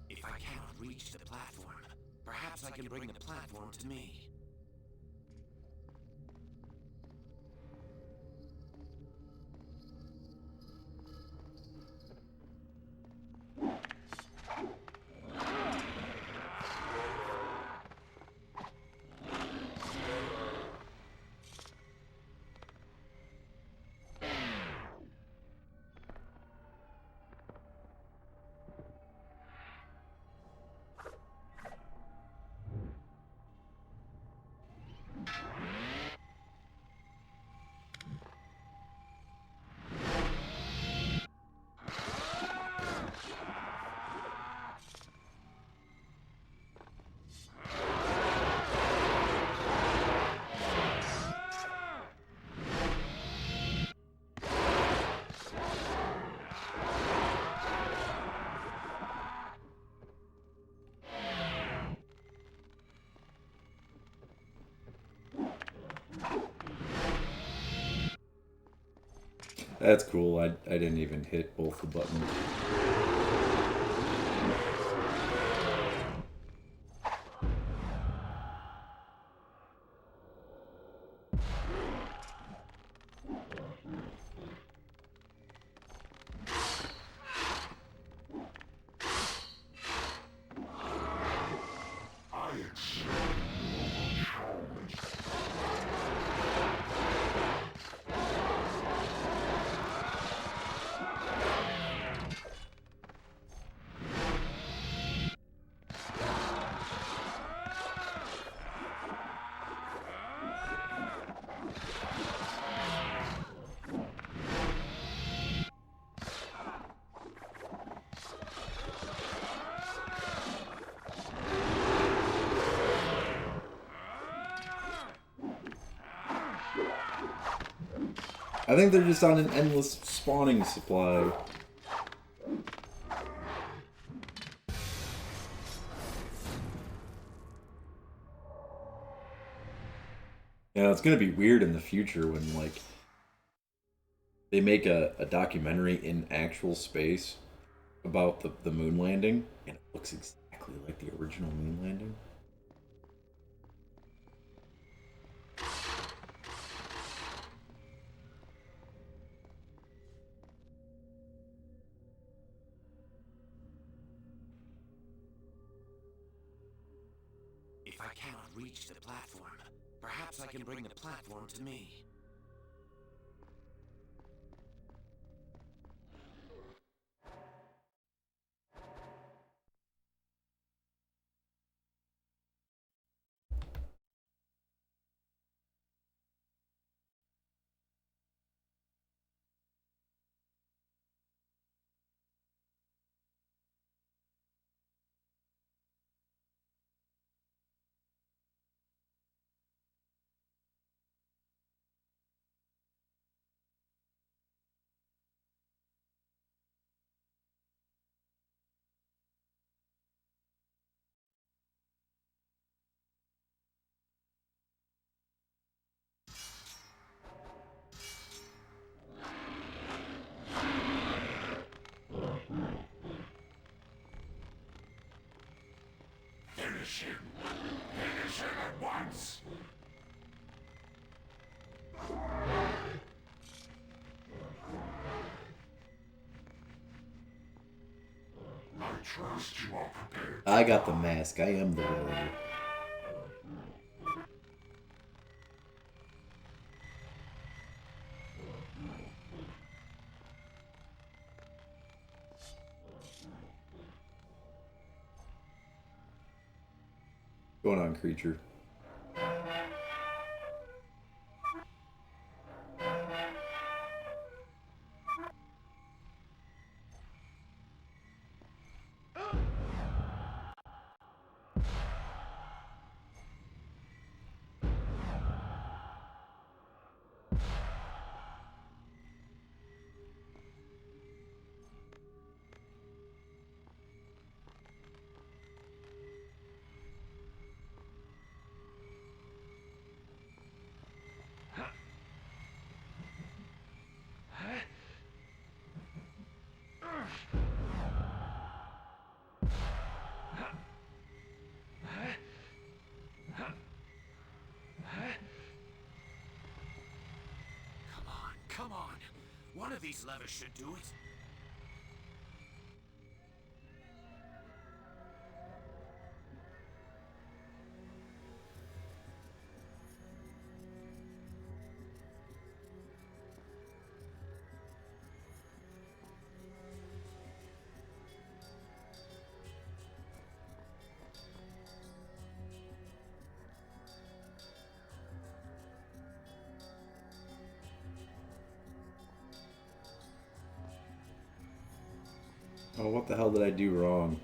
If I cannot reach the platform, perhaps I can bring the platform to me. That's cool. I didn't even hit both the buttons. I think they're just on an endless spawning supply. Yeah, it's gonna be weird in the future when, like, they make a documentary in actual space about the moon landing, and it looks exactly like the original moon landing. If I cannot reach the platform, perhaps I can bring the platform to me. I got the mask. I am the warrior. Going on, creature. Come on. One of these levers should do it. Oh, what the hell did I do wrong?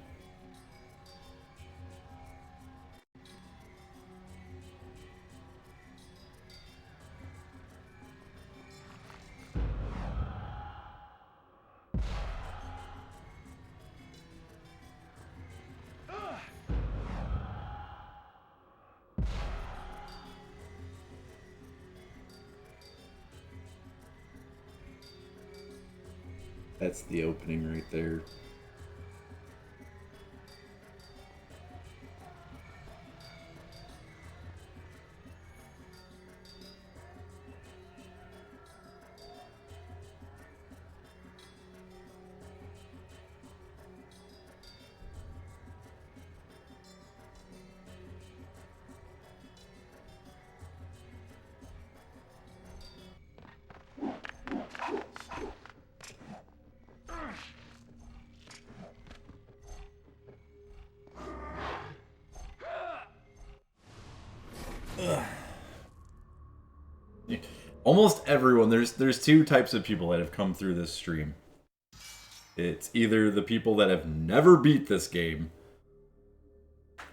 That's the opening right there. Almost everyone, there's two types of people that have come through this stream. It's either the people that have never beat this game,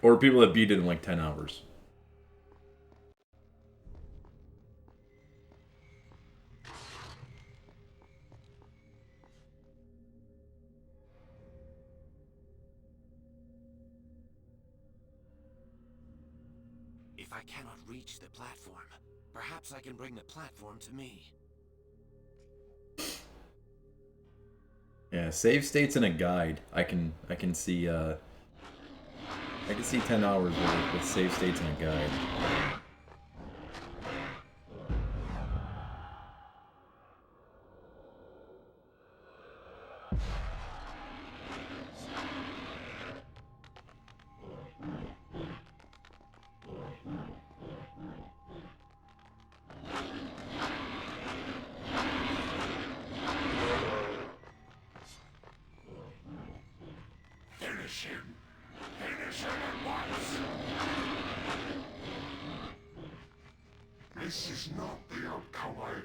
or people that beat it in like 10 hours. If I cannot reach the platform, perhaps I can bring the platform to me. Yeah, save states in a guide. I can see 10 hours with save states in a guide. Finish him! Finish him at once! This is not the outcome I...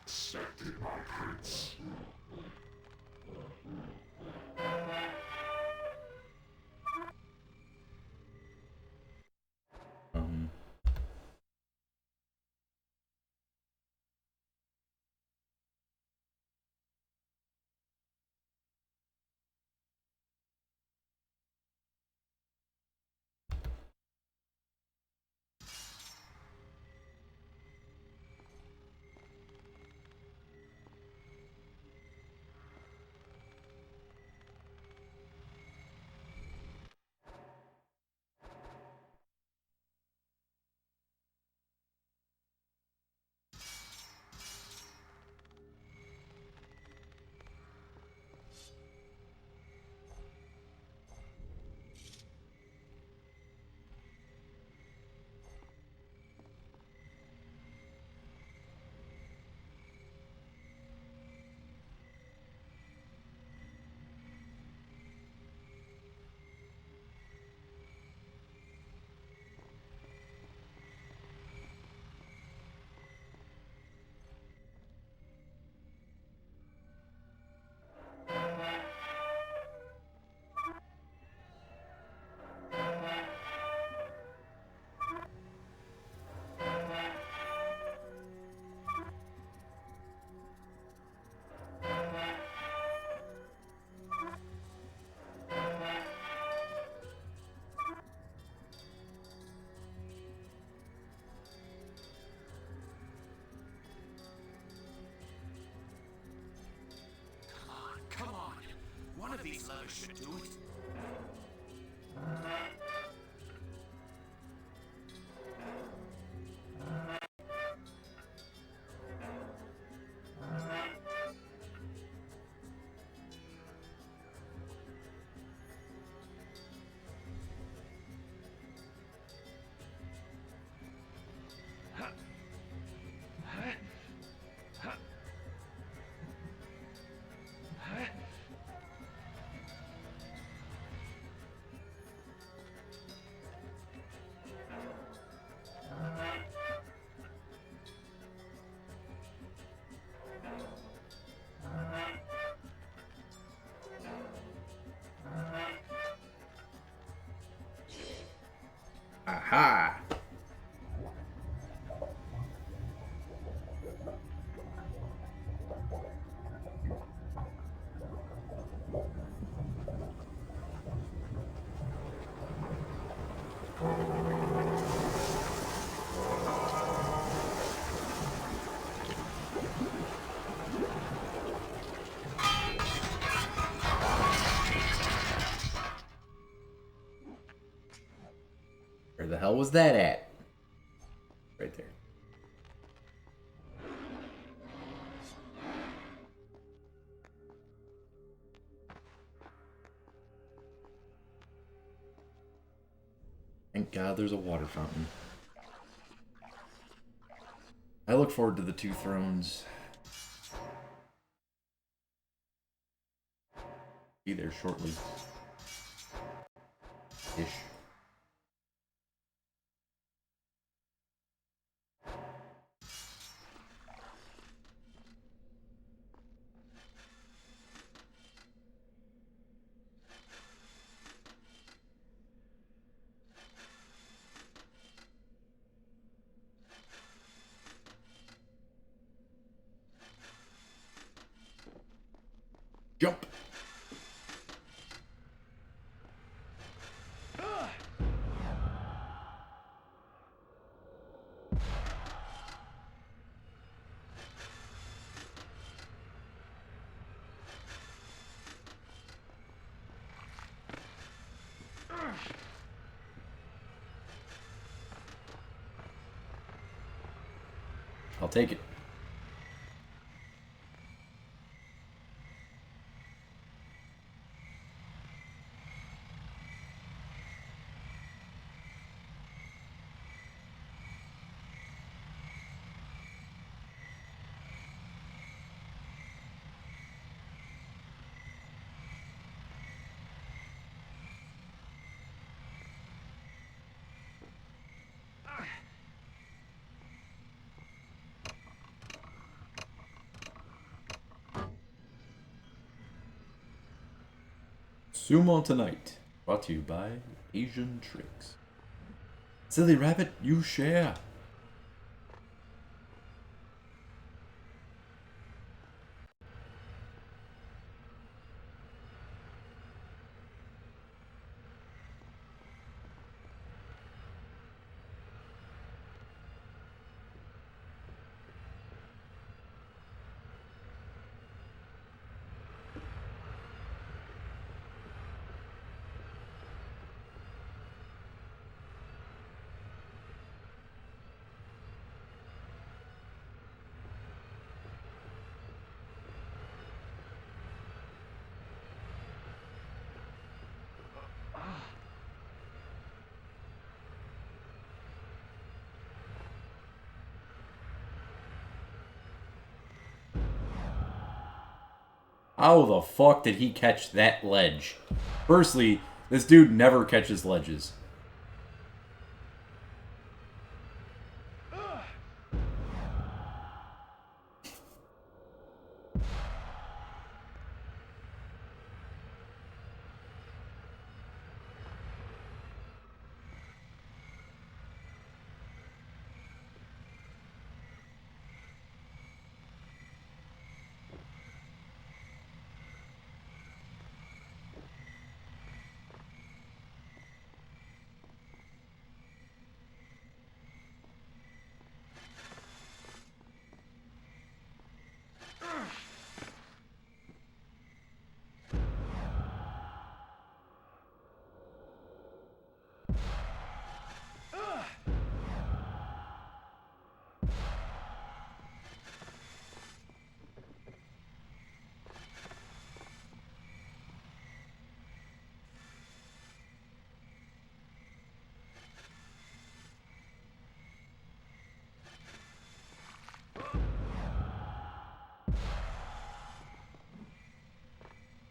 Accepted, my prince. these levers should do it. Aha! Where the hell was that at? Right there. Thank God there's a water fountain. I look forward to the two thrones. Be there shortly. Ish. Jump! I'll take it. Sumo Tonight, brought to you by Asian Tricks. Silly rabbit, you share. How the fuck did he catch that ledge? Firstly, this dude never catches ledges.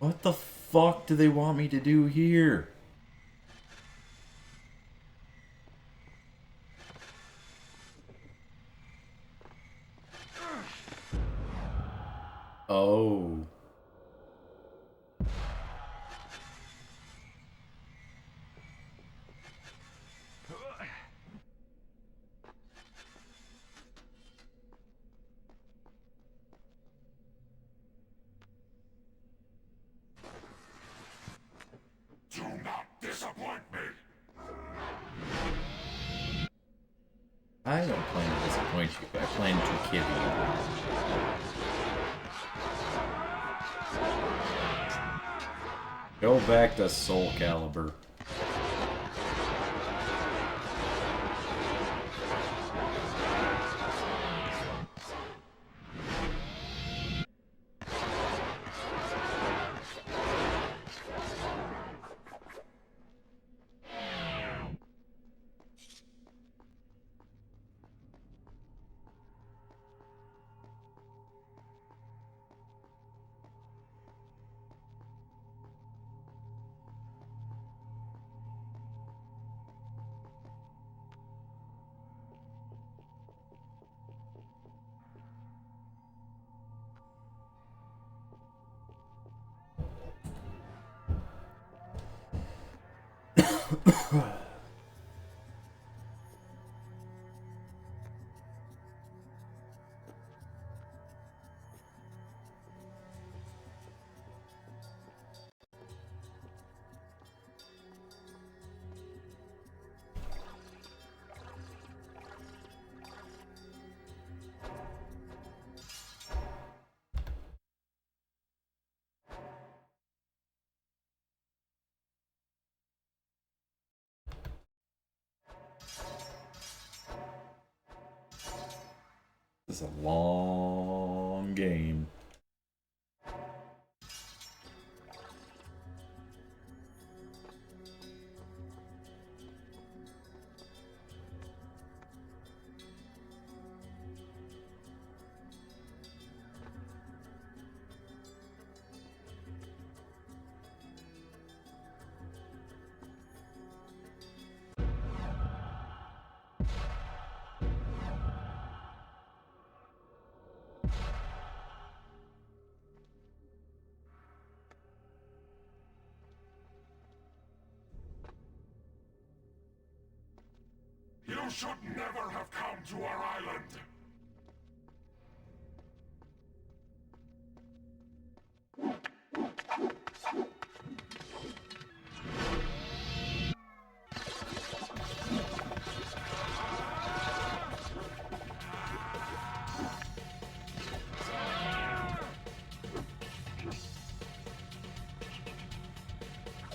What the fuck do they want me to do here? Oh. Do not disappoint me. I don't plan to disappoint you. I plan to kill you. Go back to Soul Calibur. This is a long game. You should never have come to our island.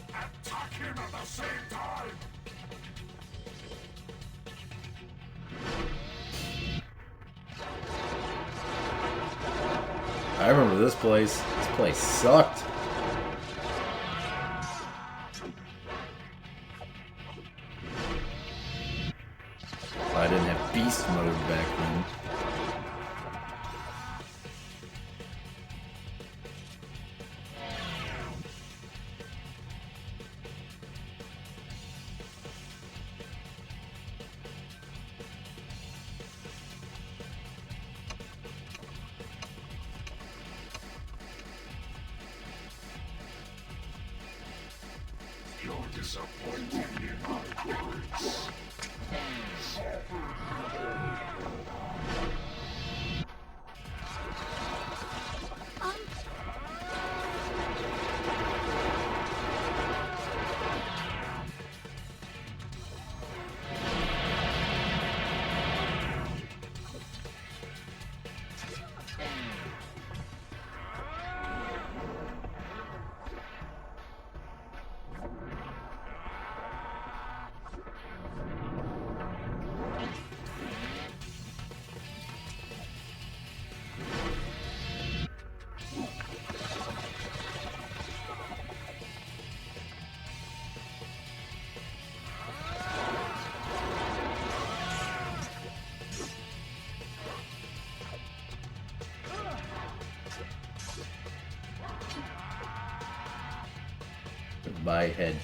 Attack him at the same time. I remember this place. This place sucked. I didn't have beast mode back then. You're disappointing in my words. my head.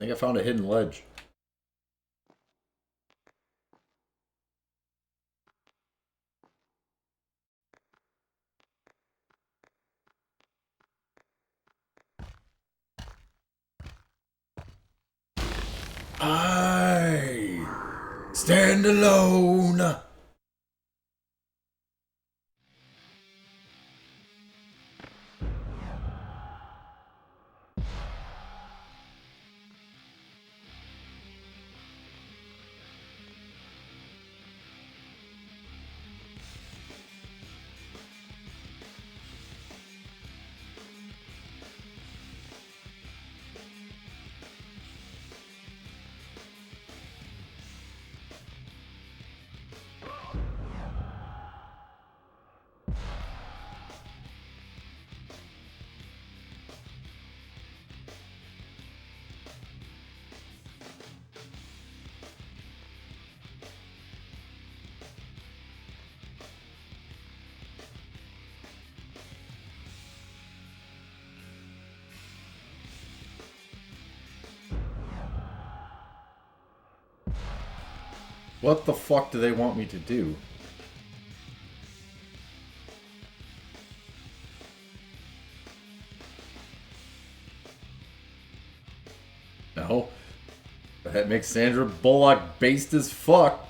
I think I found a hidden ledge. I stand alone. What the fuck do they want me to do? No. That makes Sandra Bullock based as fuck.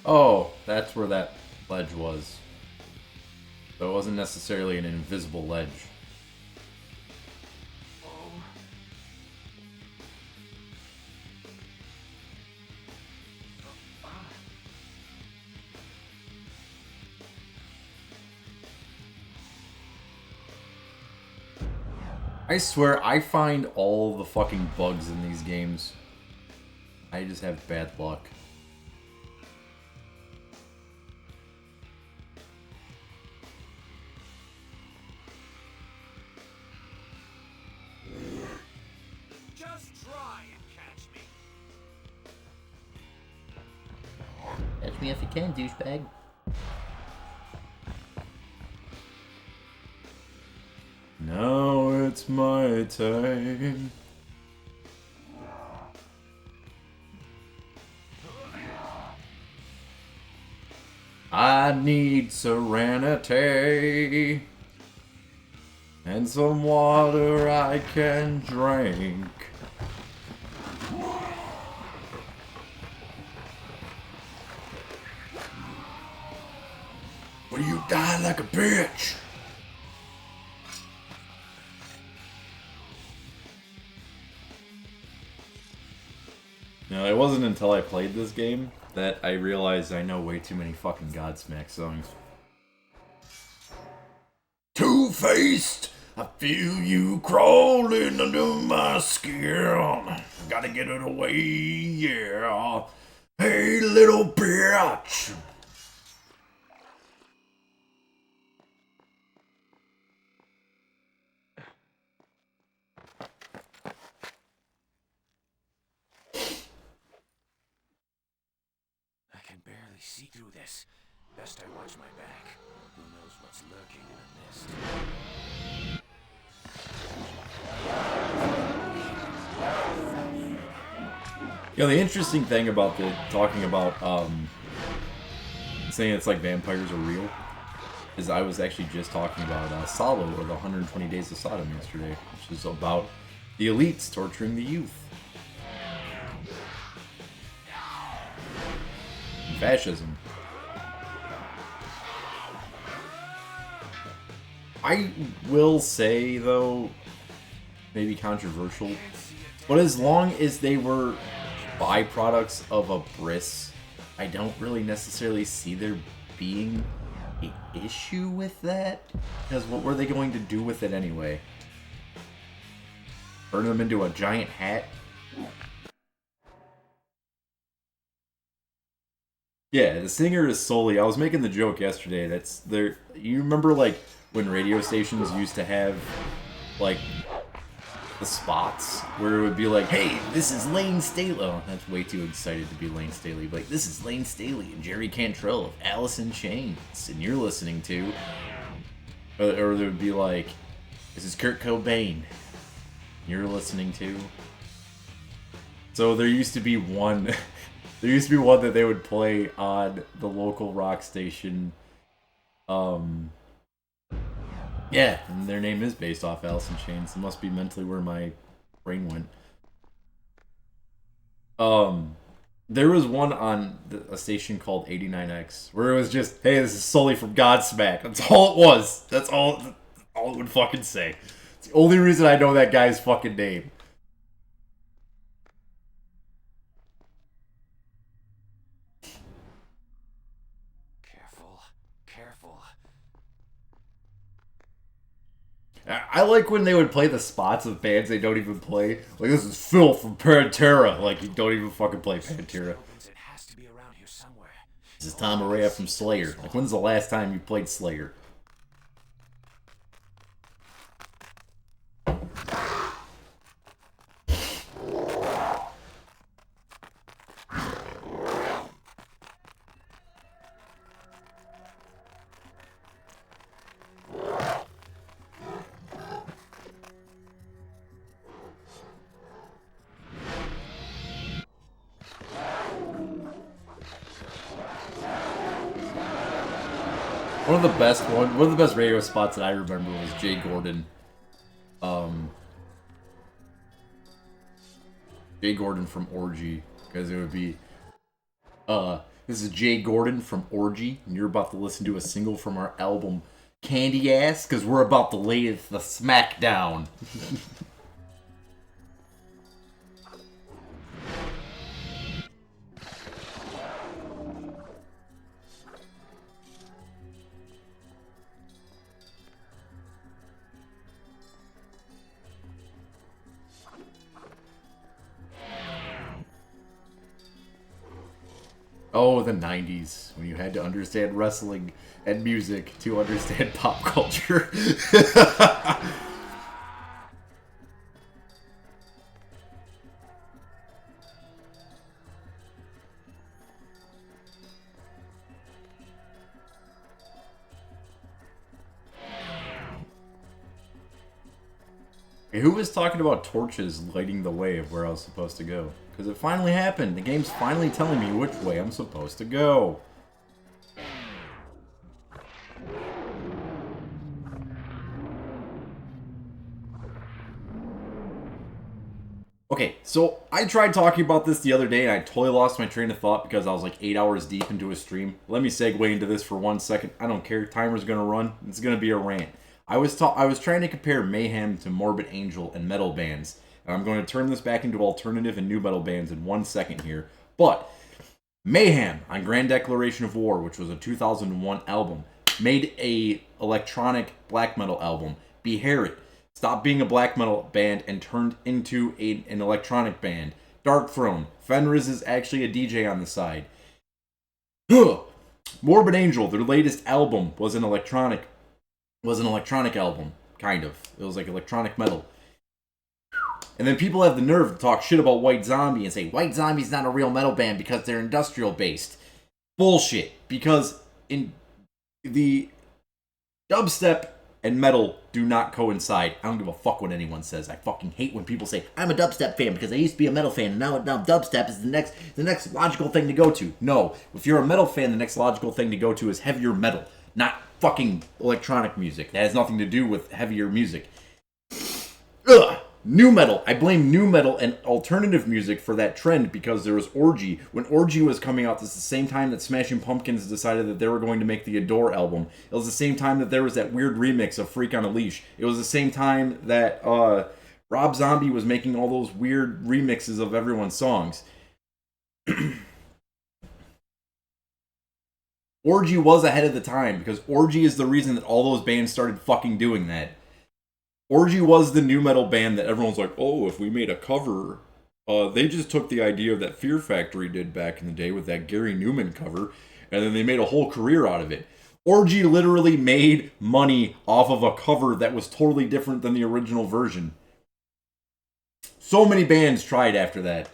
Oh, that's where that ledge was. So it wasn't necessarily an invisible ledge. I swear, I find all the fucking bugs in these games. I just have bad luck. Just try and catch me. Catch me if you can, douchebag. Now it's my time. I need serenity and some water I can drink. Will you die like a bitch? No, it wasn't until I played this game that I realized I know way too many fucking Godsmack songs. Two-faced, I feel you crawling under my skin. Gotta get it away, yeah. Hey, little bitch. I can barely see through this. Best I watch my back. Who knows what's lurking in the mist? You know, the interesting thing about talking about saying it's like vampires are real is I was actually just talking about Salo, or the 120 Days of Sodom yesterday, which is about the elites torturing the youth. And fascism. I will say, though, maybe controversial, but as long as they were byproducts of a bris, I don't really necessarily see there being an issue with that. Because what were they going to do with it anyway? Turn them into a giant hat? Yeah, the singer is solely... I was making the joke yesterday, that's... You remember, like, when radio stations used to have, like, the spots where it would be like, hey, this is Lane Staley. Oh, that's way too excited to be Lane Staley. But like, this is Lane Staley and Jerry Cantrell of Alice in Chains, and you're listening to... Or there would be like, this is Kurt Cobain, you're listening to... So there used to be one... there used to be one that they would play on the local rock station. Yeah, and their name is based off Alice in Chains. It must be mentally where my brain went. There was one on a station called 89X where it was just, hey, this is solely from Godsmack. That's all it was. That's all it would fucking say. It's the only reason I know that guy's fucking name. Careful. I like when they would play the spots of bands they don't even play. Like, this is Phil from Pantera. Like, you don't even fucking play Pantera. It has to be around here somewhere. This is Tom Araya from Slayer. Like, when's the last time you played Slayer? One of the best radio spots that I remember was Jay Gordon. Jay Gordon from Orgy, because it would be, This is Jay Gordon from Orgy, and you're about to listen to a single from our album Candy Ass, because we're about to lay the smackdown. Oh, the 90s, when you had to understand wrestling and music to understand pop culture. Hey, who was talking about torches lighting the way of where I was supposed to go? Because it finally happened. The game's finally telling me which way I'm supposed to go. Okay, so I tried talking about this the other day and I totally lost my train of thought because I was like 8 hours deep into a stream. Let me segue into this for 1 second. I don't care. Timer's gonna run. It's gonna be a rant. I was trying to compare Mayhem to Morbid Angel and metal bands. And I'm going to turn this back into alternative and new metal bands in 1 second here. But Mayhem on Grand Declaration of War, which was a 2001 album, made a electronic black metal album. Beherit stopped being a black metal band and turned into an electronic band. Dark Throne. Fenriz is actually a DJ on the side. Morbid Angel, their latest album, was an electronic album, kind of. It was like electronic metal. And then people have the nerve to talk shit about White Zombie and say, White Zombie's not a real metal band because they're industrial based. Bullshit. Because in the dubstep and metal do not coincide. I don't give a fuck what anyone says. I fucking hate when people say, I'm a dubstep fan because I used to be a metal fan and now dubstep is the next logical thing to go to. No. If you're a metal fan, the next logical thing to go to is heavier metal, not fucking electronic music. That has nothing to do with heavier music. Ugh. New metal. I blame new metal and alternative music for that trend because there was Orgy. When Orgy was coming out, this is the same time that Smashing Pumpkins decided that they were going to make the Adore album. It was the same time that there was that weird remix of Freak on a Leash. It was the same time that Rob Zombie was making all those weird remixes of everyone's songs. Orgy was ahead of the time because Orgy is the reason that all those bands started fucking doing that. Orgy was the new metal band that everyone's like, oh, if we made a cover. They just took the idea that Fear Factory did back in the day with that Gary Newman cover, and then they made a whole career out of it. Orgy literally made money off of a cover that was totally different than the original version. So many bands tried after that.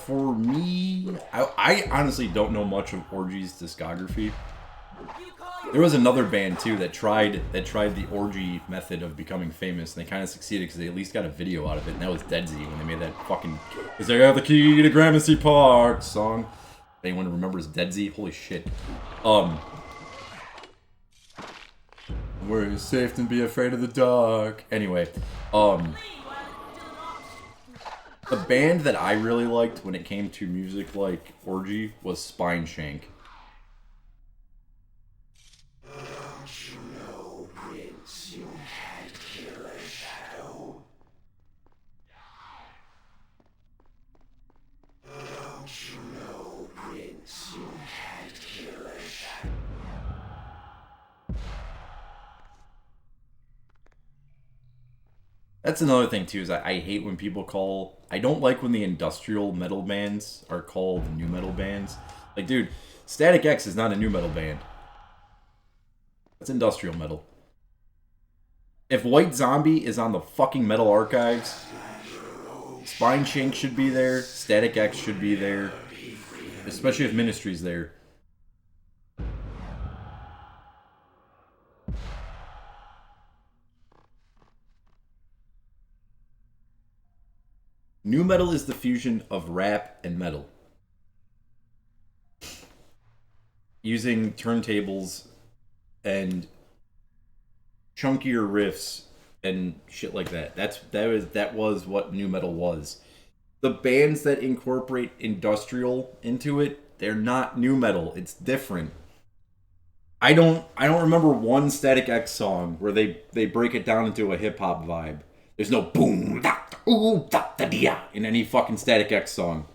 For me, I honestly don't know much of Orgy's discography. There was another band too that tried the Orgy method of becoming famous, and they kind of succeeded because they at least got a video out of it, and that was Dead Z when they made that fucking "Cause I got the key to Gramercy Park" song. If anyone remembers Dead Z, holy shit. Where you're safe and be afraid of the dark. Anyway, the band that I really liked when it came to music like Orgy was Spine Shank. Don't you know, Prince, you had Killer Shadow? Don't you know, Prince, you had Killer Shadow? That's another thing too, is I hate when people call... I don't like when the industrial metal bands are called new metal bands. Like, dude, Static X is not a new metal band. That's industrial metal. If White Zombie is on the fucking Metal Archives, Spine Shank should be there, Static X should be there, especially if Ministry's there. Nu metal is the fusion of rap and metal. Using turntables and chunkier riffs and shit like that. That was what nu metal was. The bands that incorporate industrial into it, they're not nu metal. It's different. I don't remember one Static X song where they break it down into a hip hop vibe. There's no boom da ooh da da dia in any fucking Static X song.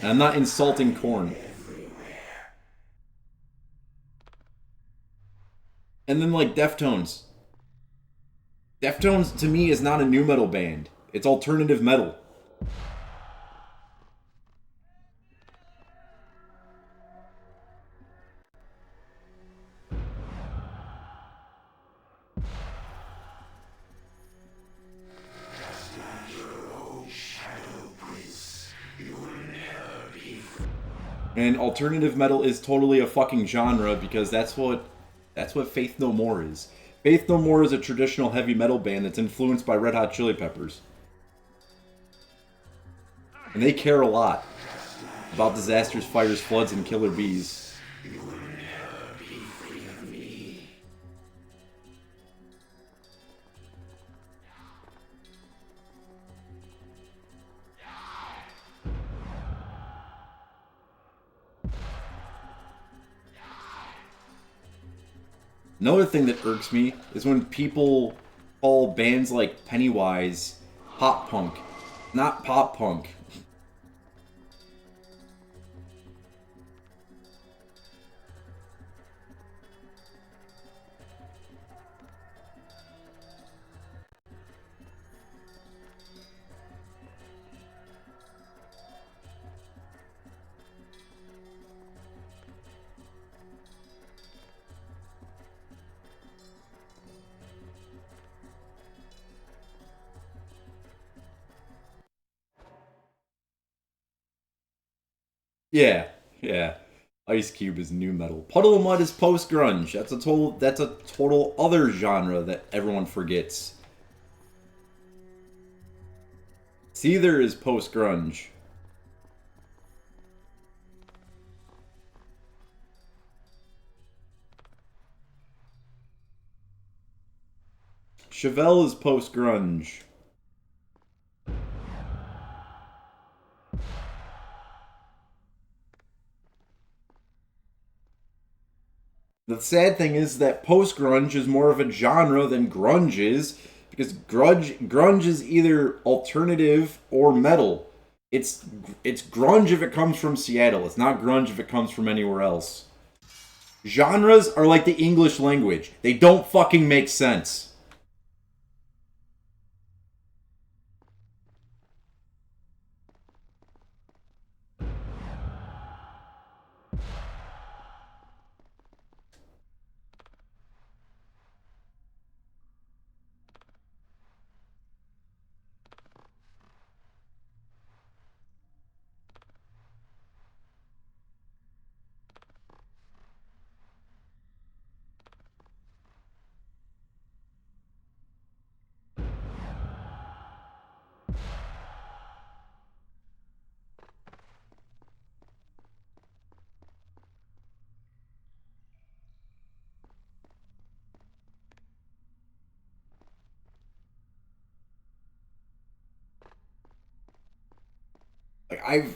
And I'm not insulting Korn. And then like Deftones. Deftones to me is not a nu metal band. It's alternative metal. And alternative metal is totally a fucking genre because that's what Faith No More is. Faith No More is a traditional heavy metal band that's influenced by Red Hot Chili Peppers. And they care a lot about disasters, fires, floods, and killer bees. Another thing that irks me is when people call bands like Pennywise pop punk. Not pop punk. Yeah. Ice Cube is nu metal. Puddle of Mud is post grunge. That's a total other genre that everyone forgets. Seether is post grunge. Chevelle is post grunge. The sad thing is that post-grunge is more of a genre than grunge is, because grunge is either alternative or metal. It's grunge if it comes from Seattle. It's not grunge if it comes from anywhere else. Genres are like the English language. They don't fucking make sense. Like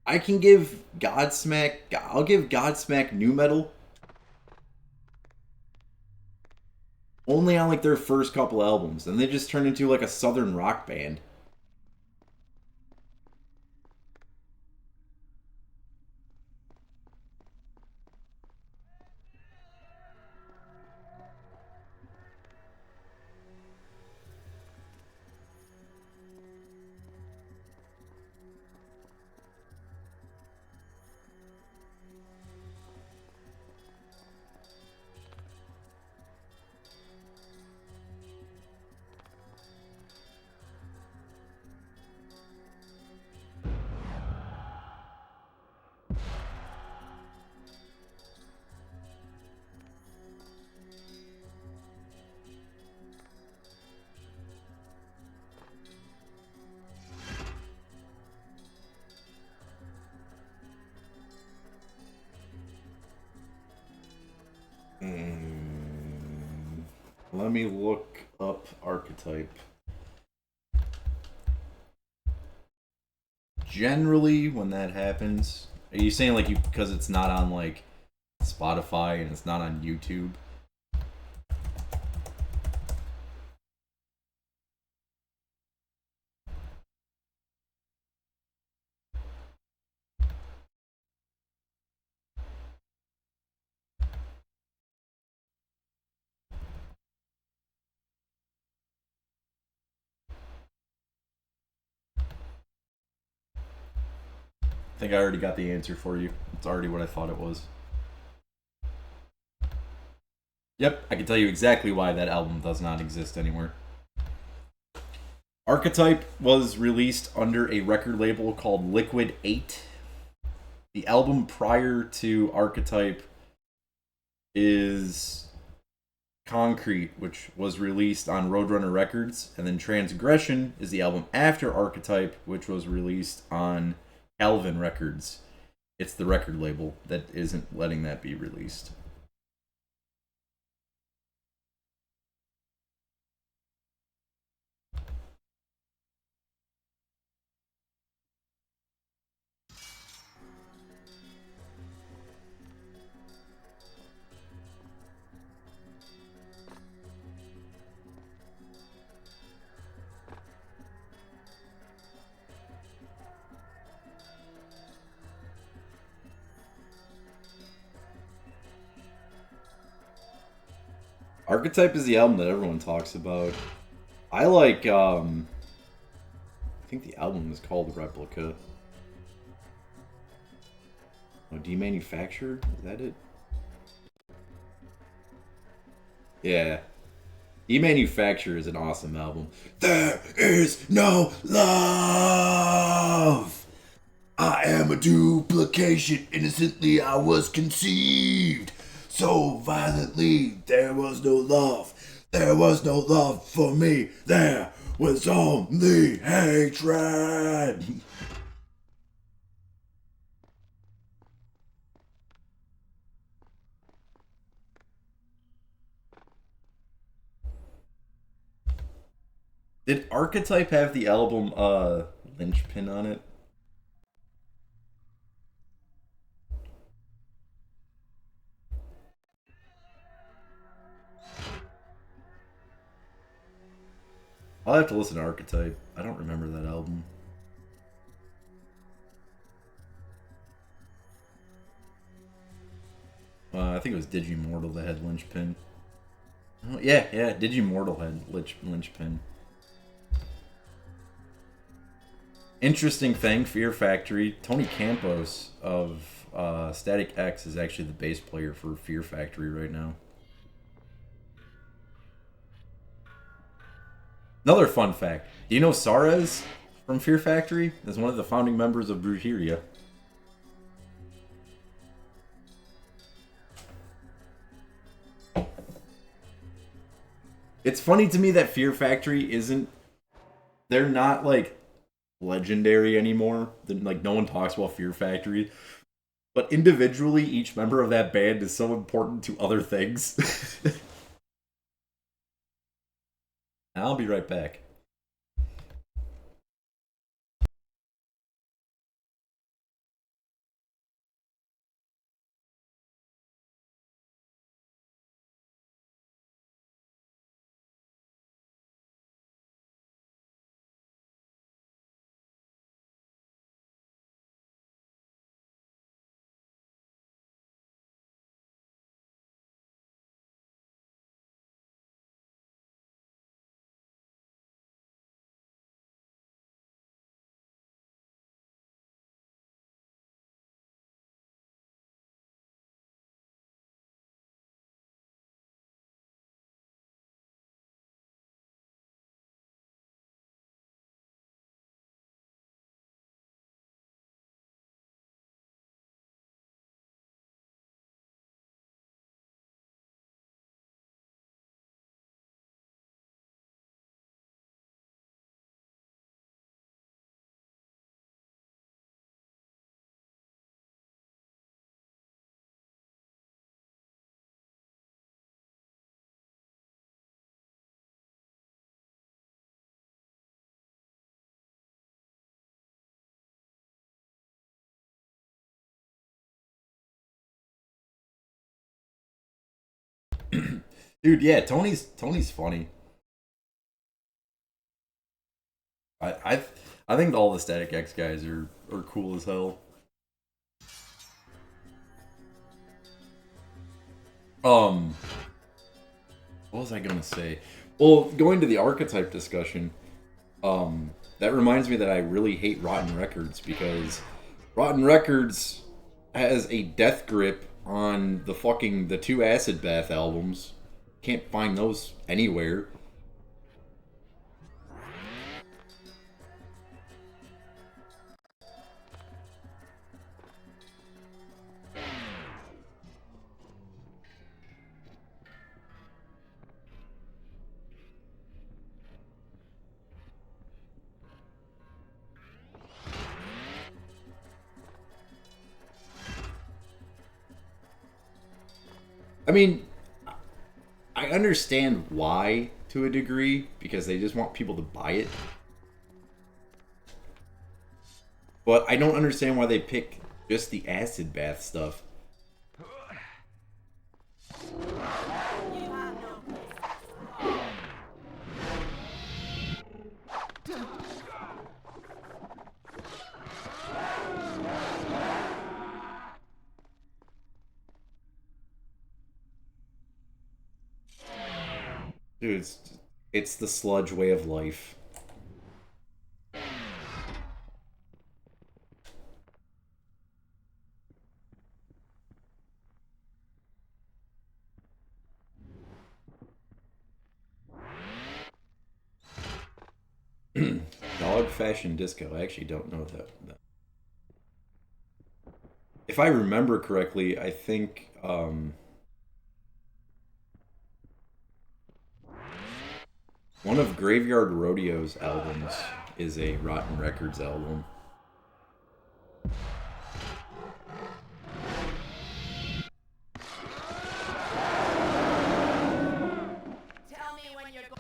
I can give Godsmack. I'll give Godsmack nu metal only on like their first couple albums, and they just turn into like a southern rock band. Let me look up Archetype. Generally, when that happens, are you saying like because it's not on like Spotify and it's not on YouTube? I think I already got the answer for you. It's already what I thought it was. Yep, I can tell you exactly why that album does not exist anywhere. Archetype was released under a record label called Liquid 8. The album prior to Archetype is Concrete, which was released on Roadrunner Records, and then Transgression is the album after Archetype, which was released on Calvin Records. It's the record label that isn't letting that be released. Archetype is the album that everyone talks about. I like, I think the album is called Replica. Oh, Demanufactured? Is that it? Yeah. Demanufacture is an awesome album. There is no love! I am a duplication. Innocently I was conceived. So violently, there was no love. There was no love for me. There was only hatred. Did Archetype have the album Lynchpin on it? I'll have to listen to Archetype. I don't remember that album. I think it was Digimortal that had Lynchpin. Oh, yeah, Digimortal had Lynchpin. Interesting thing, Fear Factory. Tony Campos of Static X is actually the bass player for Fear Factory right now. Another fun fact. Do you know Sarez from Fear Factory? Is one of the founding members of Brujeria. It's funny to me that Fear Factory isn't... They're not, like, legendary anymore. Like, no one talks about Fear Factory. But individually, each member of that band is so important to other things. I'll be right back. Dude, yeah, Tony's funny. I think all the Static X guys are cool as hell. What was I gonna say? Well, going to the archetype discussion, that reminds me that I really hate Rotten Records because Rotten Records has a death grip on the two Acid Bath albums. Can't find those anywhere. I mean, I understand why to a degree because they just want people to buy it. But I don't understand why they pick just the Acid Bath stuff. Dude, it's the sludge way of life. Dog Fashion Disco. I actually don't know that. If I remember correctly, I think one of Graveyard Rodeo's albums is a Rotten Records album. Tell me when you're going.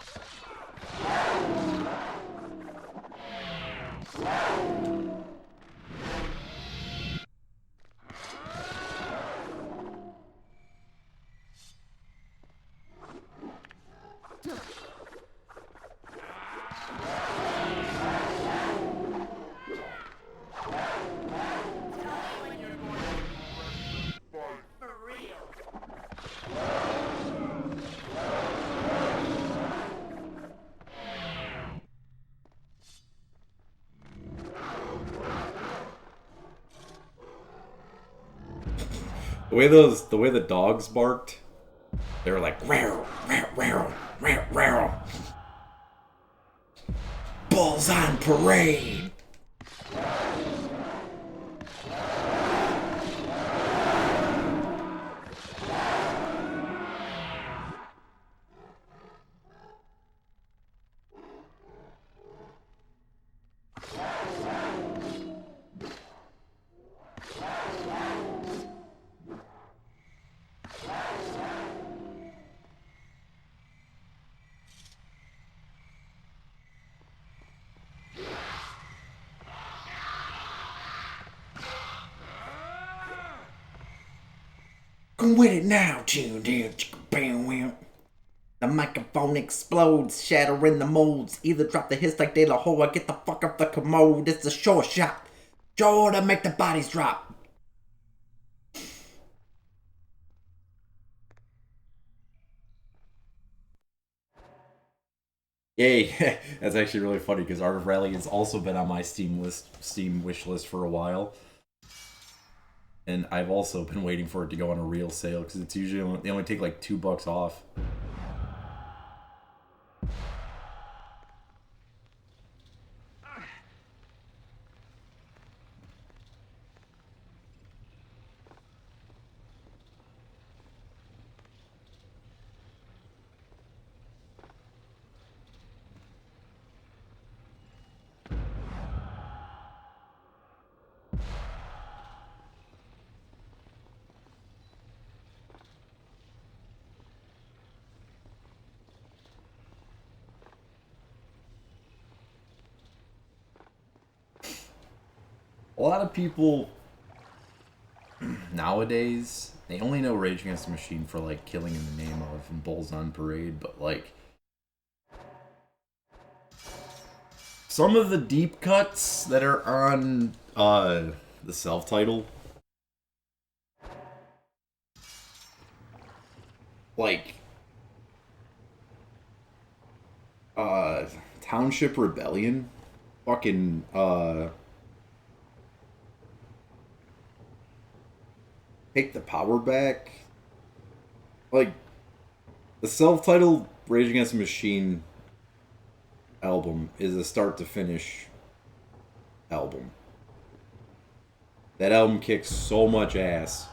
For real. The way the dogs barked, they were like row, row, row, row, row. Bulls on parade. Come with it now, the microphone explodes, shattering the molds. Either drop the hits like De La Ho or get the fuck off the commode. It's a short shot. Sure to make the bodies drop. Yay, that's actually really funny because Art of Rally has also been on my Steam wish list for a while. And I've also been waiting for it to go on a real sale because it's usually they only take like $2 off. A lot of people nowadays They only know Rage Against the Machine for like Killing in the Name of and Bulls on Parade, but like some of the deep cuts that are on the self-title, like Township Rebellion, fucking Take the Power Back, like the self-titled Rage Against the Machine album is a start to finish album. That album kicks so much ass.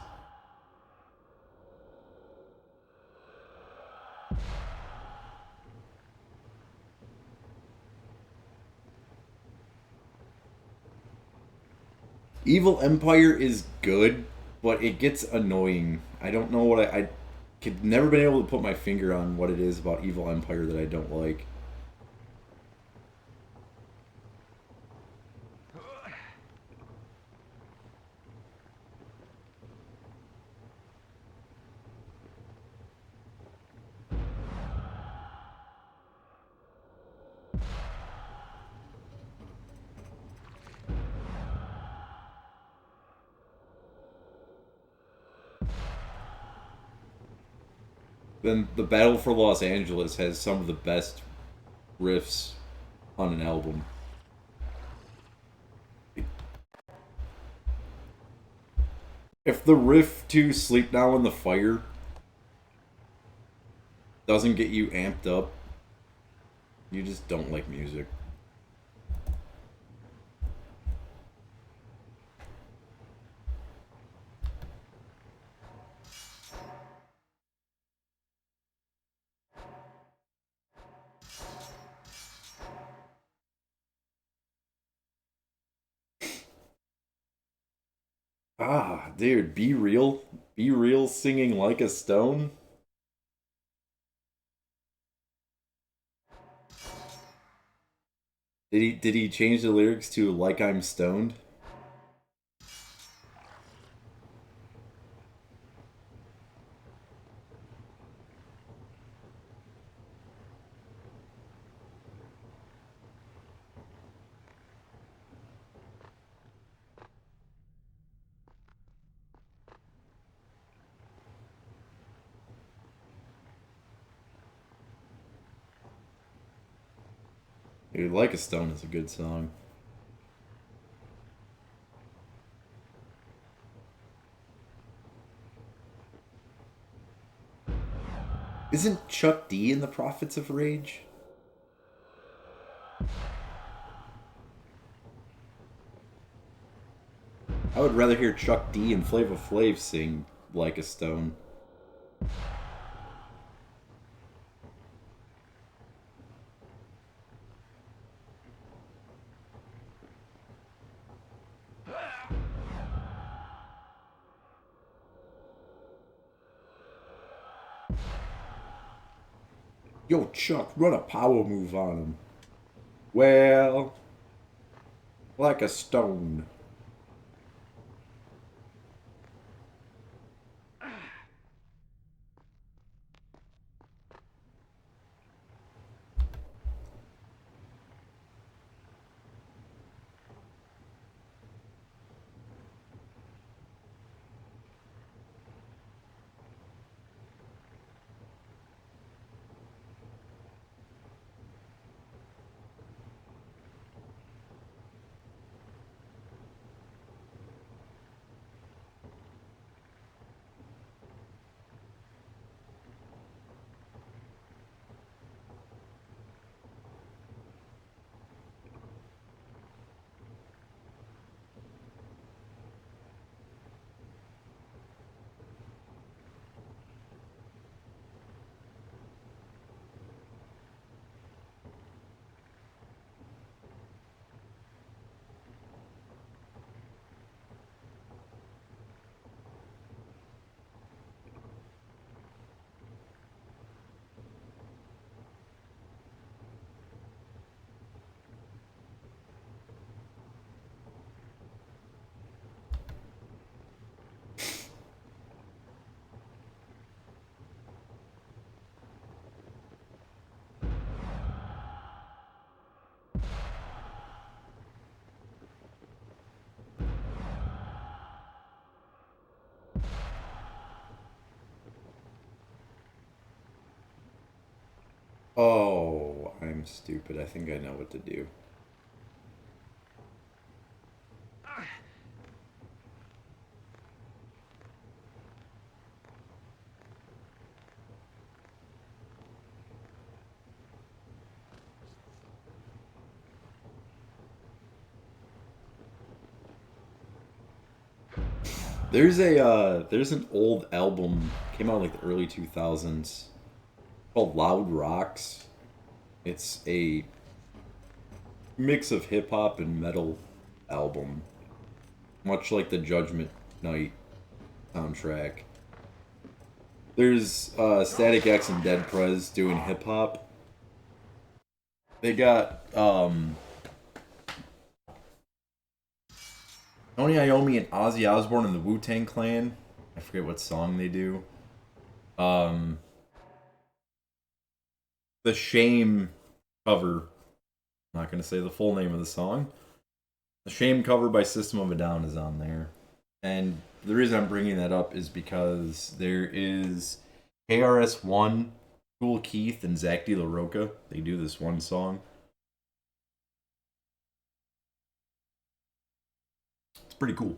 Evil Empire is good, but it gets annoying. I don't know what I could never been able to put my finger on what it is about Evil Empire that I don't like. Then the Battle for Los Angeles has some of the best riffs on an album. If the riff to Sleep Now in the Fire doesn't get you amped up, you just don't like music. Ah, dude, Be Real. Be Real singing Like a Stone. Did he change the lyrics to Like I'm Stoned? Dude, Like a Stone is a good song. Isn't Chuck D in the Prophets of Rage? I would rather hear Chuck D and Flava Flav sing Like a Stone. Yo, Chuck, run a power move on him. Well, like a stone. Oh, I'm stupid. I think I know what to do. There's an old album, came out in like the early 2000s, called Loud Rocks. It's a mix of hip hop and metal album, much like the Judgment Night soundtrack. There's Static X and Dead Prez doing hip hop. They got Tony Iommi and Ozzy Osbourne and the Wu-Tang Clan. I forget what song they do. The Shame cover. I'm not going to say the full name of the song. The Shame cover by System of a Down is on there. And the reason I'm bringing that up is because there is KRS-One, Kool Keith, and Zach De La Roca. They do this one song. It's pretty cool.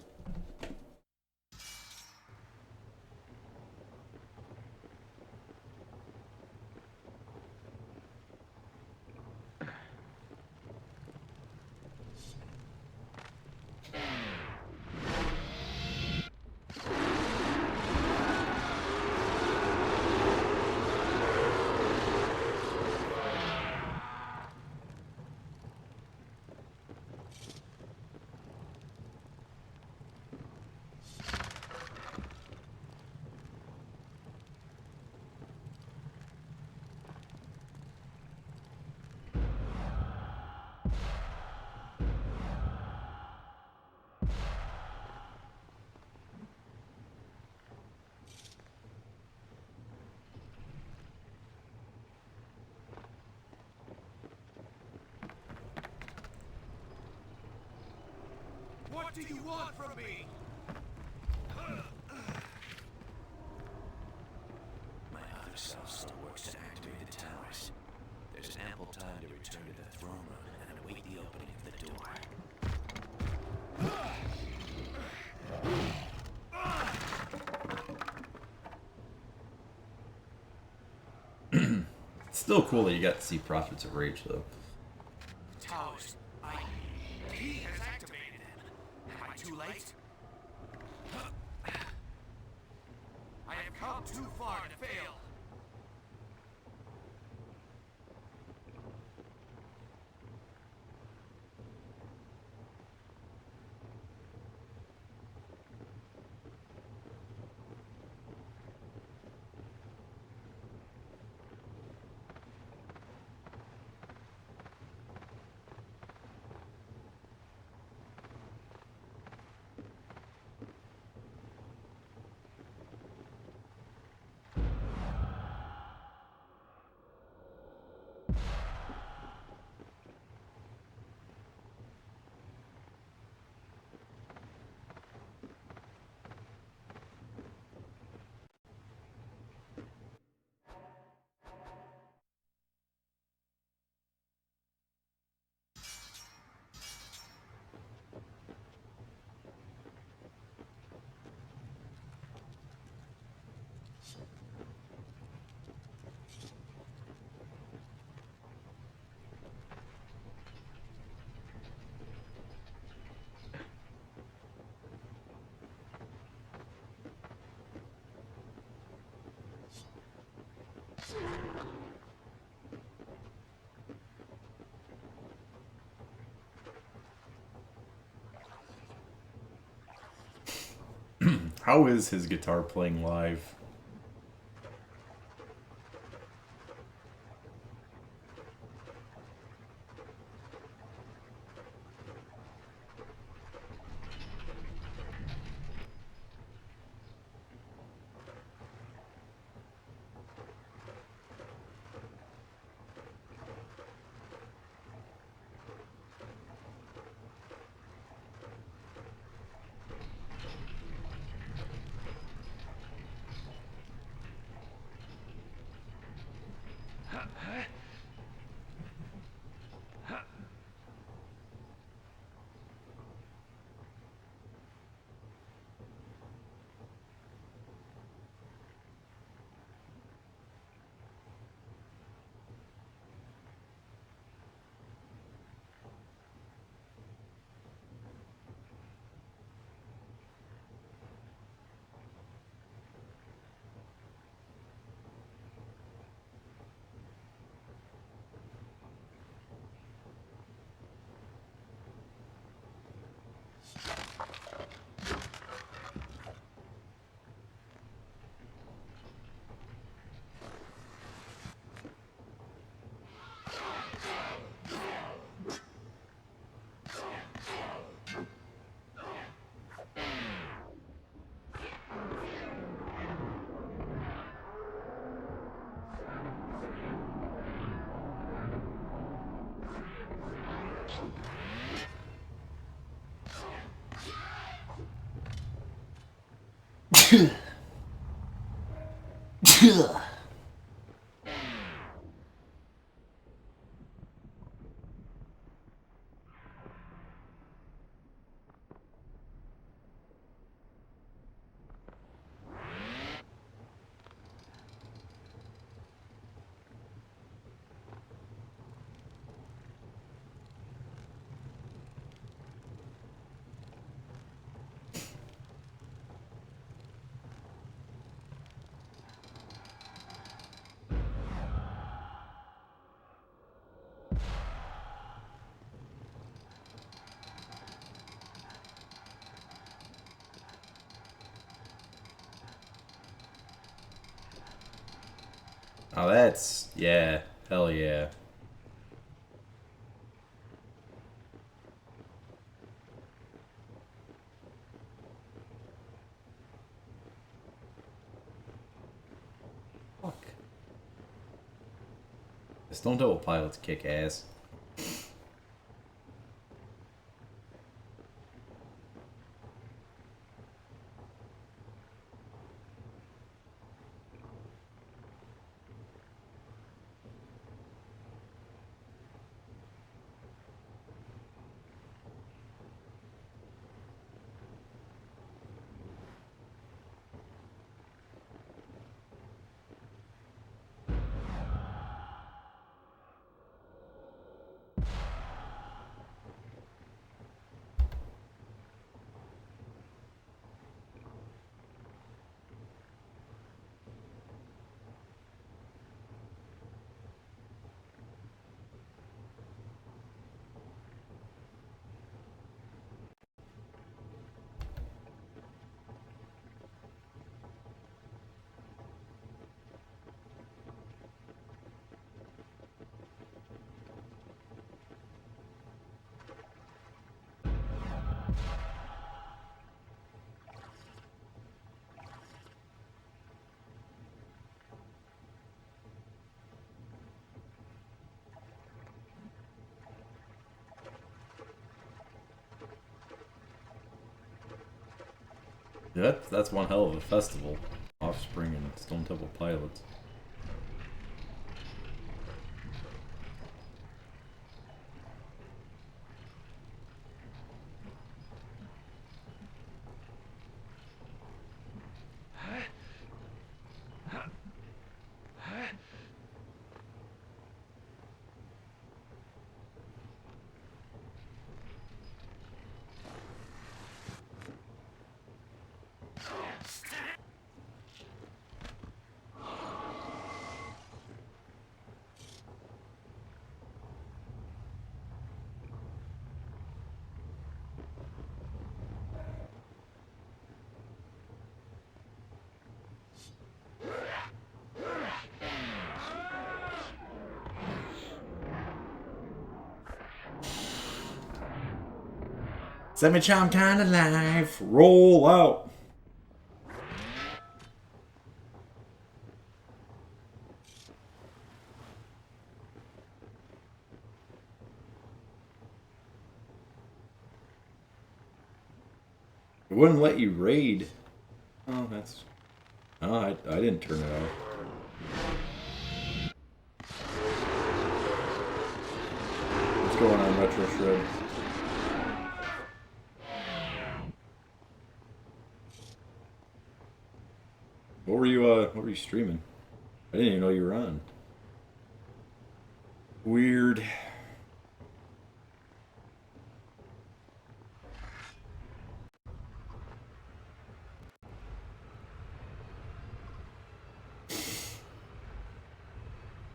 What do you want from me? My other self still works to activate the towers. There's ample time to return to the throne room and await the opening of the door. It's still cool that you got to see Prophets of Rage, though. Towers. He has activated them. Am I too late? I have come too far to fail. How is his guitar playing live? Oh, that's... yeah. Hell yeah. Fuck. The Stone Temple Pilots kick ass. That's one hell of a festival. Offspring and Stone Temple Pilots. Semi-charm kind of life. Roll out. It wouldn't let you raid. Oh, that's... Oh, I didn't turn it off. What's going on, Retro Shred? What were you streaming? I didn't even know you were on. Weird.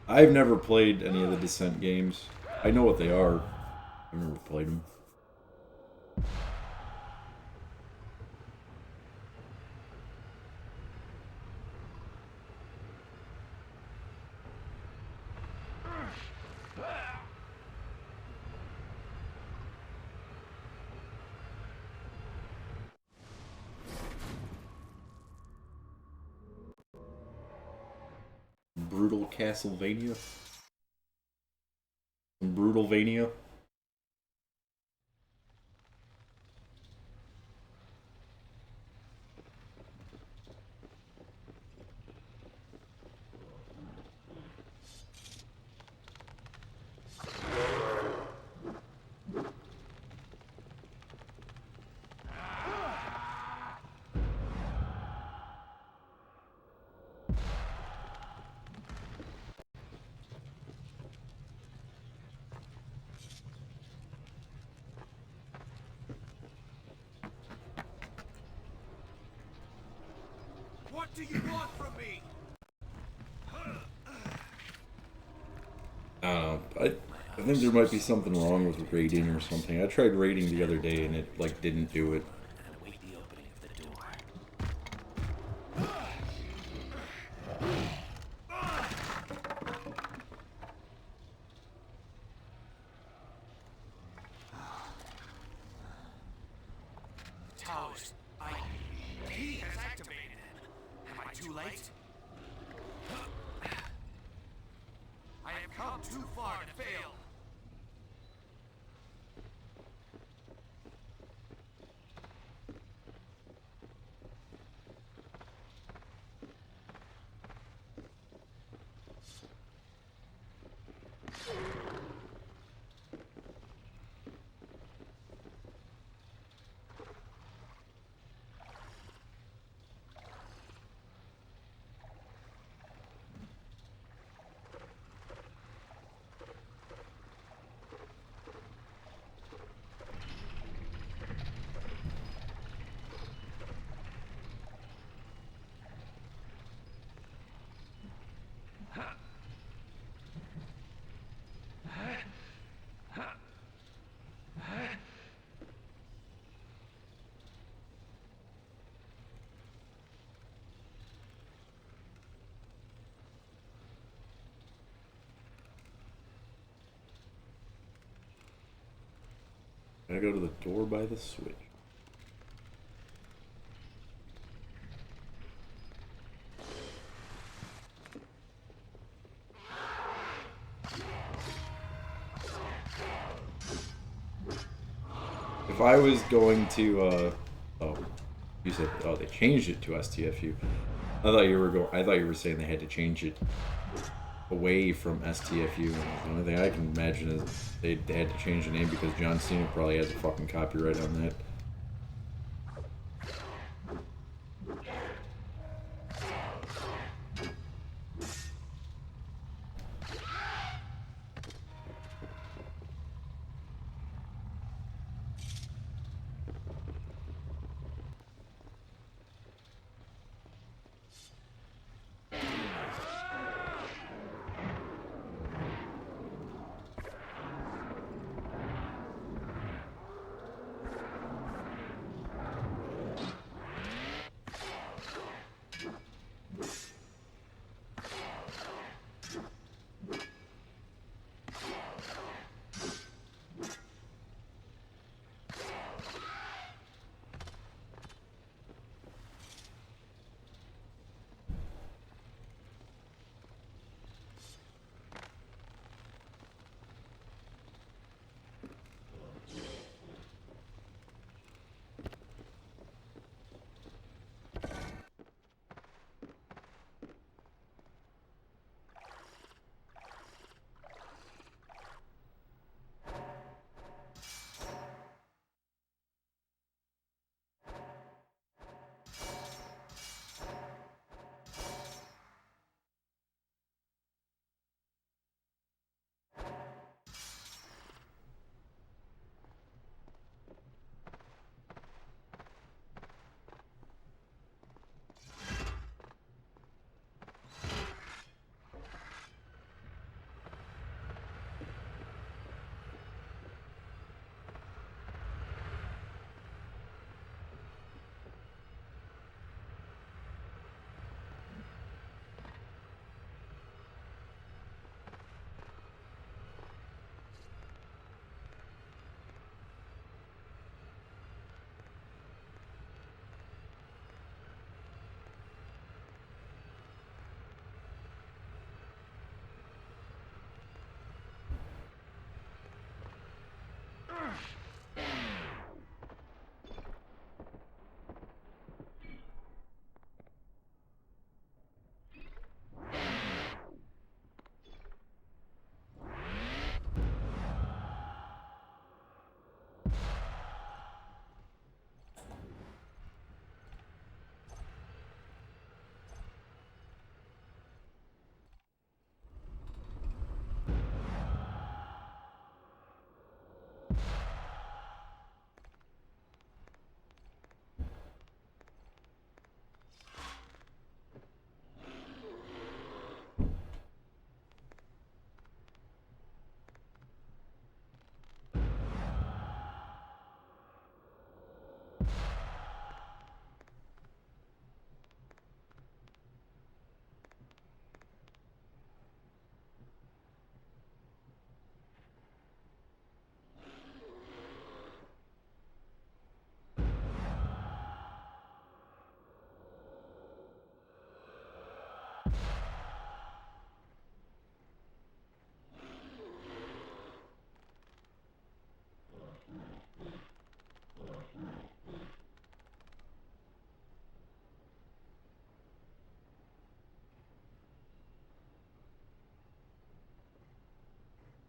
I've never played any of the Descent games. I know what they are. I've never played them. Brutal Castlevania. Some Brutalvania. What do you want from me? I don't know. I think there might be something wrong with raiding or something. I tried raiding the other day and it like didn't do it. And await the opening of the door. Towers. He has activated them. Am I too late? I have come too far to fail. Gotta go to the door by the switch. If I was going to, oh, you said, oh, they changed it to STFU. I thought you were saying they had to change it away from STFU. The only thing I can imagine is they had to change the name because John Cena probably has a fucking copyright on that.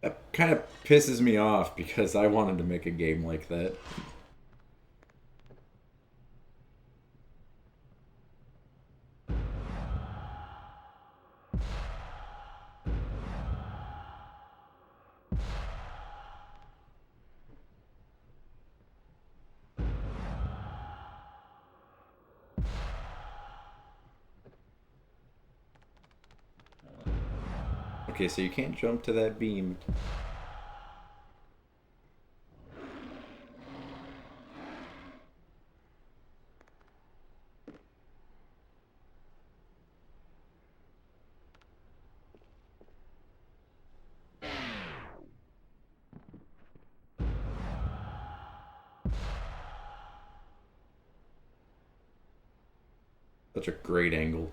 That kind of pisses me off because I wanted to make a game like that. Okay, so you can't jump to that beam. Such a great angle.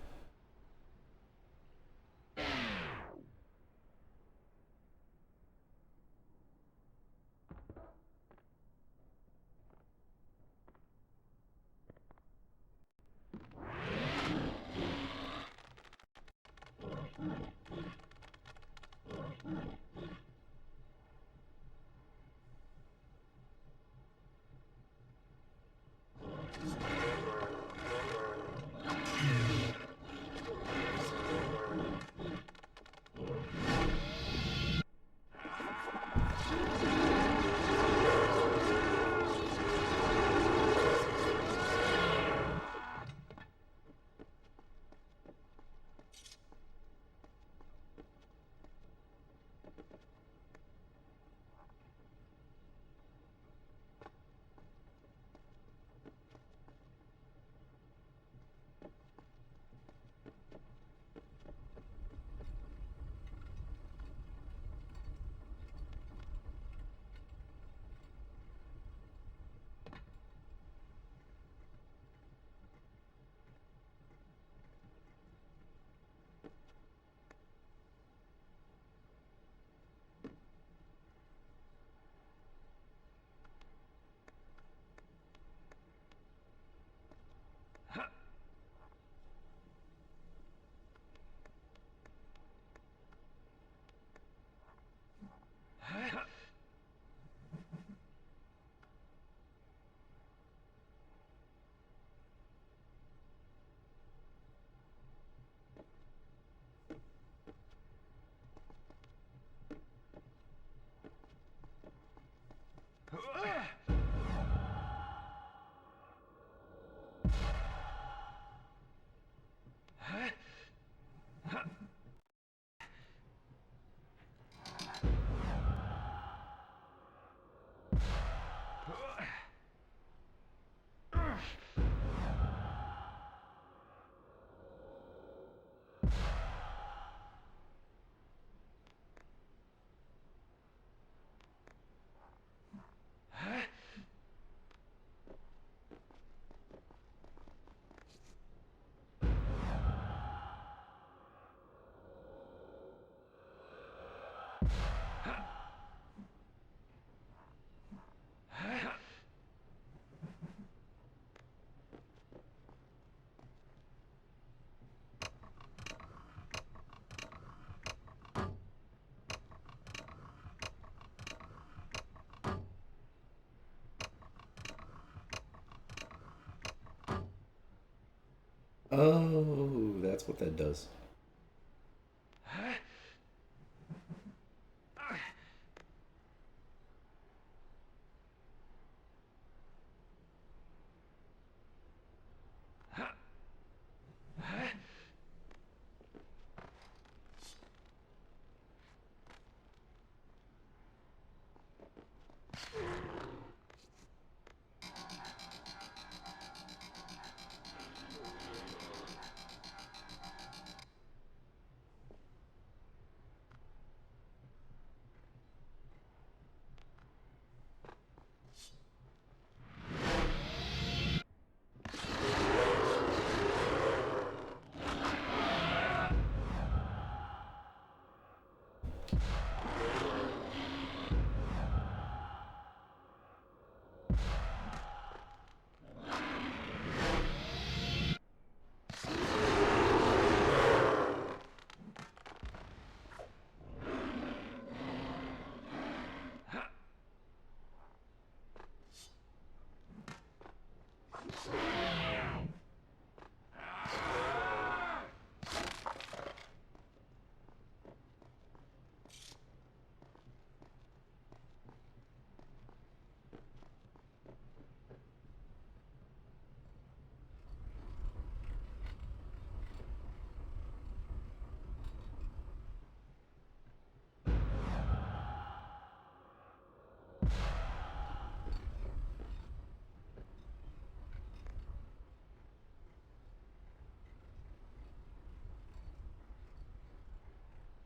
Oh, that's what that does.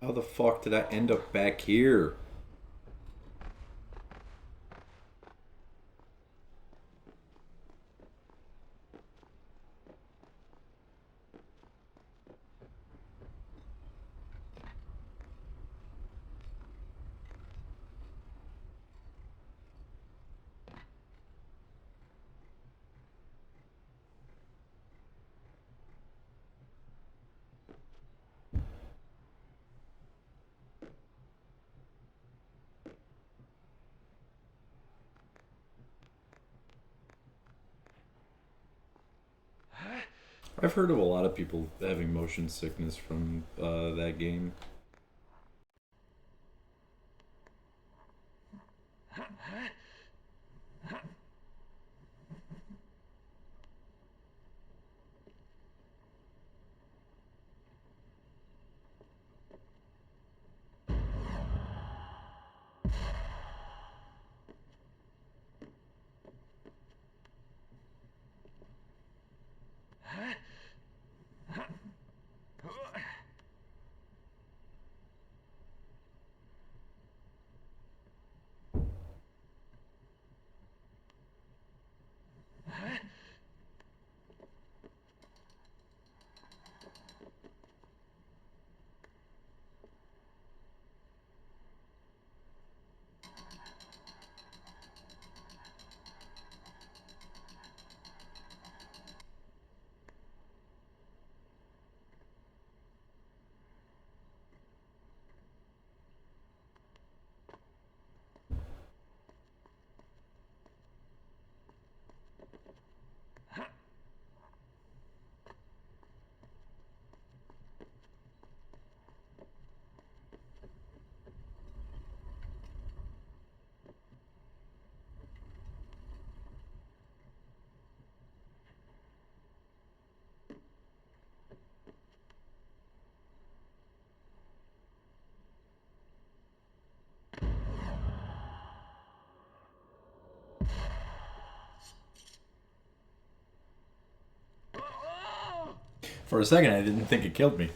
How the fuck did I end up back here? I've heard of a lot of people having motion sickness from that game. For a second, I didn't think it killed me.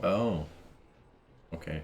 Oh. Okay.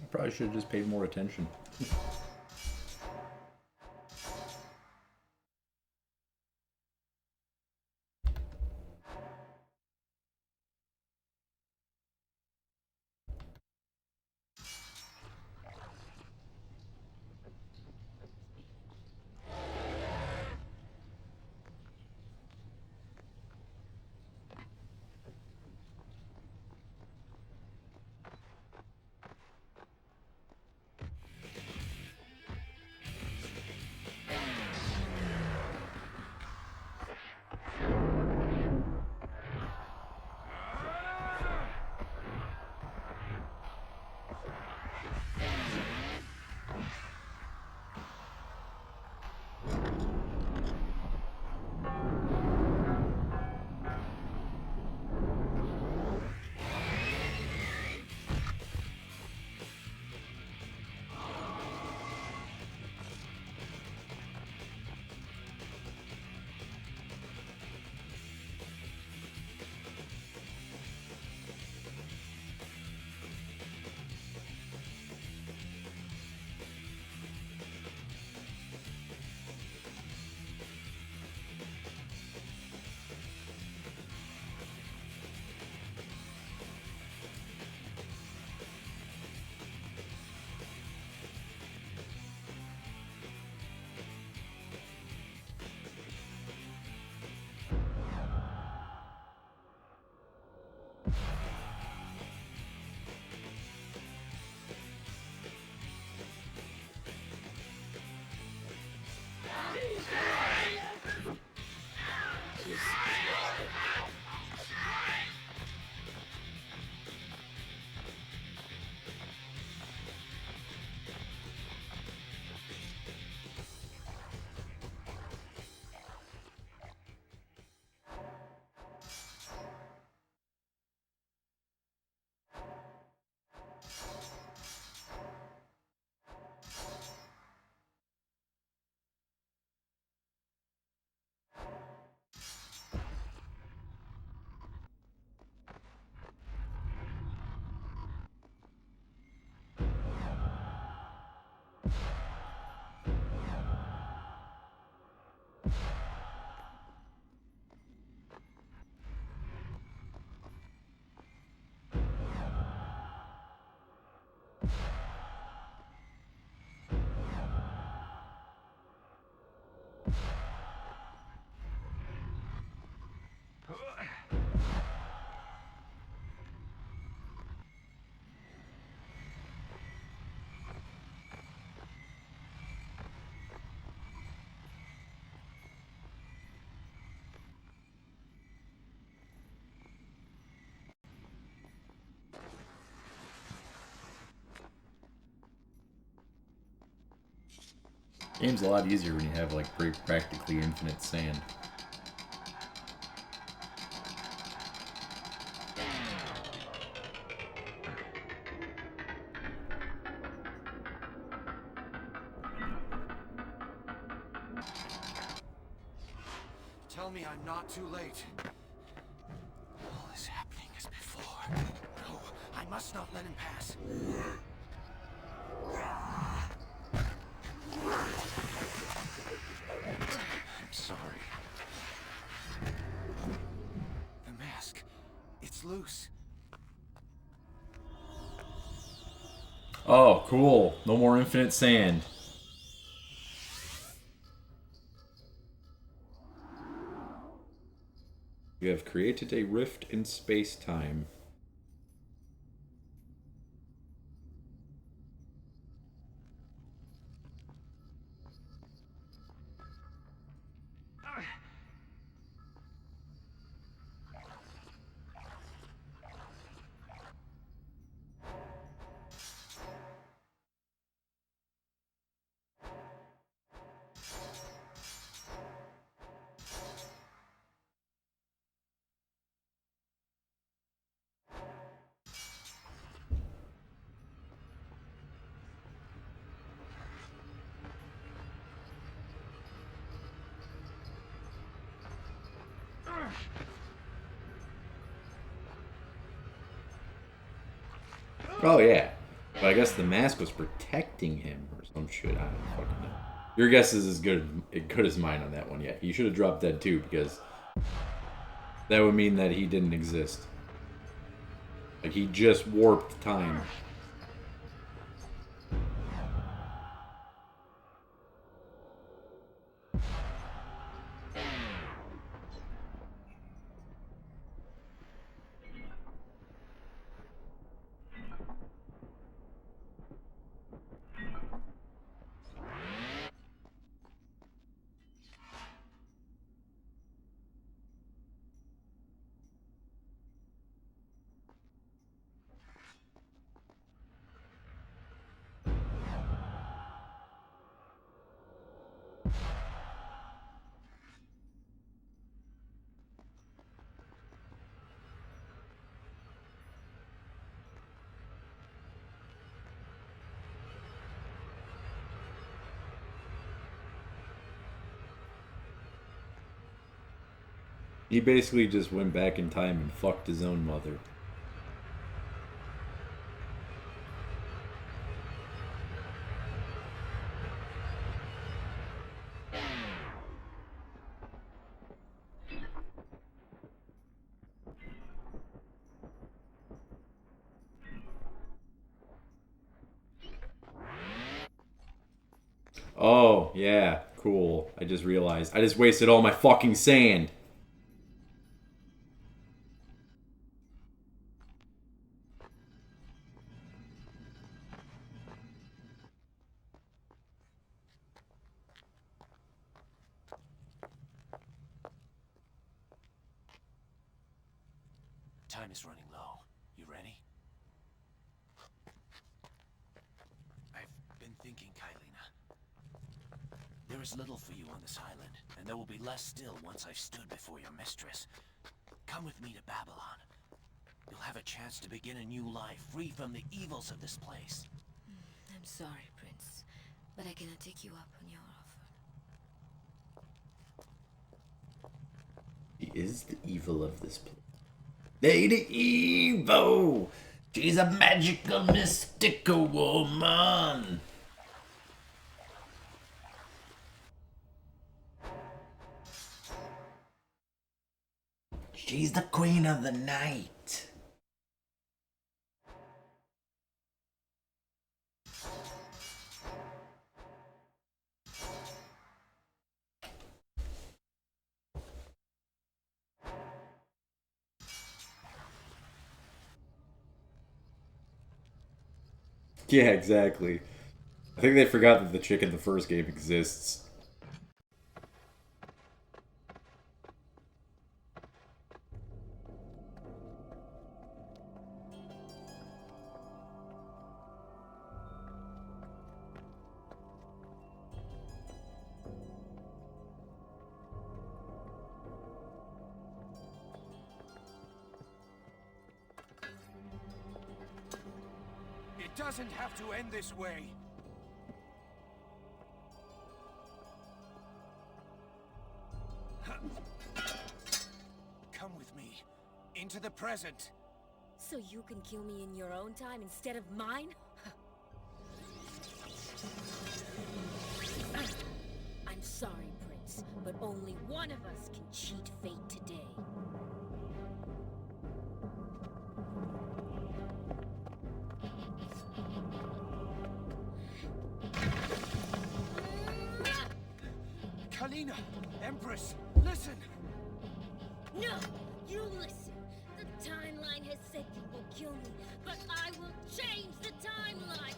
I probably should have just paid more attention. Game's a lot easier when you have like practically infinite sand. Tell me I'm not too late. All is happening as before. No, I must not let him pass. I'm sorry. The mask. It's loose. Oh, cool. No more infinite sand. You have created a rift in space-time. Oh yeah, but I guess the mask was protecting him or some shit. I don't fucking know. Your guess is as good as mine on that one. Yeah, you should have dropped that too because that would mean that he didn't exist. Like he just warped time. He basically just went back in time and fucked his own mother. Oh, yeah, cool. I just realized. I just wasted all my fucking sand. Time is running low. You ready? I've been thinking, Kylina. There is little for you on this island, and there will be less still once I've stood before your mistress. Come with me to Babylon. You'll have a chance to begin a new life, free from the evils of this place. I'm sorry, Prince, but I cannot take you up on your offer. He is the evil of this place. Lady Evo! She's a magical, mystical woman! She's the queen of the night. Yeah, exactly. I think they forgot that the chick in the first game exists. It doesn't have to end this way. present. So you can kill me in your own time instead of mine? I'm sorry, Prince, but only one of us can cheat fate today. Kalina, Empress, listen! No! You listen! The timeline has said you will kill me, but I will change the timeline!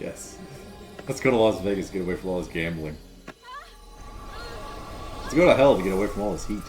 Yes. Let's go to Las Vegas to get away from all this gambling. Let's go to hell to get away from all this heat.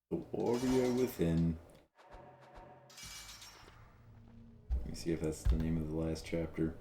The warrior within. Let me see if that's the name of the last chapter.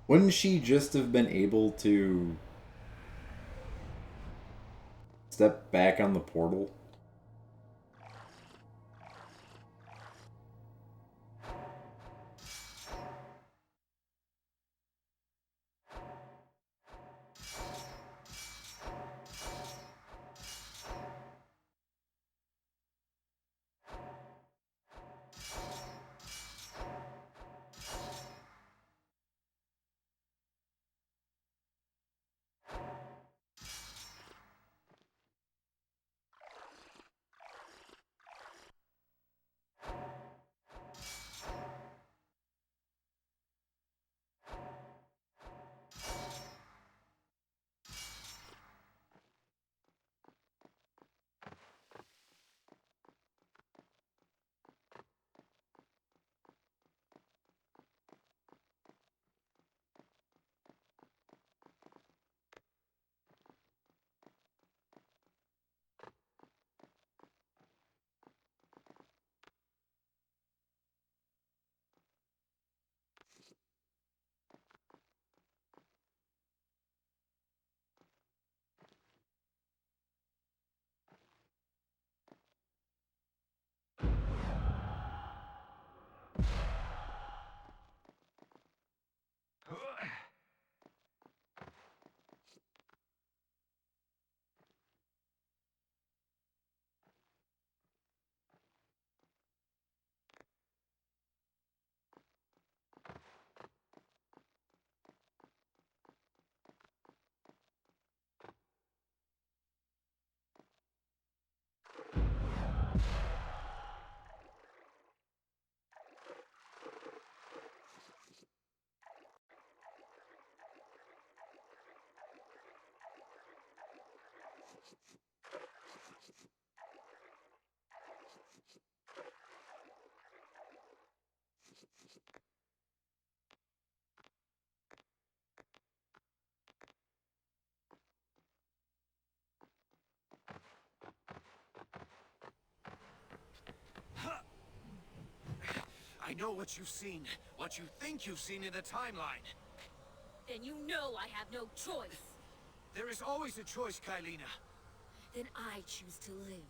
Wouldn't she just have been able to step back on the portal? know what you've seen, what you think you've seen in the timeline. Then you know I have no choice. There is always a choice, Kylina. Then I choose to live,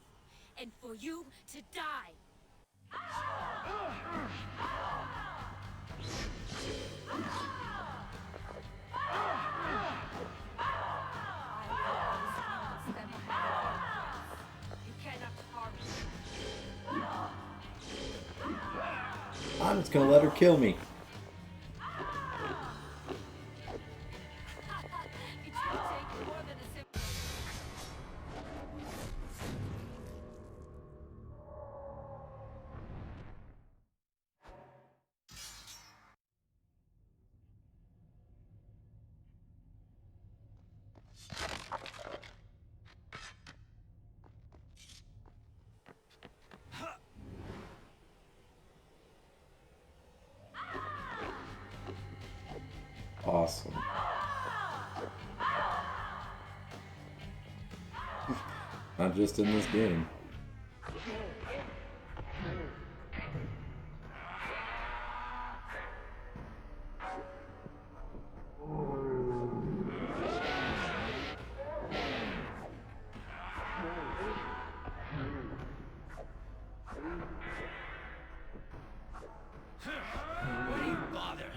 and for you to die. You cannot harm me. I'm just gonna let her kill me. It should take more than a simple... Awesome. Not just in this game. What do you bother?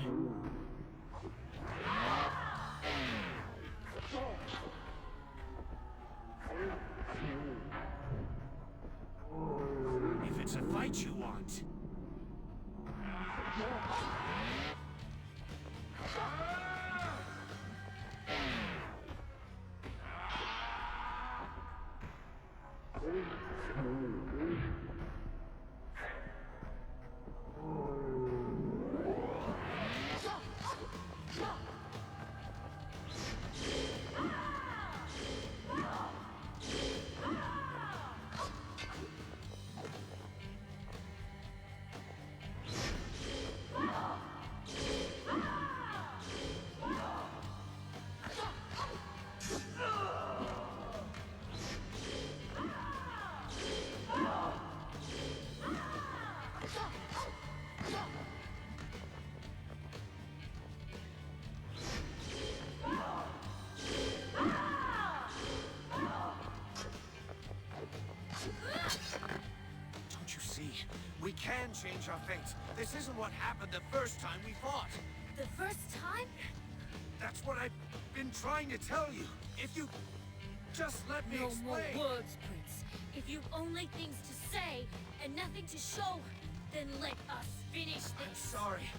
If it's a fight you want. Don't you see? We can change our fate. This isn't what happened the first time we fought. The first time? That's what I've been trying to tell you. If you just let me No more explain. words, Prince. If you've only things to say and nothing to show, then let us finish I'm this. sorry.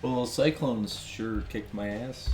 Well, Cyclones sure kicked my ass.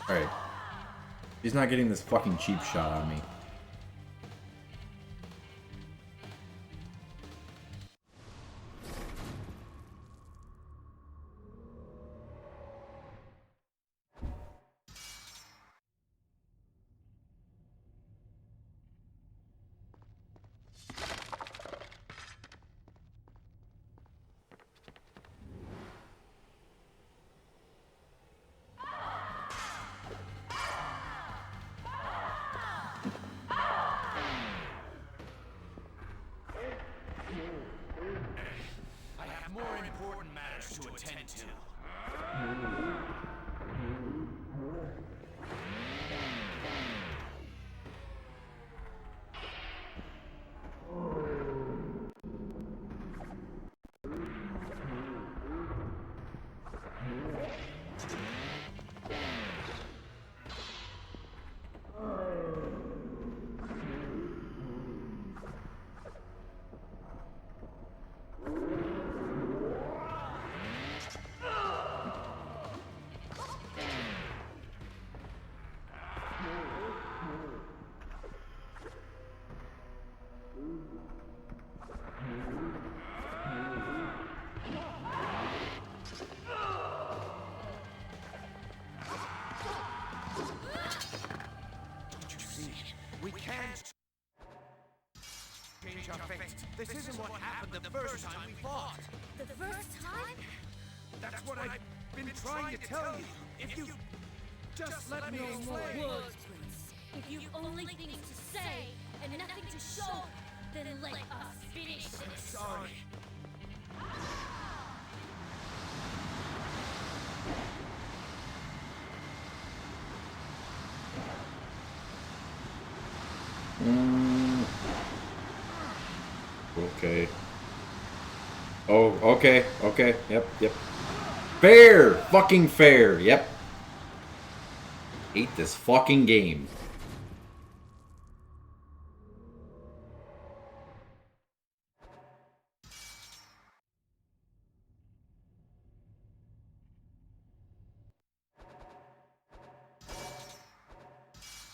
Alright. He's not getting this fucking cheap shot on me. I have more important matters to attend to. We can't change our fate. This isn't what happened the first time we fought. The first time? That's what I've been trying to tell you. If you just let me explain. Words, Prince. If you've only things to say and nothing to show, then let us finish this. Sorry. Okay. Oh, okay, okay, yep. Fair! Fucking fair, yep. Hate this fucking game.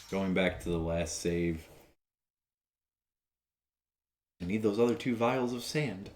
Going back to the last save. I need those other 2 vials of sand.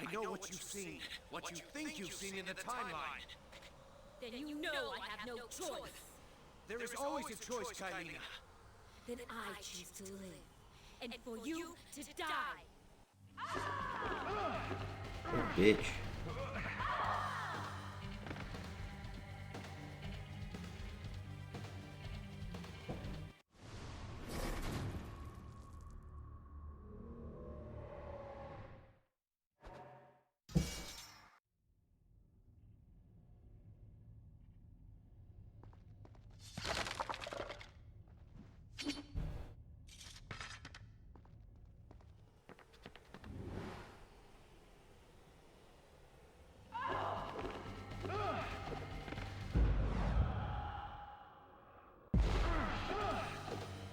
I know what you've seen, what you think you've seen in the timeline. Then you know I have no choice. There is always a choice, Kylina. Then I choose to live. And for you to die. Oh, bitch.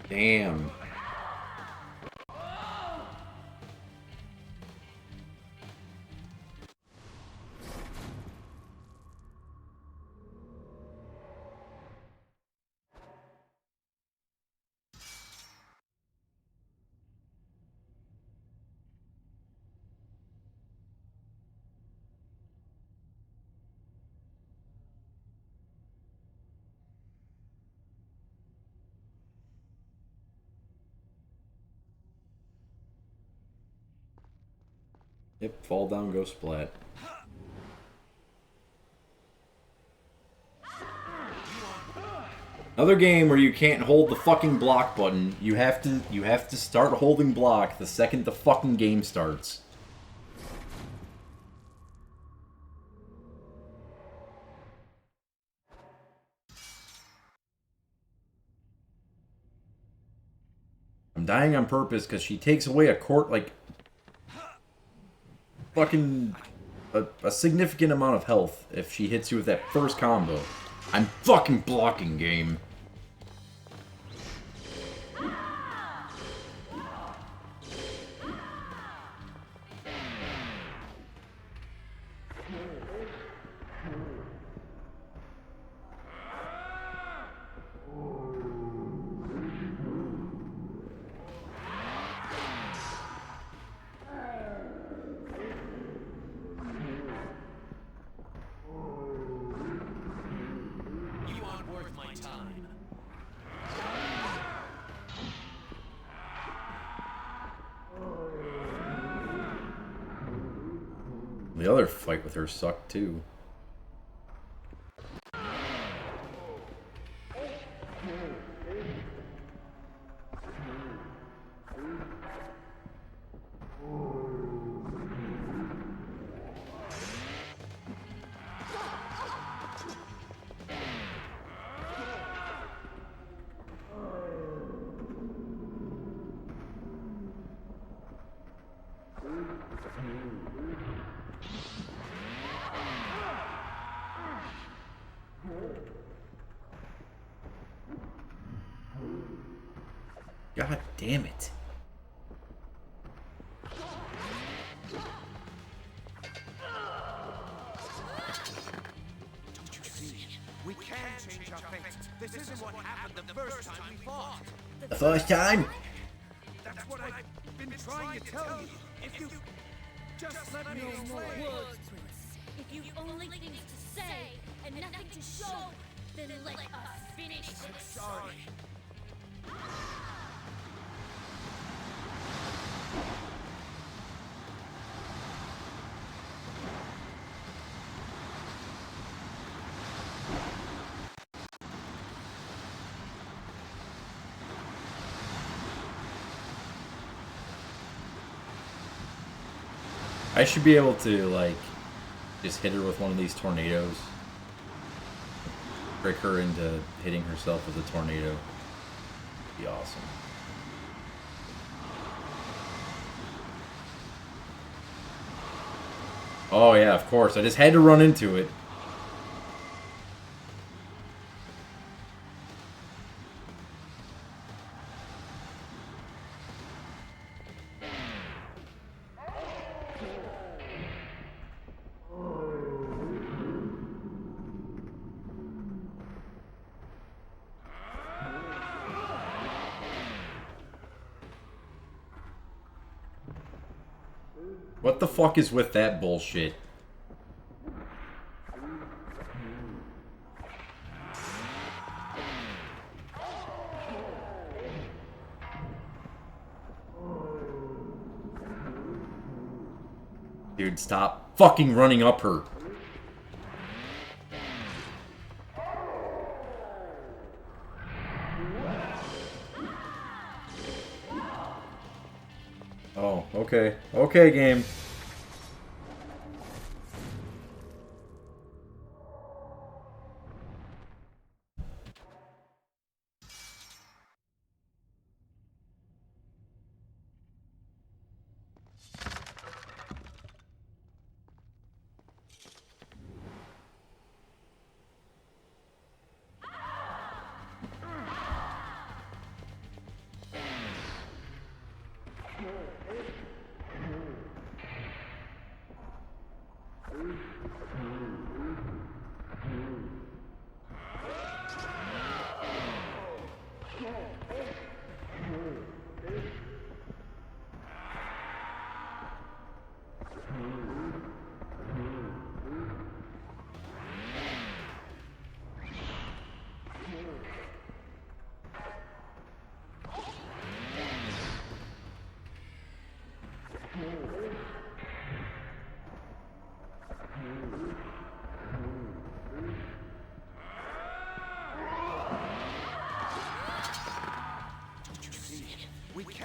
Damn. Yep, fall down, go splat. Another game where you can't hold the fucking block button. You have to start holding block the second the fucking game starts. I'm dying on purpose because she takes away a court, like, fucking a significant amount of health if she hits you with that first combo. I'm fucking blocking, game. You aren't worth my time. The other fight with her sucked too. God damn it. Don't you see? We can change our fate. This isn't what happened the first time we fought. The first time? That's what I've been trying to tell you. If you just let me explain. If you've only things to say and nothing to show, then let us finish this. Sorry. I should be able to, like, just hit her with one of these tornadoes. Trick her into hitting herself with a tornado. Be awesome. Oh yeah, of course. I just had to run into it. What the fuck is with that bullshit? Dude, stop fucking running up her. Oh, okay. Okay, game.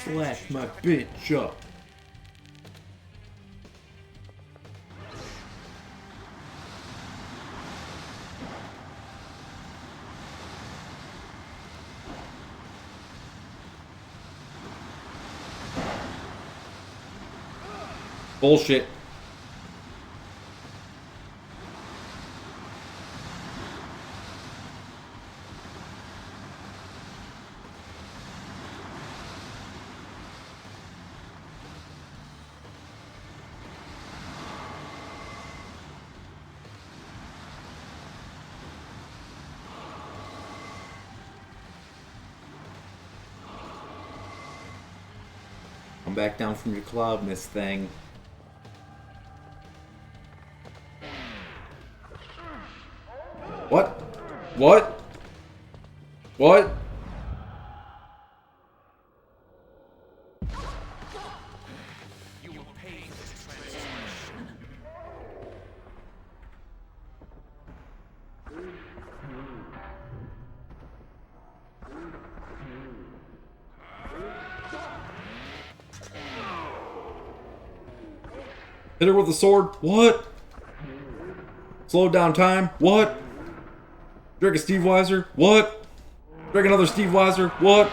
Slash my bitch up. Bullshit. Come back down from your cloud, Miss Thing. What? What? What? You will pay for this transgression. Hit her with a sword? What? Slow down time? What? Drink a Steve Weiser? What? Drink another Steve Weiser? What?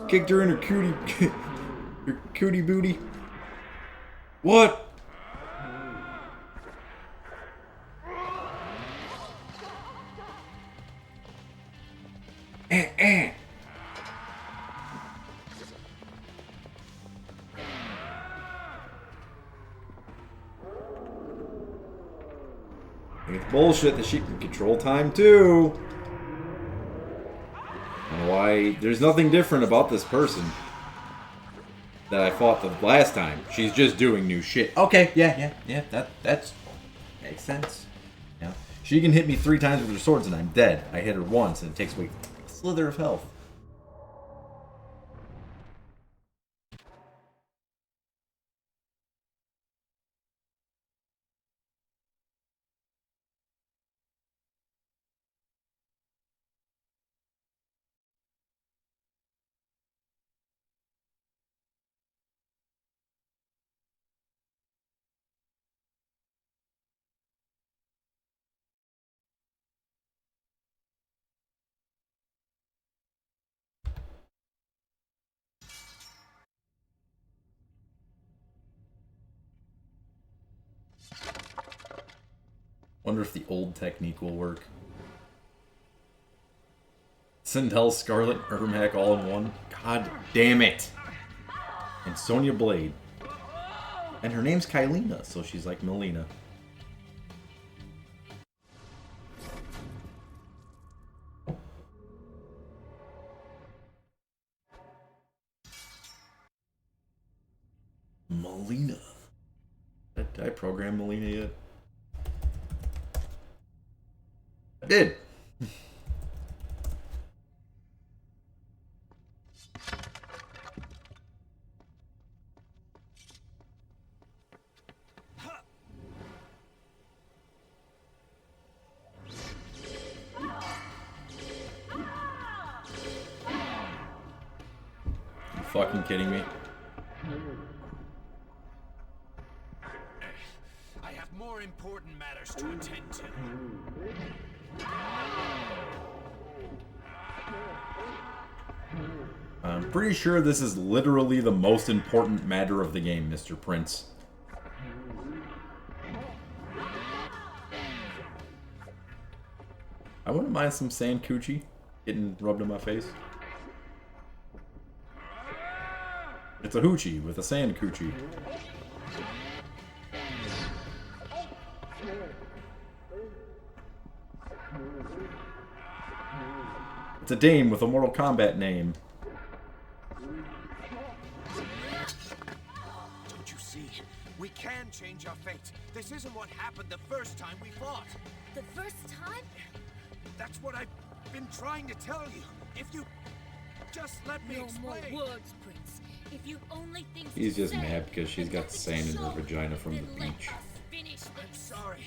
Kicked her in her cootie, her cootie booty. What? It's bullshit that she can control time too. I don't know why. There's nothing different about this person that I fought the last time. She's just doing new shit. Okay, yeah. That's makes sense. Yeah, she can hit me 3 times with her swords and I'm dead. I hit her once and it takes away a slither of health. Wonder if the old technique will work. Sindel, Scarlet, Ermac all in one. God damn it! And Sonya Blade. And her name's Kylina, so she's like Melina. Melina. Did I program Melina yet? I did. You fucking kidding me? I have more important matters to attend to. I'm pretty sure this is literally the most important matter of the game, Mr. Prince. I wouldn't mind some sand coochie getting rubbed on my face. It's a hoochie with a sand coochie. It's a dame with a Mortal Kombat name. Don't you see? We can change our fate. This isn't what happened the first time we fought. The first time? That's what I've been trying to tell you. If you just let me No explain. more words, Prince. If you only things He's to just say, mad because she's and got nothing to sand in her show, vagina from the then let beach. us finish this. Sorry.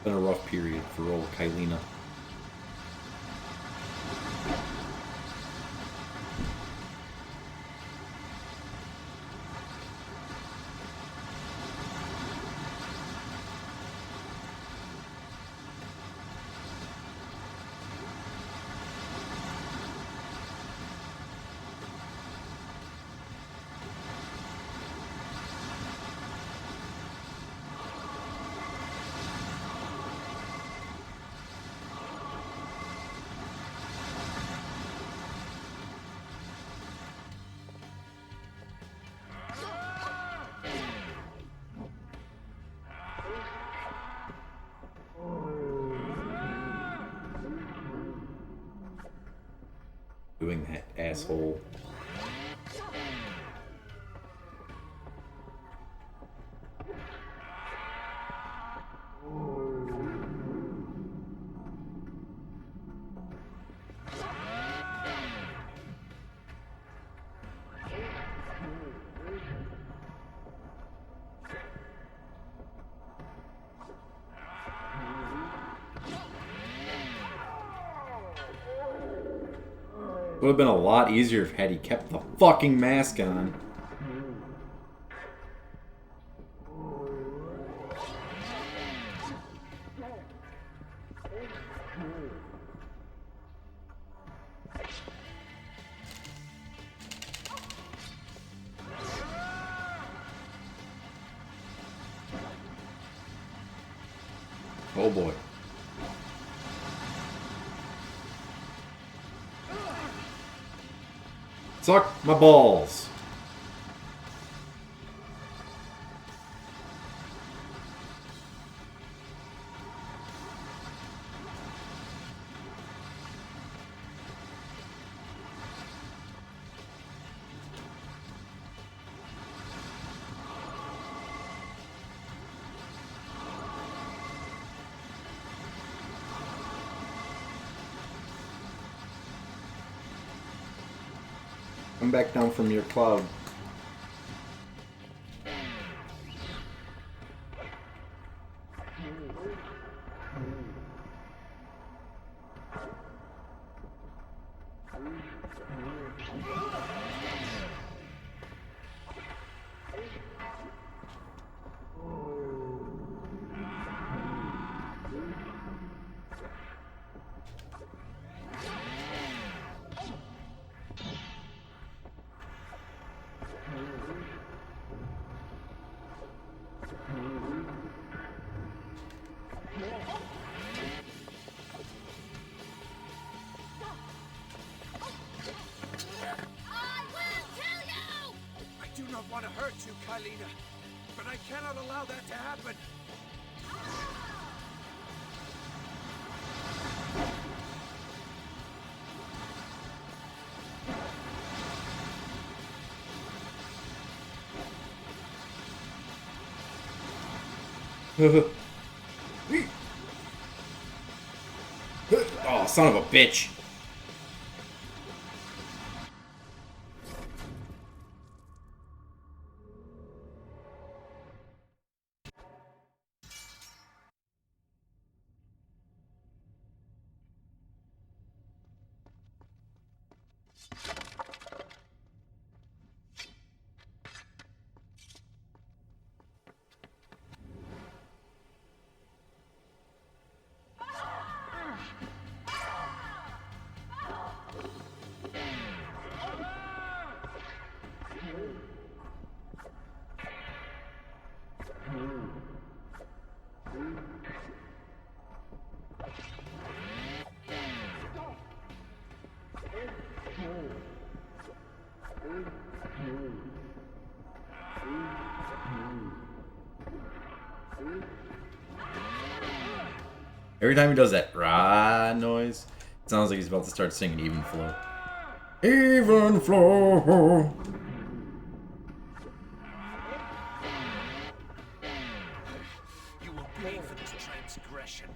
Been a rough period for old Kylina. Doing that, asshole. Would have been a lot easier if had he kept the fucking mask on. Oh boy. Suck my balls. Come back down from your cloud. I will kill you! I do not want to hurt you, Kylina, but I cannot allow that to happen. Oh, son of a bitch. Every time he does that rah noise, it sounds like he's about to start singing Even Flow. Even Flow. You will pay for this transgression.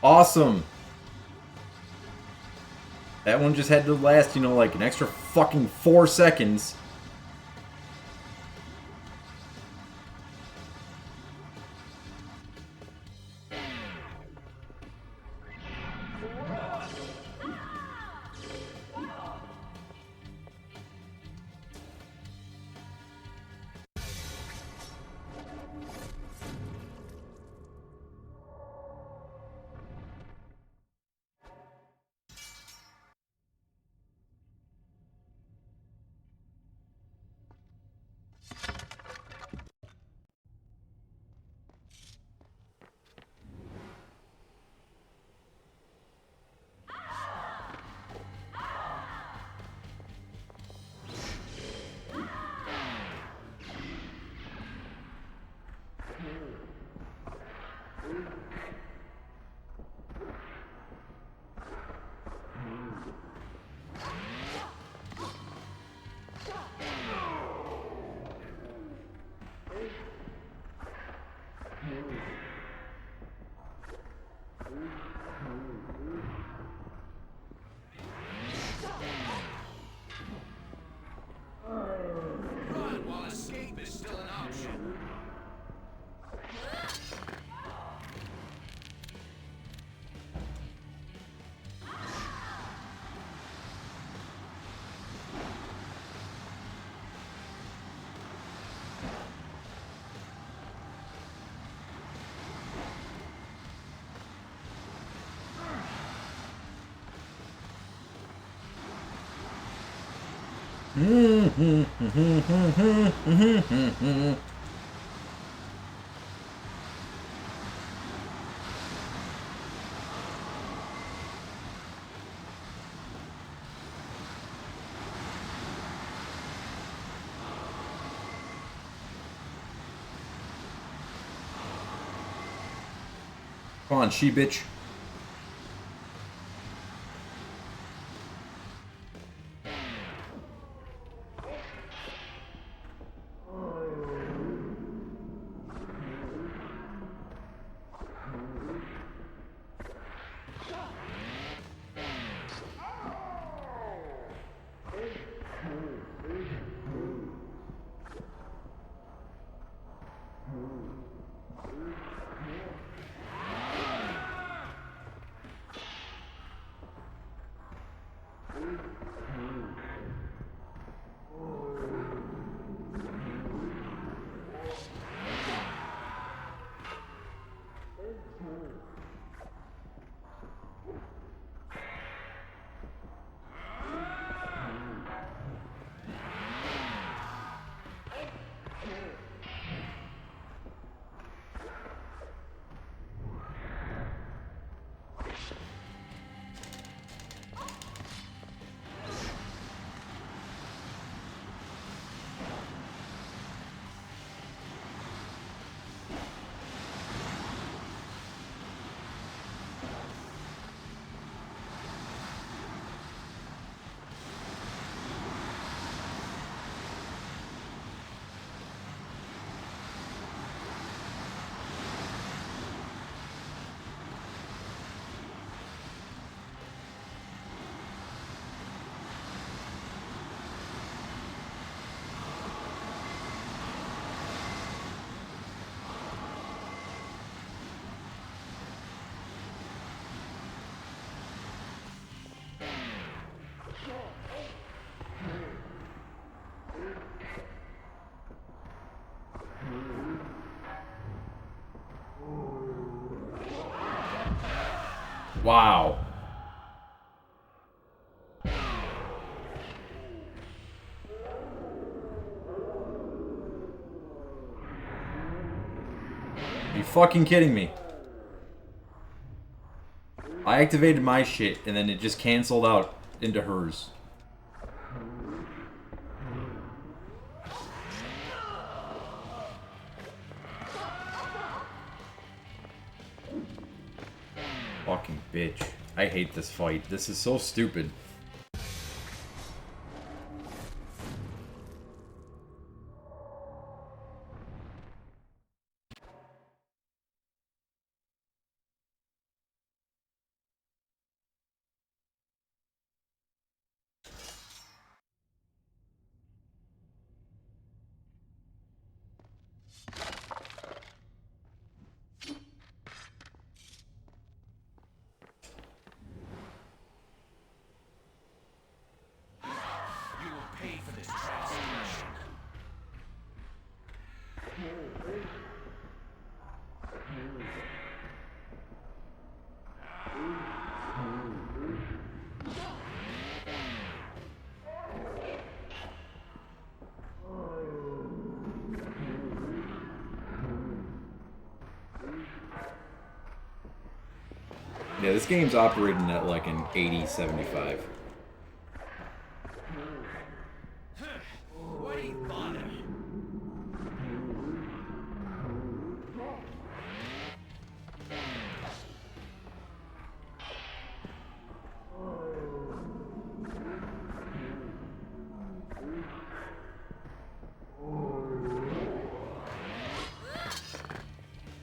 Awesome. That one just had to last, you know, like an extra fucking 4 seconds. Run while escape is still an option. Come on, she bitch. Wow. Are you fucking kidding me? I activated my shit and then it just canceled out into hers. Fucking bitch. I hate this fight. This is so stupid. Yeah, this game's operating at like an 80-75. Why do you bother?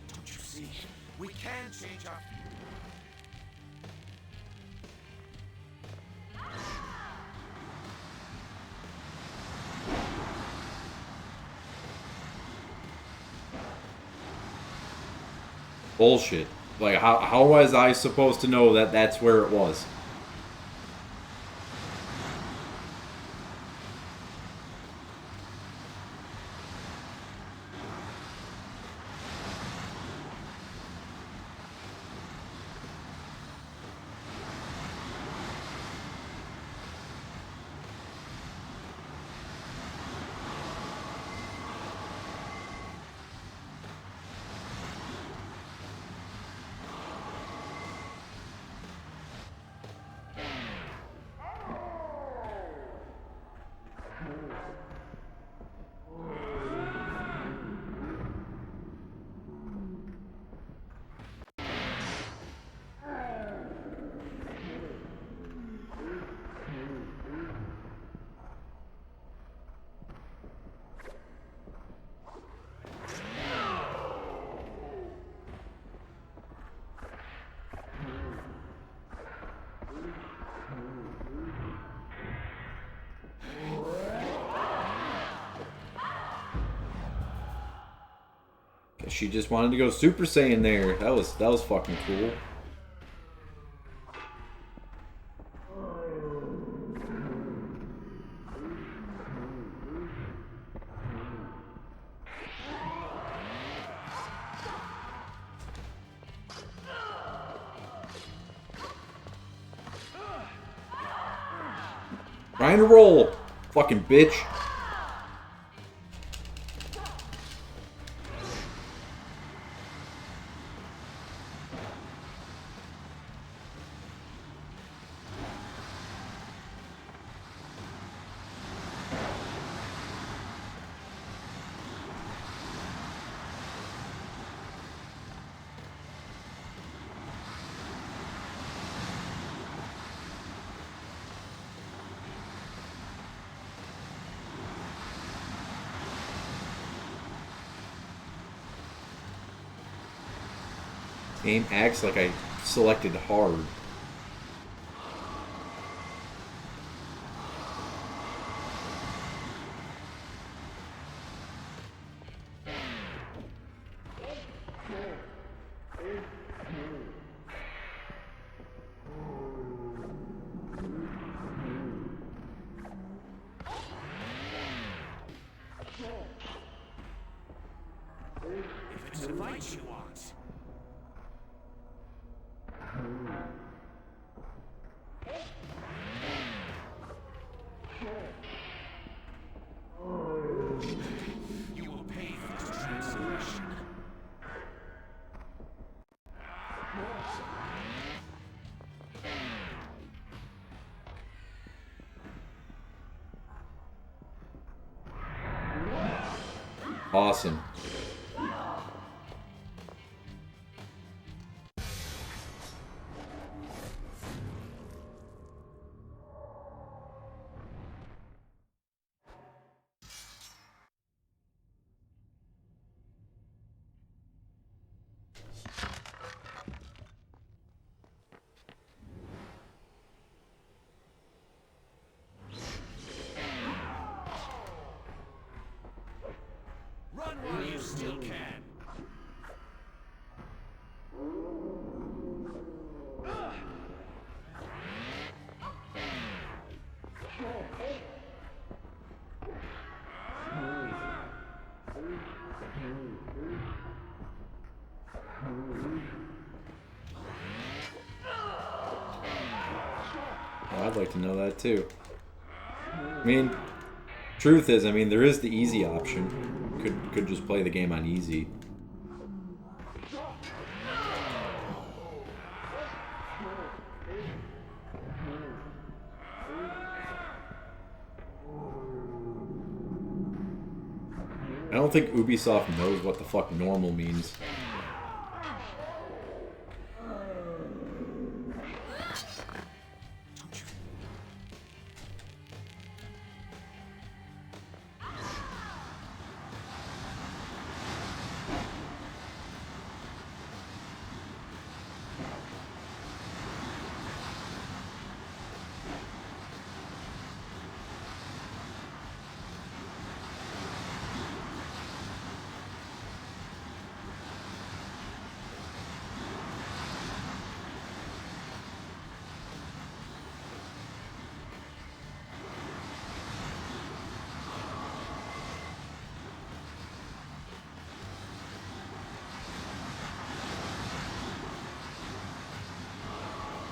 Don't you see? We can change our... Bullshit. Like, how was I supposed to know that that's where it was? She just wanted to go Super Saiyan there. That was fucking cool. Trying to roll, fucking bitch. Game acts like I selected hard. If it's a fight she wants. You will pay for this transgression. Awesome. Run while you still can. I'd like to know that too. I mean, truth is, I mean, there is the easy option. Could just play the game on easy. I don't think Ubisoft knows what the fuck normal means.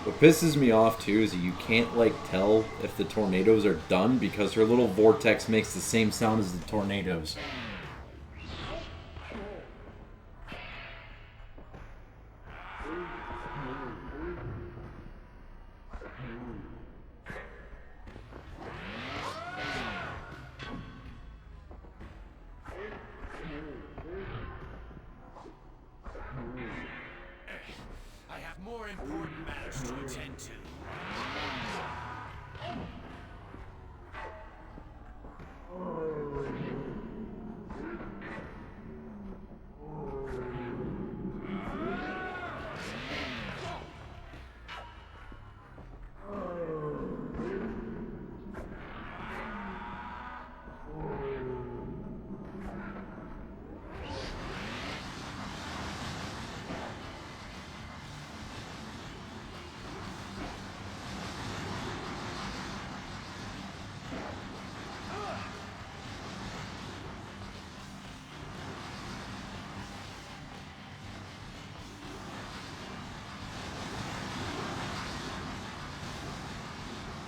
What pisses me off too is that you can't like tell if the tornadoes are done because her little vortex makes the same sound as the tornadoes. I have more important matters to attend to.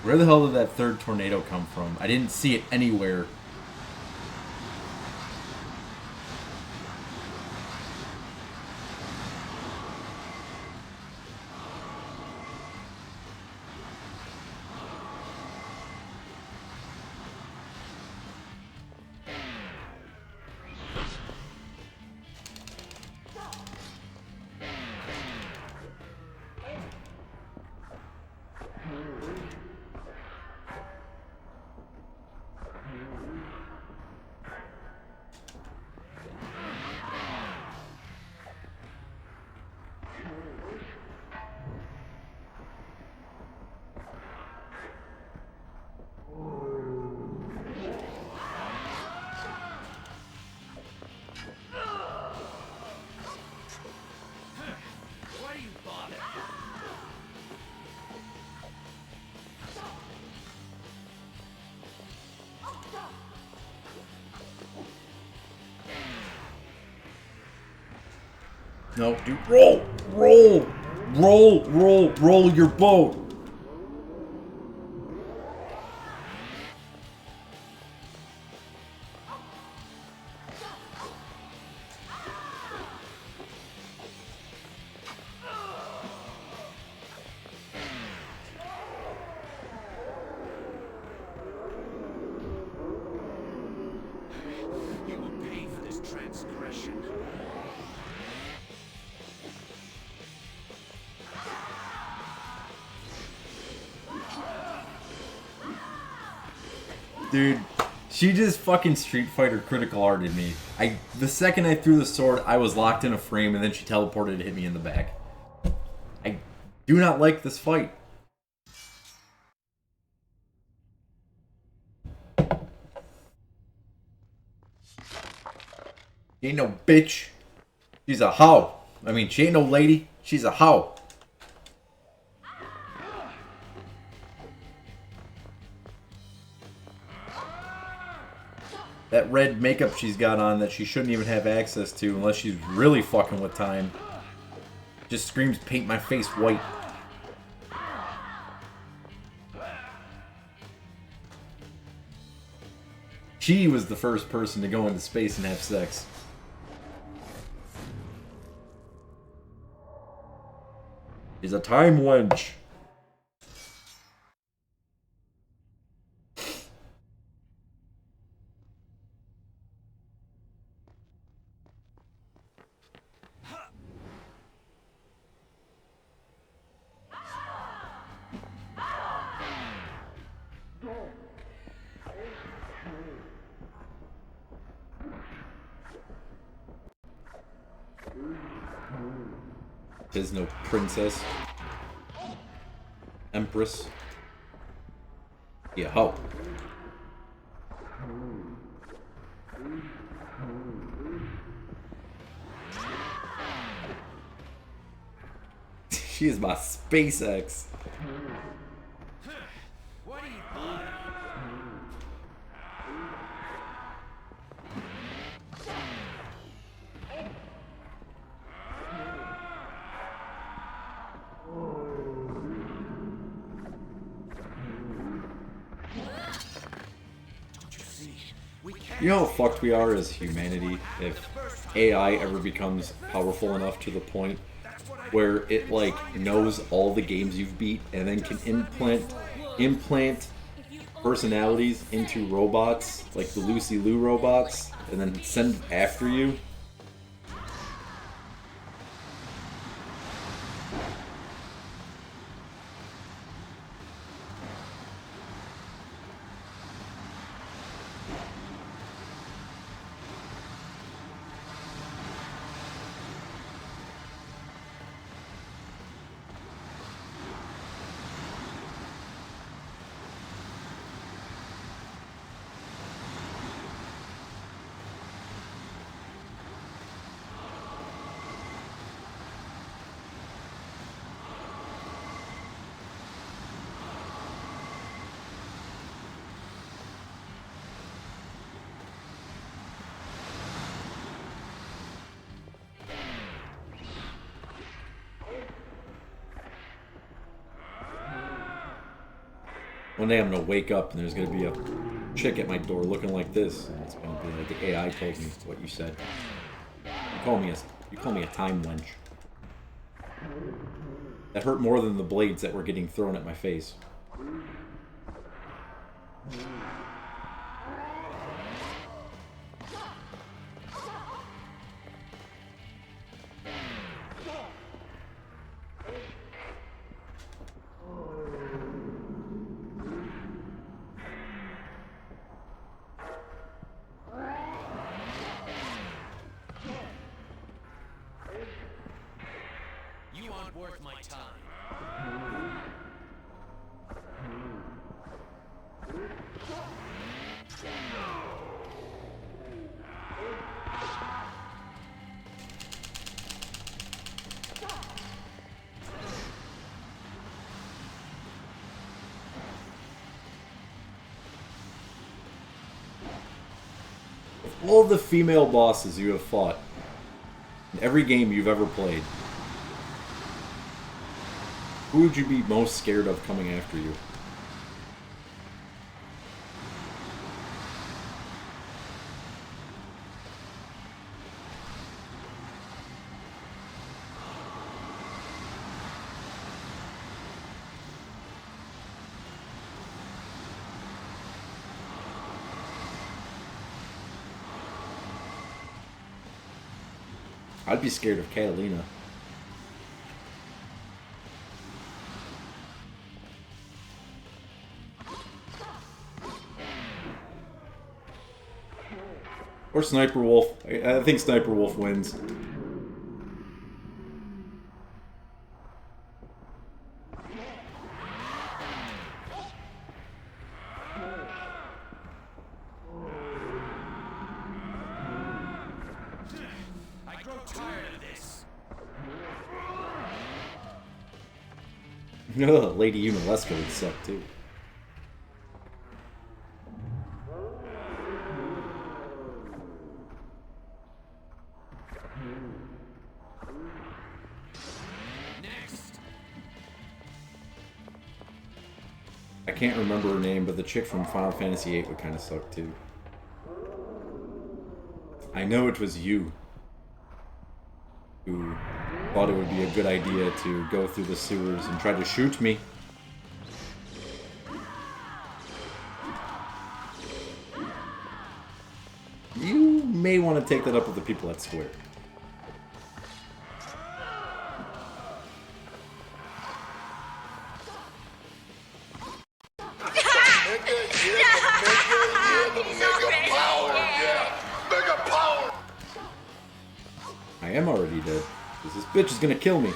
Where the hell did that third tornado come from? I didn't see it anywhere. Why do you bother? No, dude, roll! Roll! Roll, roll, roll your boat! You will pay for this transgression. Dude, she just fucking Street Fighter critical arted me. The second I threw the sword, I was locked in a frame, and then she teleported to hit me in the back. I do not like this fight. She ain't no bitch. She's a hoe. I mean, she ain't no lady. She's a hoe. That red makeup she's got on that she shouldn't even have access to unless she's really fucking with time. Just screams, paint my face white. She was the first person to go into space and have sex. She's a time wench. There's no princess. Empress. Yeah, ho. She is my SpaceX. What do you want? You know how fucked we are as humanity if AI ever becomes powerful enough to the point where it like knows all the games you've beat and then can implant personalities into robots, like the Lucy Liu robots, and then send after you? One day I'm gonna wake up and there's gonna be a chick at my door looking like this, and it's gonna be like the AI told me what you said. You call me a time wench. That hurt more than the blades that were getting thrown at my face. You aren't worth my time. All the female bosses you have fought in every game you've ever played, who would you be most scared of coming after you? I'd be scared of Catalina. Or Sniper Wolf. I think Sniper Wolf wins. I grow tired of this. Lady Unalesca would suck too. Next. I can't remember her name, but the chick from Final Fantasy VIII would kind of suck too. I know it was you who thought it would be a good idea to go through the sewers and try to shoot me. You may want to take that up with the people at Square. I am already dead, because this bitch is gonna kill me.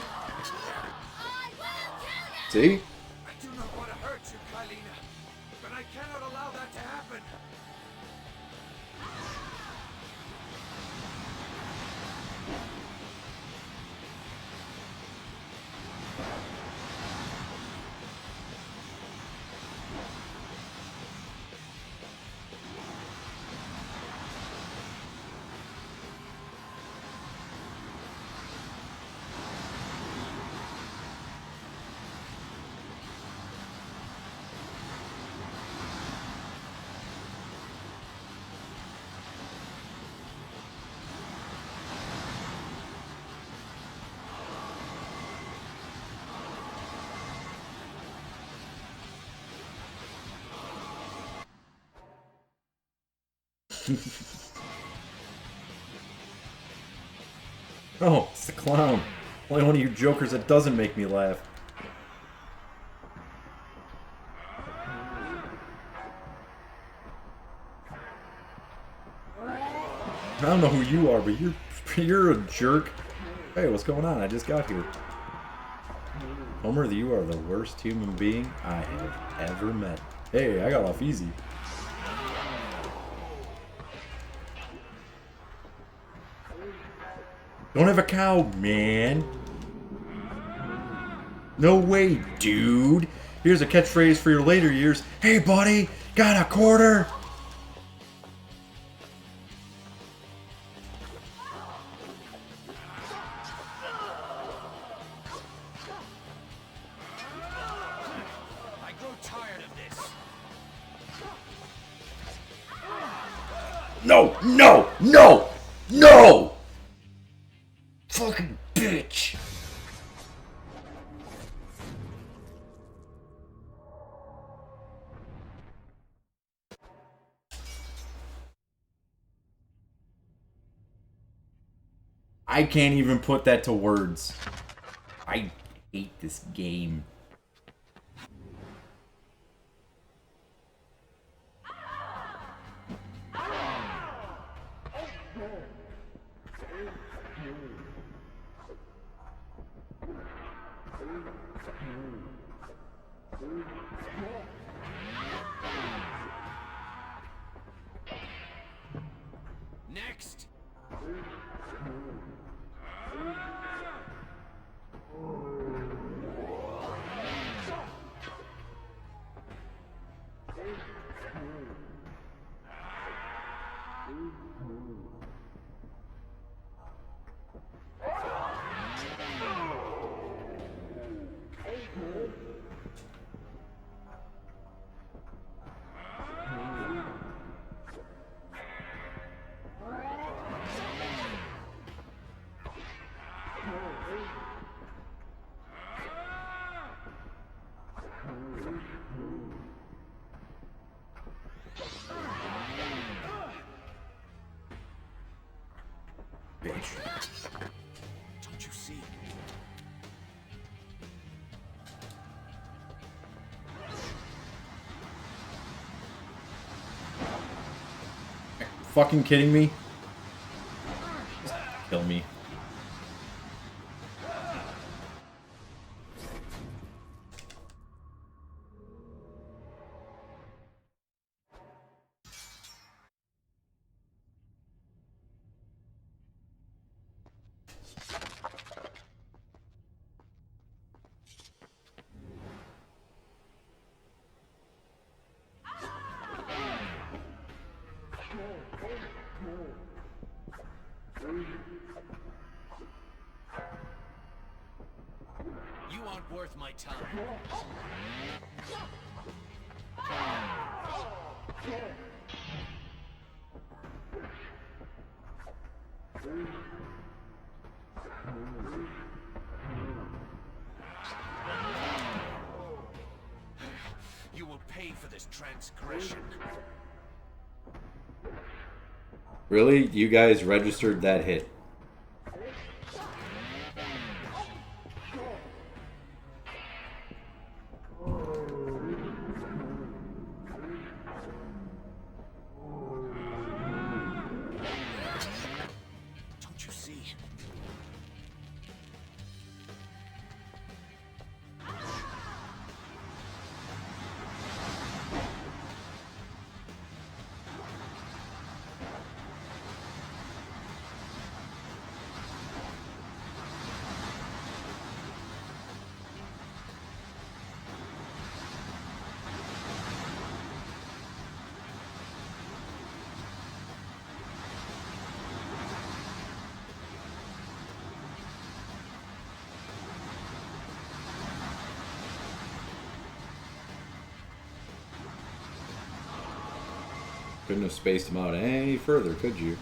See? I do not want to hurt you, Kylina, but I cannot allow that to happen. Oh, it's the clown. Only one of you jokers that doesn't make me laugh. I don't know who you are, but you're a jerk. Hey, what's going on? I just got here. Homer, you are the worst human being I have ever met. Hey, I got off easy. Don't have a cow, man. No way, dude. Here's a catchphrase for your later years. Hey, buddy, got a quarter? I grow tired of this. No, no, no, no! Fucking bitch! I can't even put that to words. I hate this game. Next. Bitch. Don't you see? Fucking kidding me? Just kill me. You aren't worth my time. You will pay for this transgression. Really? You guys registered that hit? Don't you see? Couldn't have spaced them out any further, could you?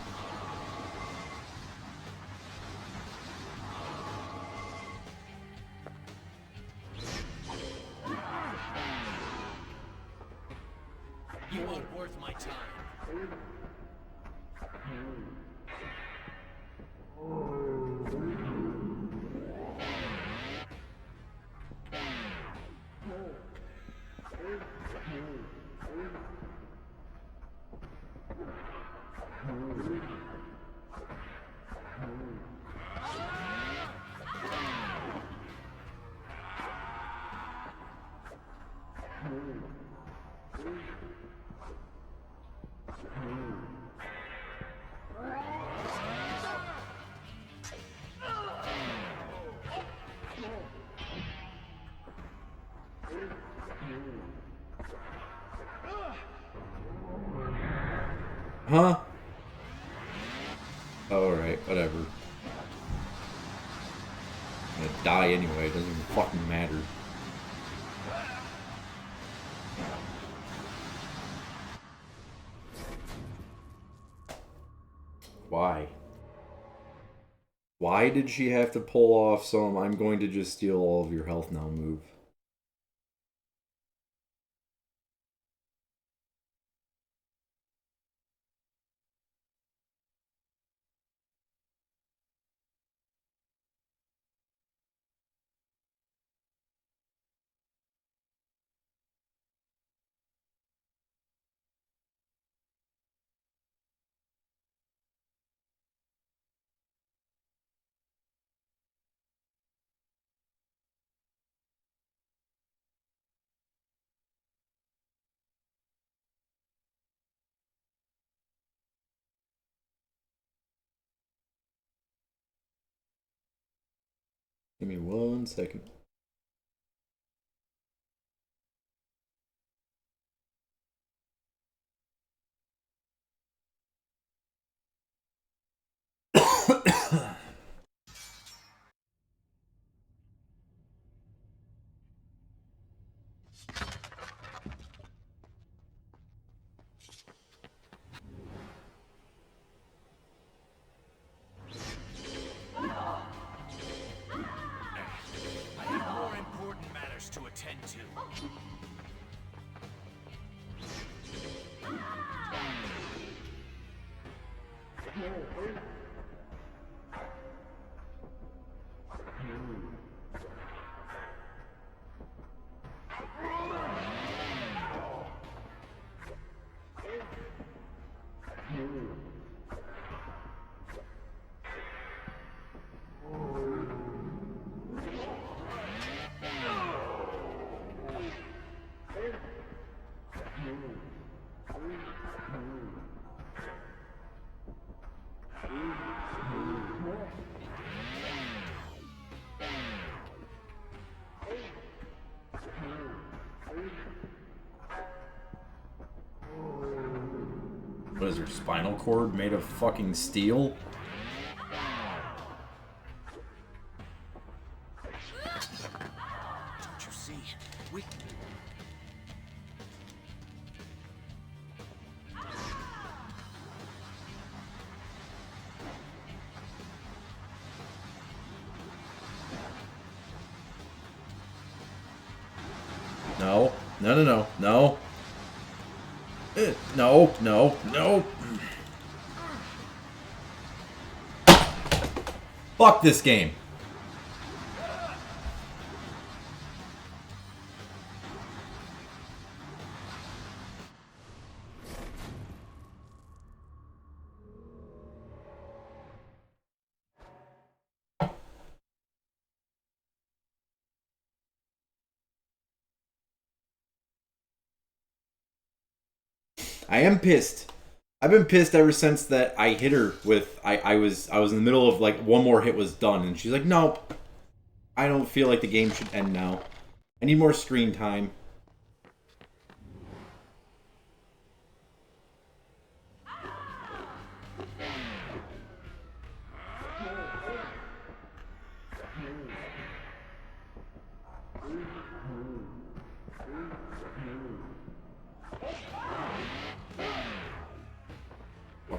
You weren't worth my time. Huh? Alright, whatever. I'm gonna die anyway, it doesn't even fucking matter. Why? Why did she have to pull off some I'm going to just steal all of your health now move? Give me 1 second. I have more important matters to attend to. What is her spinal cord made of fucking steel? Don't you see? We... No. No, no, no. No. No, no, no. Fuck this game. I am pissed. I've been pissed ever since that I hit her with I was in the middle of like one more hit was done and she's like, nope. I don't feel like the game should end now. I need more screen time.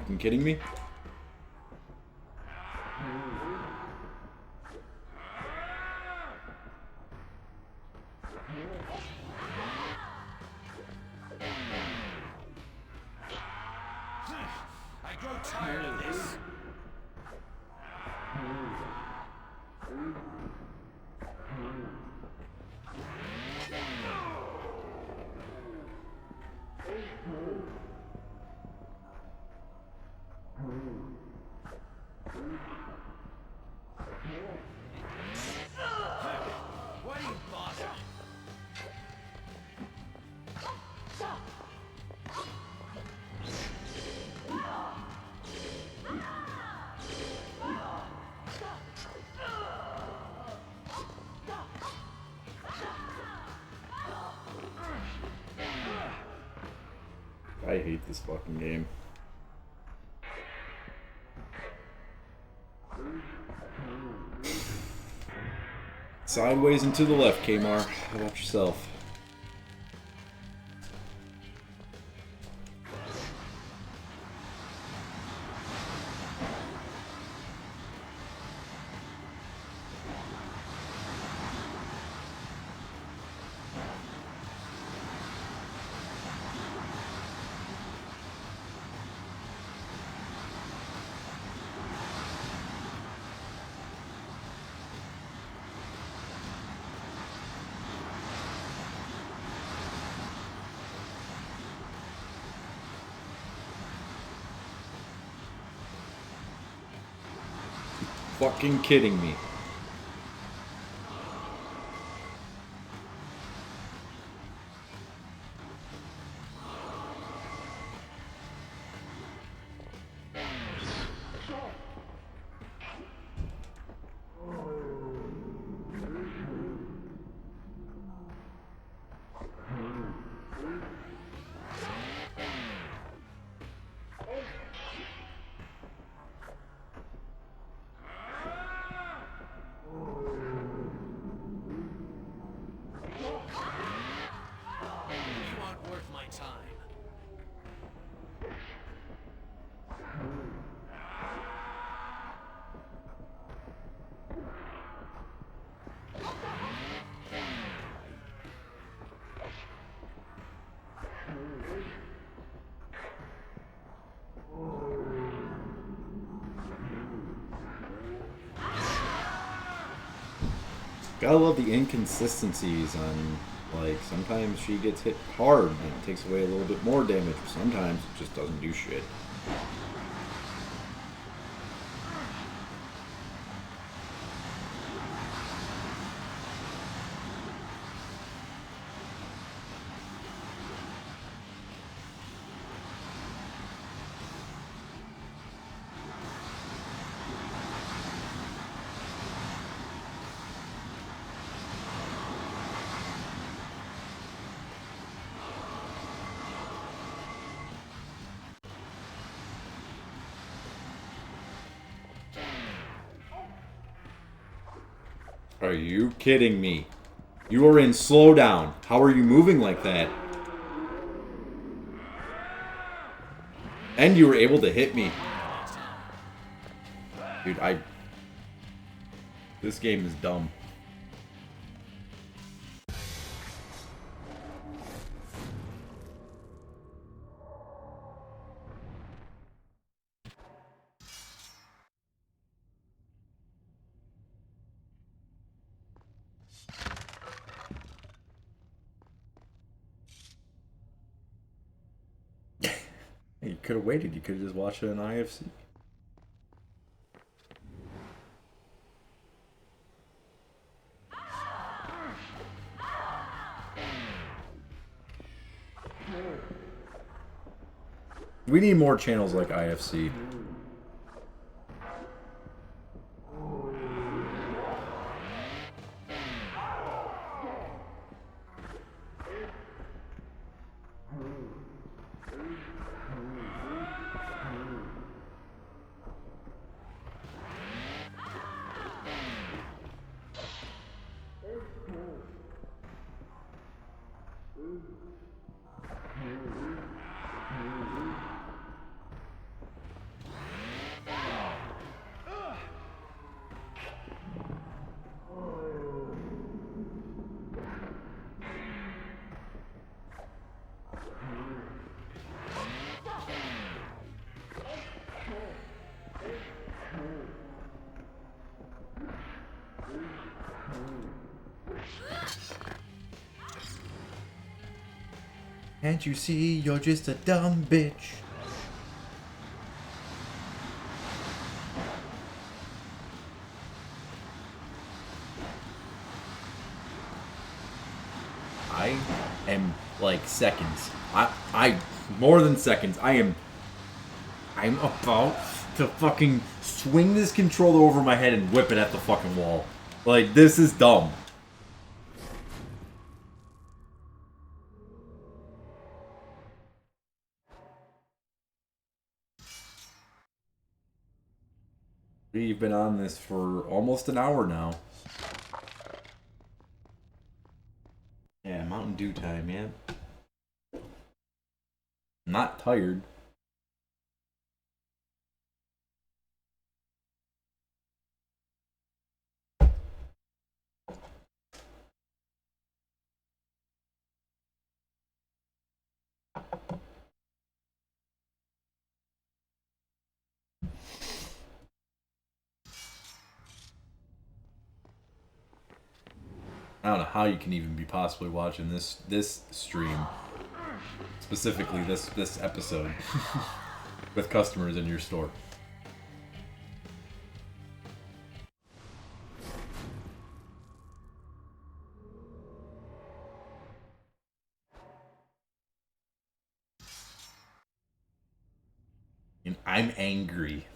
fucking kidding me? I grow tired of this. Why do you bother? I hate this fucking game. Sideways and to the left, Kmar. How about yourself? Fucking kidding me. You aren't worth my time. Gotta love the inconsistencies on, like, sometimes she gets hit hard and it takes away a little bit more damage, but sometimes it just doesn't do shit. Are you kidding me? You are in slowdown. How are you moving like that? And you were able to hit me. Dude, this game is dumb. You could have waited. You could have just watched it on IFC. We need more channels like IFC. Can't you see you're just a dumb bitch? I am like seconds. I more than seconds. I'm about to fucking swing this controller over my head and whip it at the fucking wall. Like, this is dumb. We've been on this for almost an hour now. Yeah, Mountain Dew time, man. I'm not tired. I don't know how you can even be possibly watching this stream, specifically this episode, with customers in your store. And I'm angry.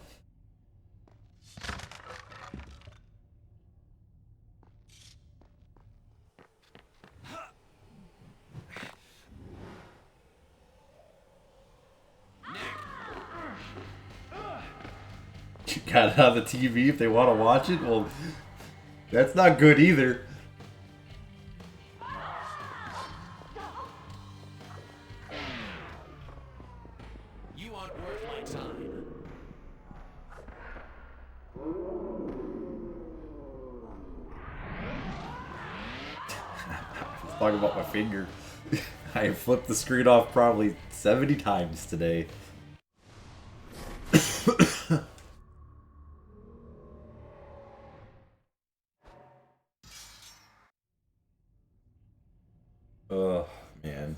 Got it on the TV if they want to watch it? Well, that's not good either. You aren't worth my time. Let's talk about my finger. I have flipped the screen off probably 70 times today. Oh, man.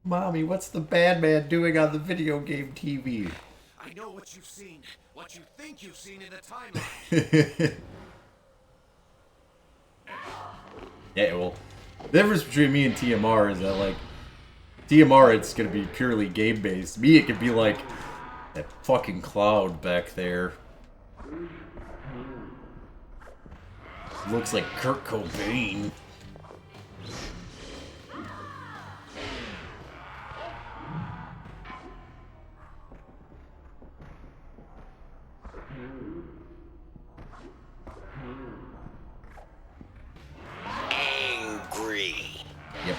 Mommy, what's the bad man doing on the video game TV? I know what you've seen, what you think you've seen in the timeline. Yeah, well, the difference between me and TMR is that, like, TMR, it's gonna be purely game-based. Me, it could be like that fucking cloud back there. Looks like Kurt Cobain. Angry. Yep.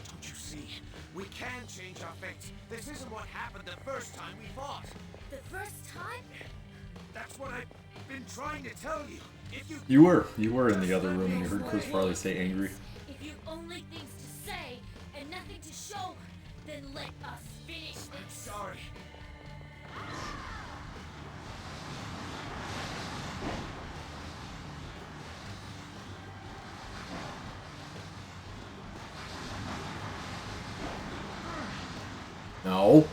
Don't you see? We can change our fates. This isn't what happened the first time we fought. The first time? That's what I've been trying to tell you. If you You were in the other room and you heard Chris Farley say angry. If you've only things to say and nothing to show, then let us finish I'm this. sorry. No.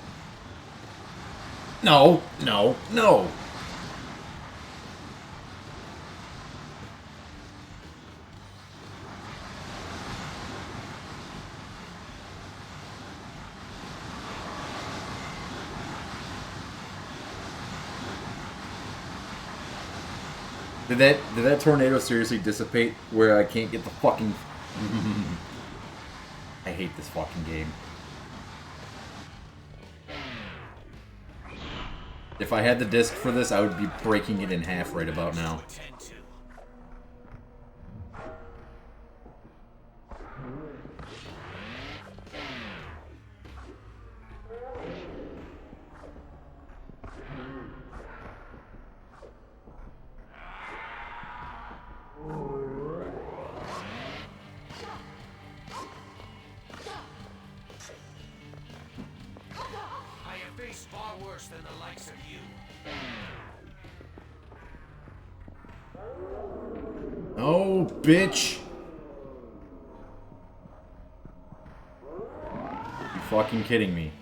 No, no, no. Did that tornado seriously dissipate where I can't get the fucking... I hate this fucking game. If I had the disc for this, I would be breaking it in half right about now. I have faced far worse than the likes of you. Oh, bitch! You fucking kidding me?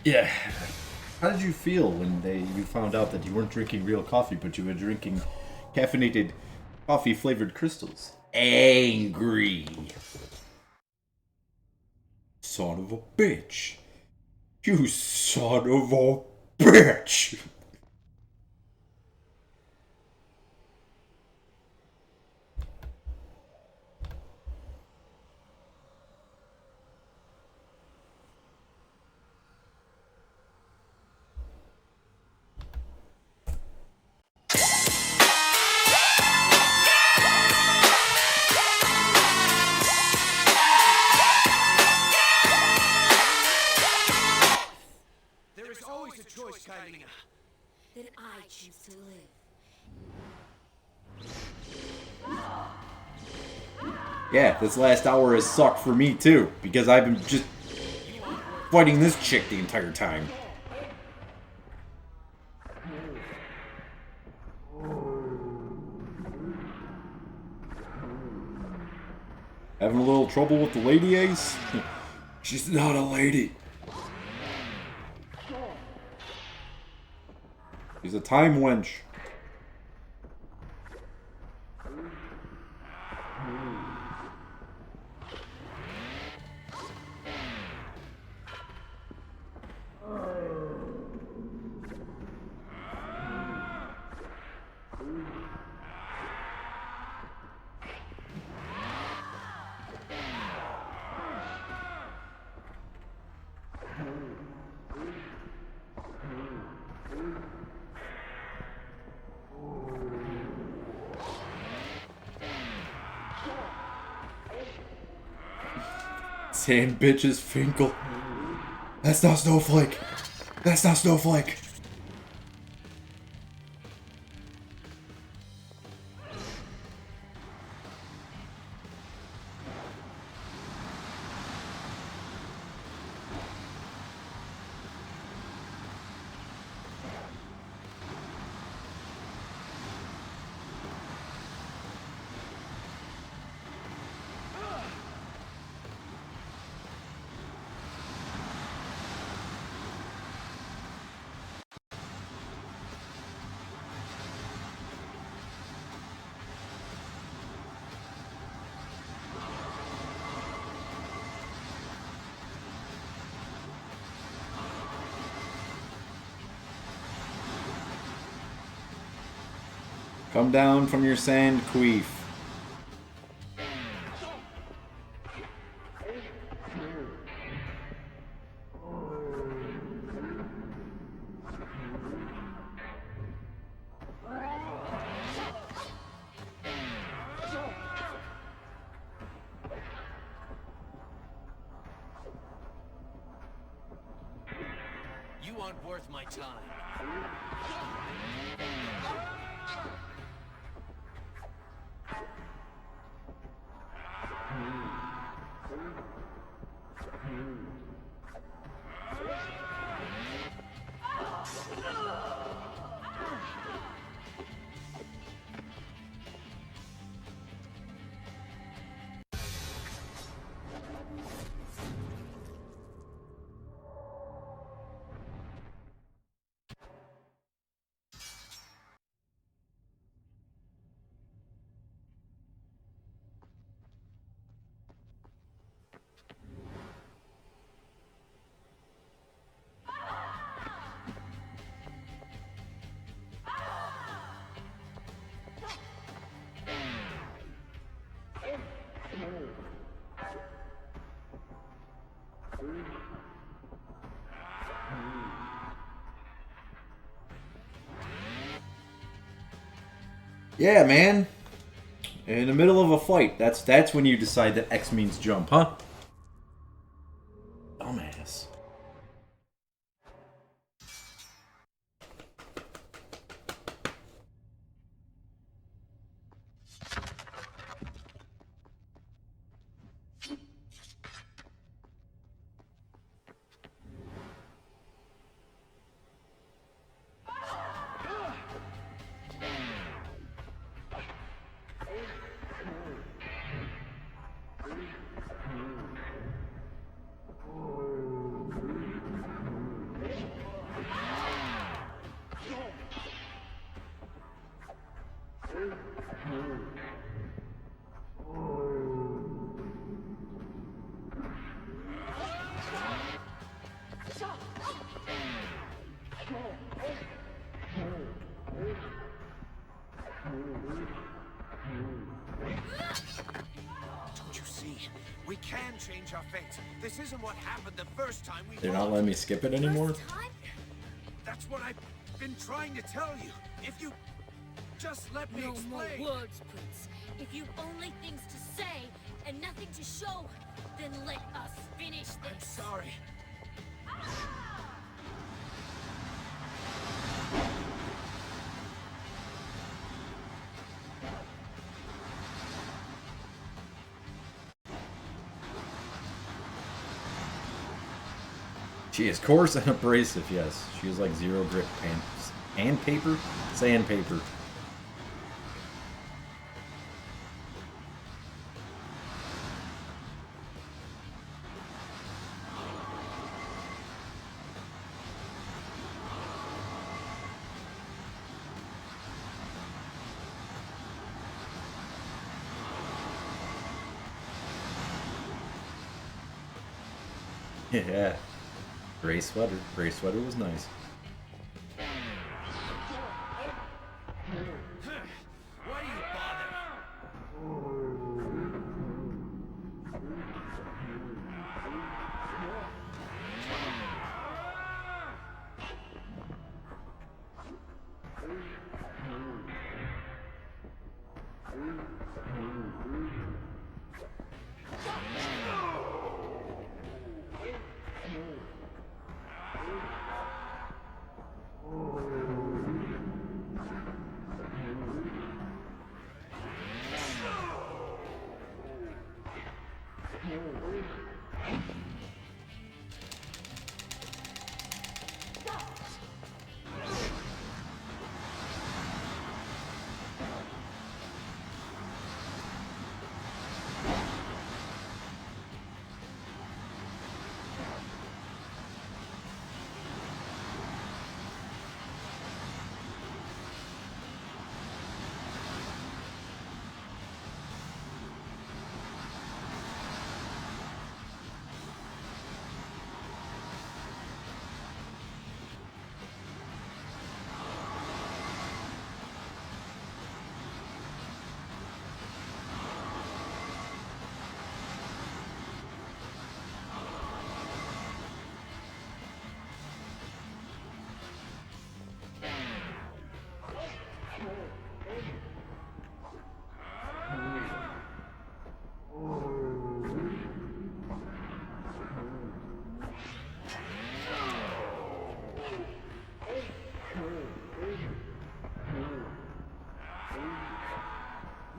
Yeah. How did you feel when you found out that you weren't drinking real coffee, but you were drinking caffeinated coffee-flavored crystals? Angry. Son of a bitch. You son of a bitch. There is always a choice, Kylina. Then I choose to live. Yeah, this last hour has sucked for me too, because I've been just fighting this chick the entire time. Having a little trouble with the lady, Ace? She's not a lady. She's a time wench. Sand bitches Finkel. That's not Snowflake. That's not Snowflake. Come down from your sand queef. You aren't worth my time. Yeah, man. In the middle of a fight, that's when you decide that X means jump, huh? Dumbass. Don't you see? We can change our fate. This isn't what happened the first time we They're not fought. letting me skip it anymore? That's what I've been trying to tell you. If you just let me No explain. more words, Prince. If you've only things to say and nothing to show, then let us finish I'm this. sorry. She is coarse and abrasive, yes. She is like zero grit sandpaper? Sandpaper. Yeah. Gray sweater. Gray sweater was nice. Why do you bother?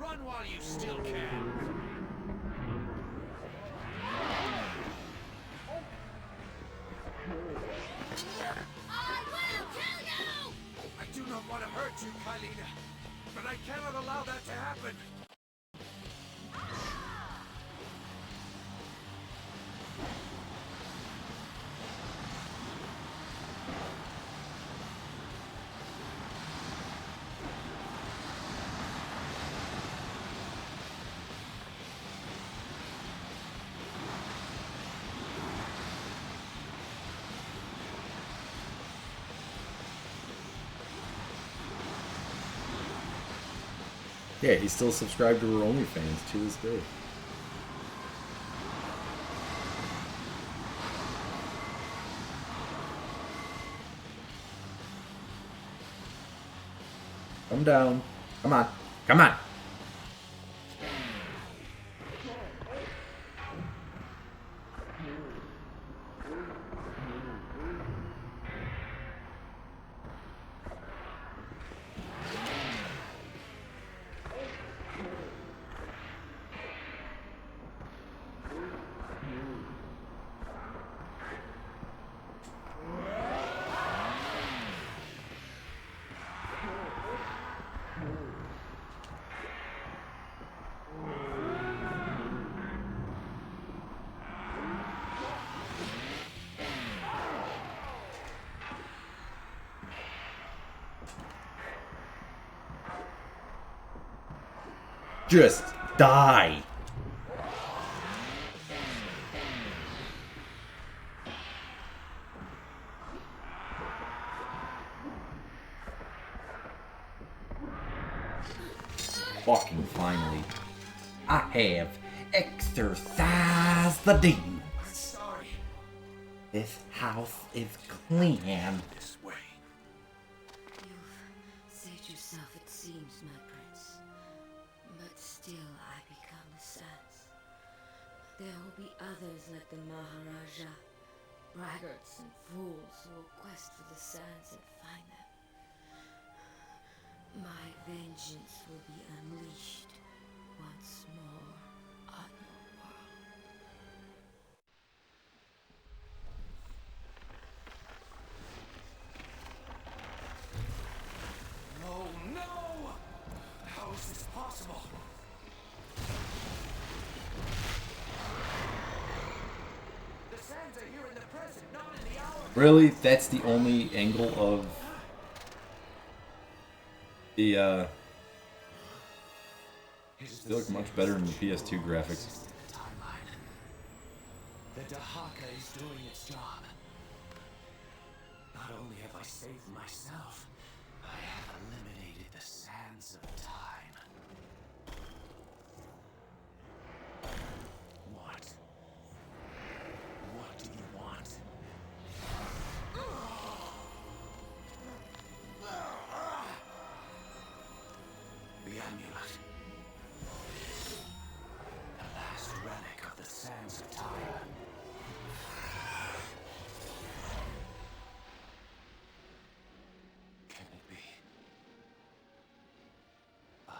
Run while you still can. I will kill you! I do not want to hurt you, Kylina, but I cannot allow that to happen. Yeah, he's still subscribed to her OnlyFans to this day. Come down. Come on. Come on. Just die. Fucking finally. I have exorcised the demons. Sorry. This house is clean. This way. You've saved yourself, it seems, my prince. But still I become the sands. There will be others like the Maharaja. Braggarts and fools who will quest for the sands and find them. My vengeance will be unleashed once more on your world. Oh no! How is this possible? The sands are here in the present, not in the hour. Really? That's the only angle of the they look much better in the PS2 graphics. The timeline. The Dahaka is doing its job. Not only have I saved myself, I have eliminated the sands of time. What? What do you want? The amulet. The last relic of the sands of time. Can it be? I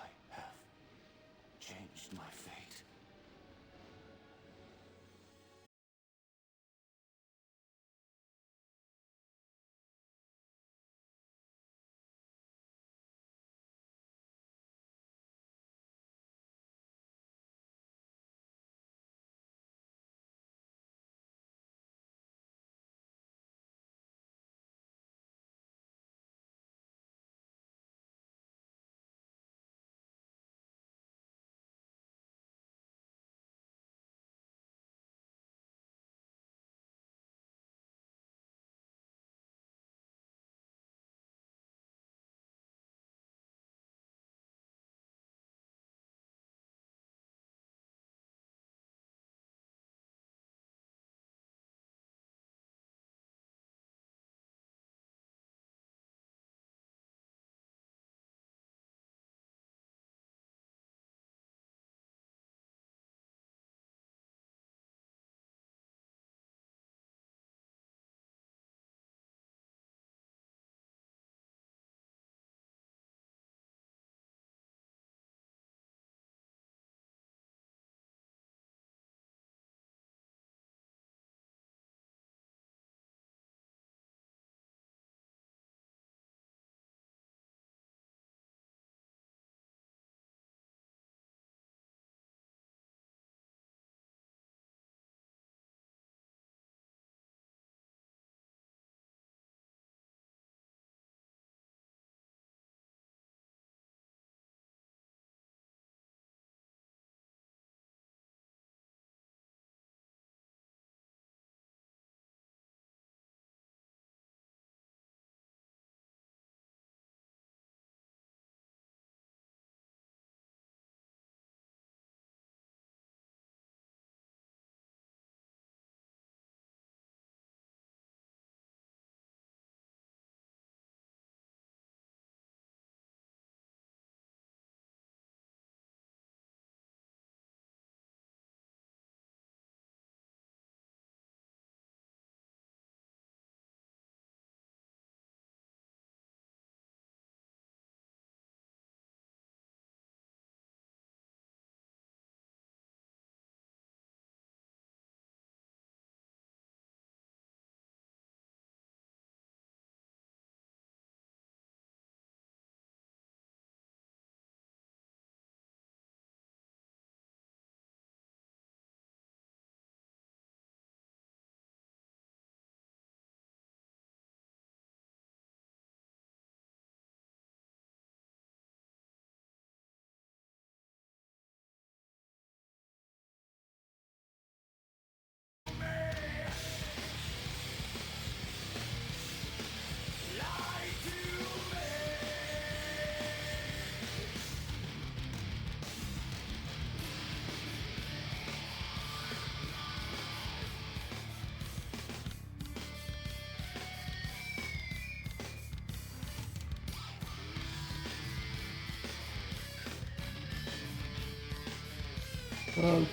I'm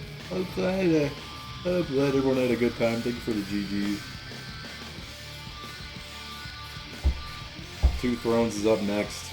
glad everyone had a good time. Thank you for the GGs. Two Thrones is up next.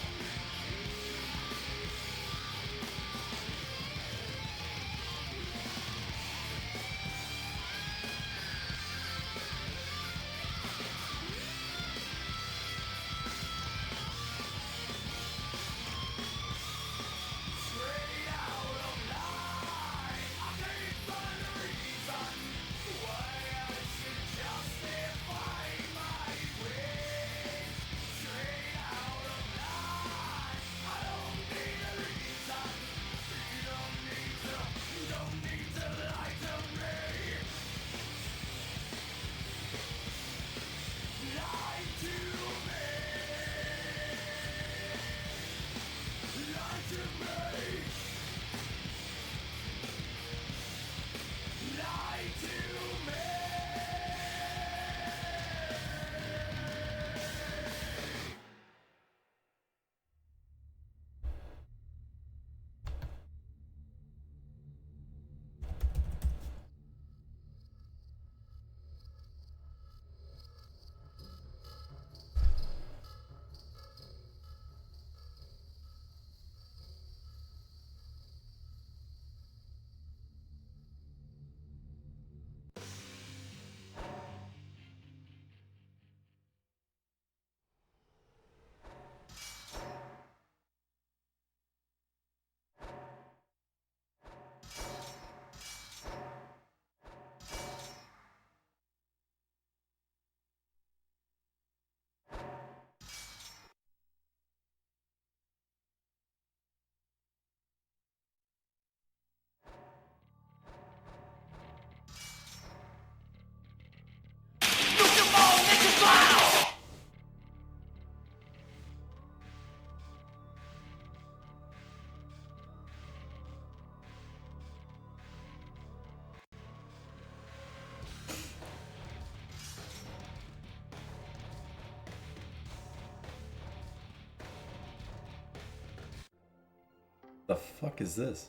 The fuck is this?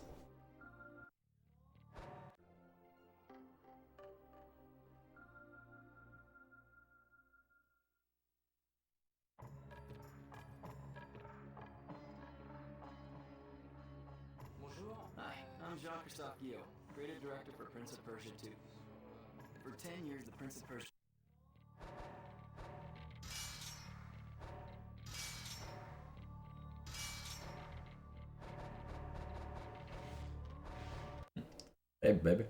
Bonjour. Hi, I'm Jean-Christophe Guillaume, creative director for Prince of Persia 2. For 10 years, the Prince of Persia... Hey, baby.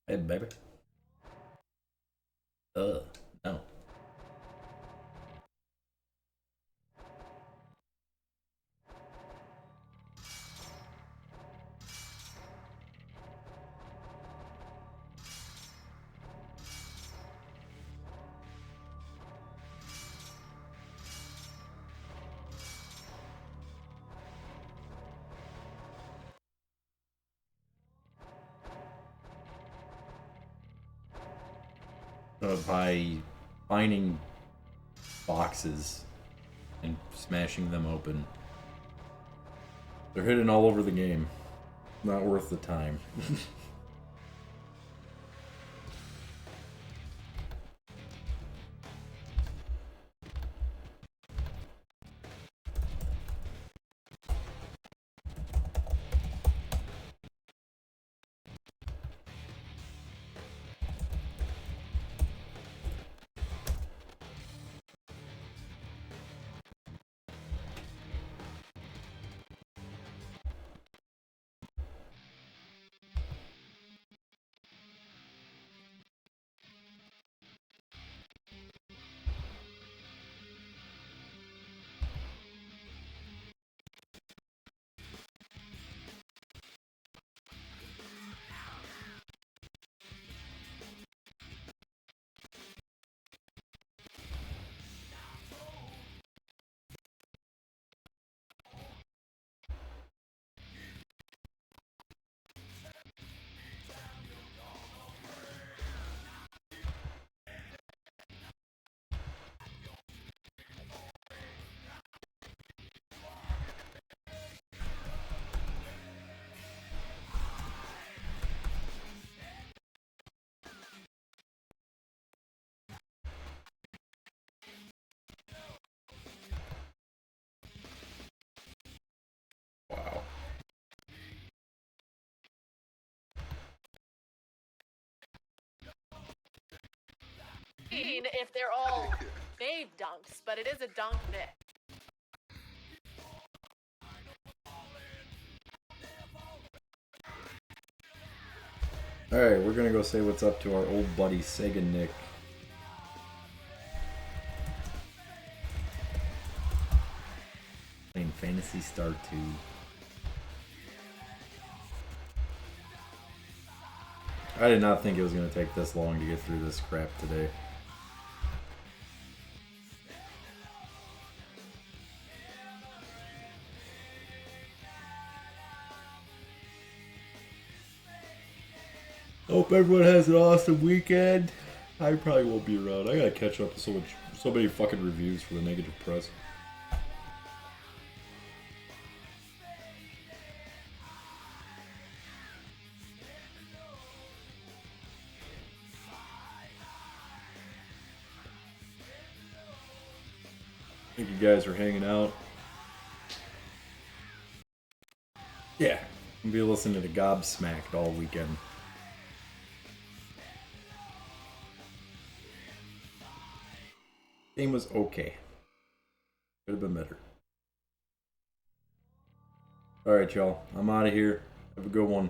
Hey, baby. No. By finding boxes and smashing them open. They're hidden all over the game. Not worth the time. if they're all made dunks, but it is a dunk mix. Alright, we're gonna go say what's up to our old buddy Sega Nick. Playing Phantasy Star 2. I did not think it was gonna take this long to get through this crap today. Hope everyone has an awesome weekend. I probably won't be around. I gotta catch up with so many fucking reviews for the negative press. Thank you guys for hanging out. Yeah, I'm gonna be listening to Gobsmacked all weekend. Game was okay. Could have been better. Alright, y'all. I'm out of here. Have a good one.